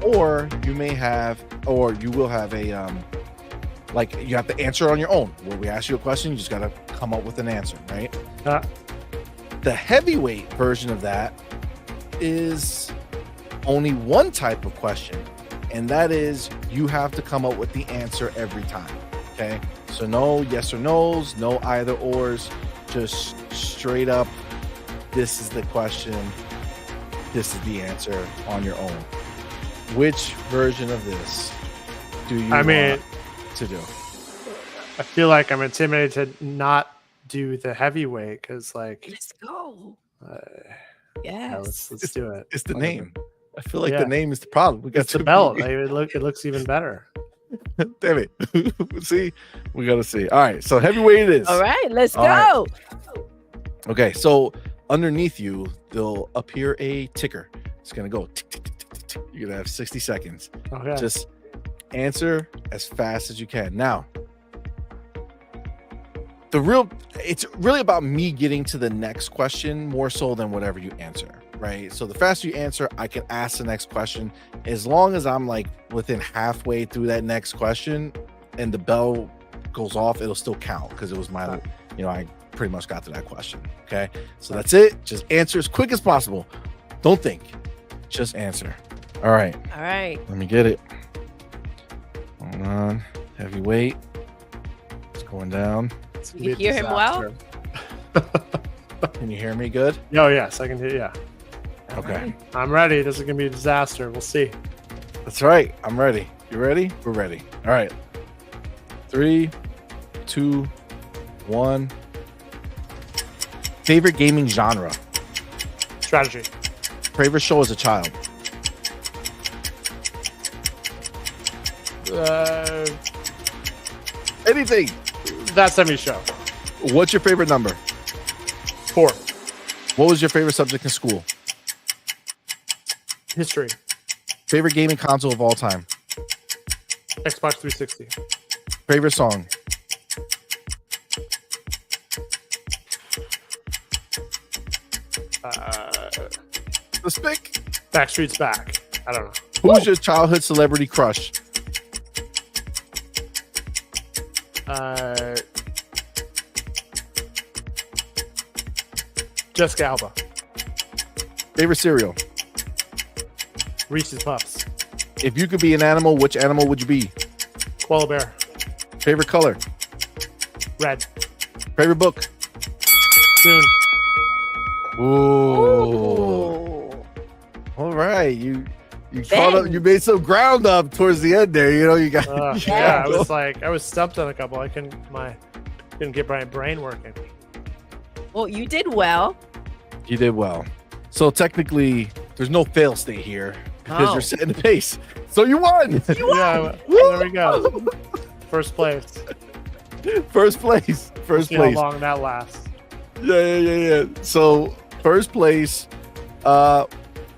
or you will have a like you have to answer on your own. When we ask you a question, you just got to come up with an answer, right? The heavyweight version of that is only one type of question, and that is you have to come up with the answer every time. Okay, so no yes or no's, no either ors, just straight up, this is the question, this is the answer on your own. Which version of this do you want to do? I feel like I'm intimidated to not do the heavyweight because, let's go. Let's do it. It's the name. I feel like the name is the problem. We got the belt. It looks even better. Damn it. See, we gotta see. All right, so heavyweight it is. All right, let's go. Right. Okay, so underneath you, there'll appear a ticker. It's gonna go tick, tick, tick, tick, tick. You're gonna have 60 seconds. Okay. Just answer as fast as you can. Now, it's really about me getting to the next question more so than whatever you answer, right? So the faster you answer, I can ask the next question. As long as I'm within halfway through that next question and the bell goes off, it'll still count because it was my, I pretty much got to that question. Okay. So that's it. Just answer as quick as possible. Don't think, just answer. All right. Let me get it. Hold on. Heavyweight. It's going down. You hear him well? Can you hear me good? Oh, yes, I can hear you. Yeah. Okay. Right. I'm ready. This is going to be a disaster. We'll see. That's right. I'm ready. You ready? We're ready. All right. 3, 2, 1. Favorite gaming genre? Strategy. Favorite show as a child? Anything. That 70 show. What's your favorite number? 4. What was your favorite subject in school? History. Favorite gaming console of all time? Xbox 360. Favorite song? The Spick. Backstreet's Back. I don't know. Who's your childhood celebrity crush? Jessica Alba. Favorite cereal? Reese's Puffs. If you could be an animal, which animal would you be? Koala bear. Favorite color? Red. Favorite book? Soon. Ooh. All right. You caught up. You made some ground up towards the end there. You got. Yeah, I was stumped on a couple. I couldn't get my brain working. Well, you did well. You did well. So technically, there's no fail state here because you're setting the pace. So you won. Yeah, there we go. First place. First place. See how long that lasts. Yeah. So first place.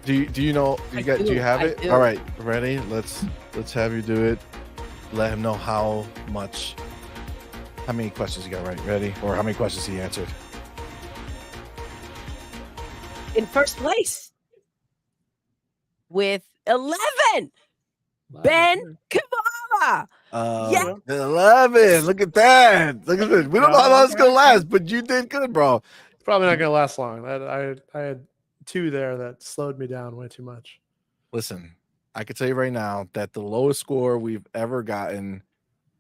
Do you know? Do you have it? All right, ready? Let's have you do it. Let him know how many questions you got right. Ready? Or how many questions he answered? In first place with 11. Ben Kvalo. Yeah. 11. Look at that. We don't know how long it's gonna last, but you did good, bro. It's probably not gonna last long. I had 2 there that slowed me down way too much. Listen, I can tell you right now that the lowest score we've ever gotten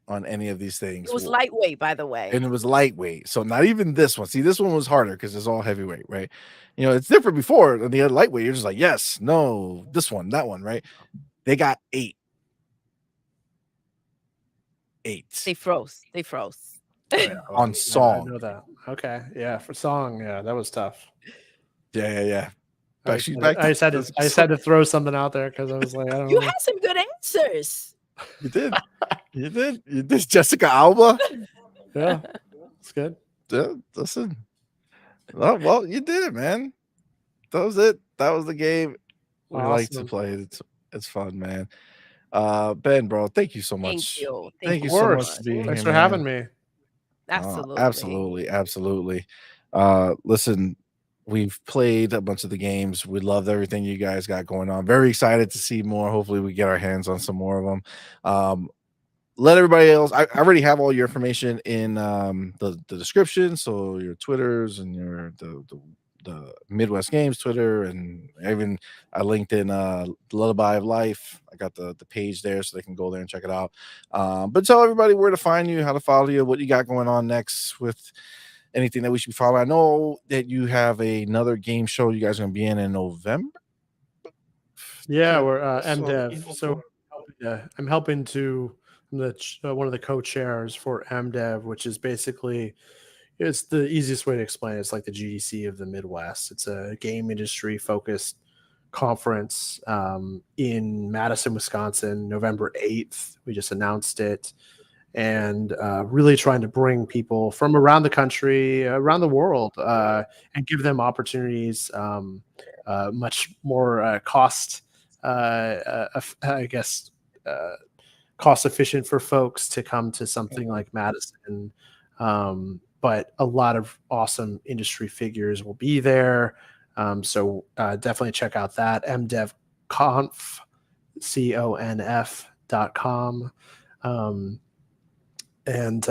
on any of these things. It was lightweight, by the way. And it was lightweight. So not even this one. See, this one was harder because it's all heavyweight, right? It's different before. On the other lightweight, you're just like, yes, no, this one, that one, right? They got 8. 8. They froze. On song. I know that. Okay. Yeah. For song. Yeah. That was tough. Yeah. She's back. I just had to throw something out there because I was like, I don't You know. had some good answers. You did. You did. You did. Jessica Alba. Yeah, it's good. Yeah, listen. Oh, well, you did it, man. That was it. That was the game we like to Awesome. play. It's fun, man. Ben, bro, thank you so Thank much. you. Thank Thank you Of you so so much course. for much. being Thanks here, for man. having me. Absolutely. Absolutely. Listen, we've played a bunch of the games. We loved everything you guys got going on. Very excited to see more. Hopefully, we get our hands on some more of them. Let everybody else. I already have all your information in the description. So your Twitters and your the Midwest Games Twitter, and even I linked in Lullaby of Life. I got the page there, so they can go there and check it out. But tell everybody where to find you, how to follow you, what you got going on next with anything that we should be following. I know that you have another game show you guys are going to be in November. Yeah, we're So, MDev. So I'm helping to. I'm one of the co-chairs for MDev, which is basically it's the easiest way to explain it. It's like the GDC of the Midwest. It's a game industry focused conference in Madison, Wisconsin, November 8th. We just announced it. And really trying to bring people from around the country, around the world, and give them opportunities, much more I guess, cost efficient for folks to come to something like Madison. But a lot of awesome industry figures will be there. So definitely check out that mdevconf, conf.com. And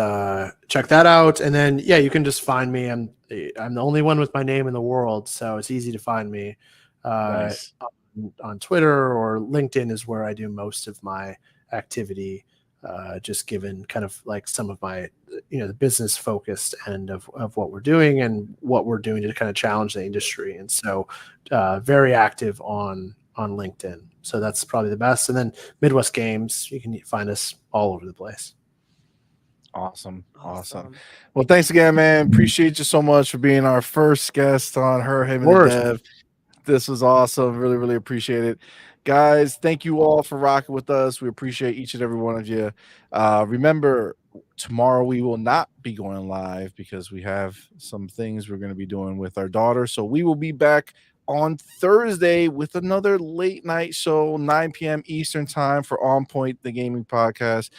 check that out. And then, yeah, you can just find me. I'm the only one with my name in the world, so it's easy to find me. nice. On Twitter or LinkedIn is where I do most of my activity, just given kind of like some of my, the business focused end of what we're doing and what we're doing to kind of challenge the industry. And so very active on LinkedIn. So that's probably the best. And then Midwest Games, you can find us all over the place. Awesome. Well, thanks again, man. Appreciate you so much for being our first guest on Her, Him, and the Dev. This was awesome. Really, really appreciate it. Guys, thank you all for rocking with us. We appreciate each and every one of you. Remember, tomorrow we will not be going live because we have some things we're going to be doing with our daughter. So we will be back on Thursday with another late night show, 9 p.m. Eastern time for On Point, the gaming podcast.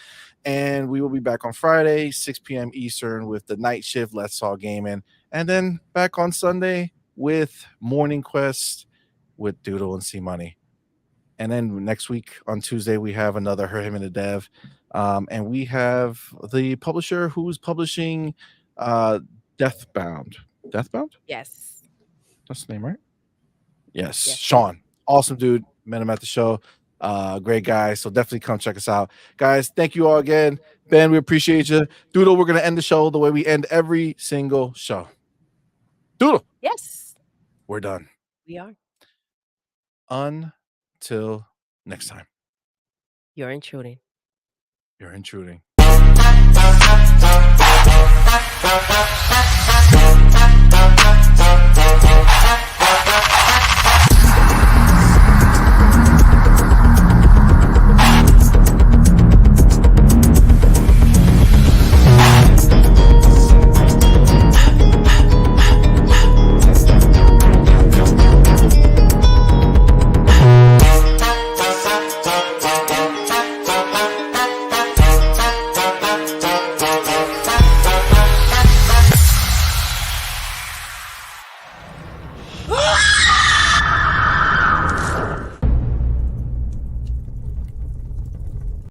And we will be back on Friday, 6 p.m. Eastern with the night shift, Let's Talk Gaming. And then back on Sunday with Morning Quest with Doodle and C Money. And then next week on Tuesday, we have another Her, Him, and the Dev. And we have the publisher who's publishing Deathbound. Deathbound? Yes. That's the name, right? Yes. Sean. Awesome dude. Met him at the show. Great guy. So definitely come check us out. Guys, thank you all again. Ben, we appreciate you. Doodle, we're going to end the show the way we end every single show. Doodle. Yes. We're done. We are. Until next time. You're intruding. You're intruding.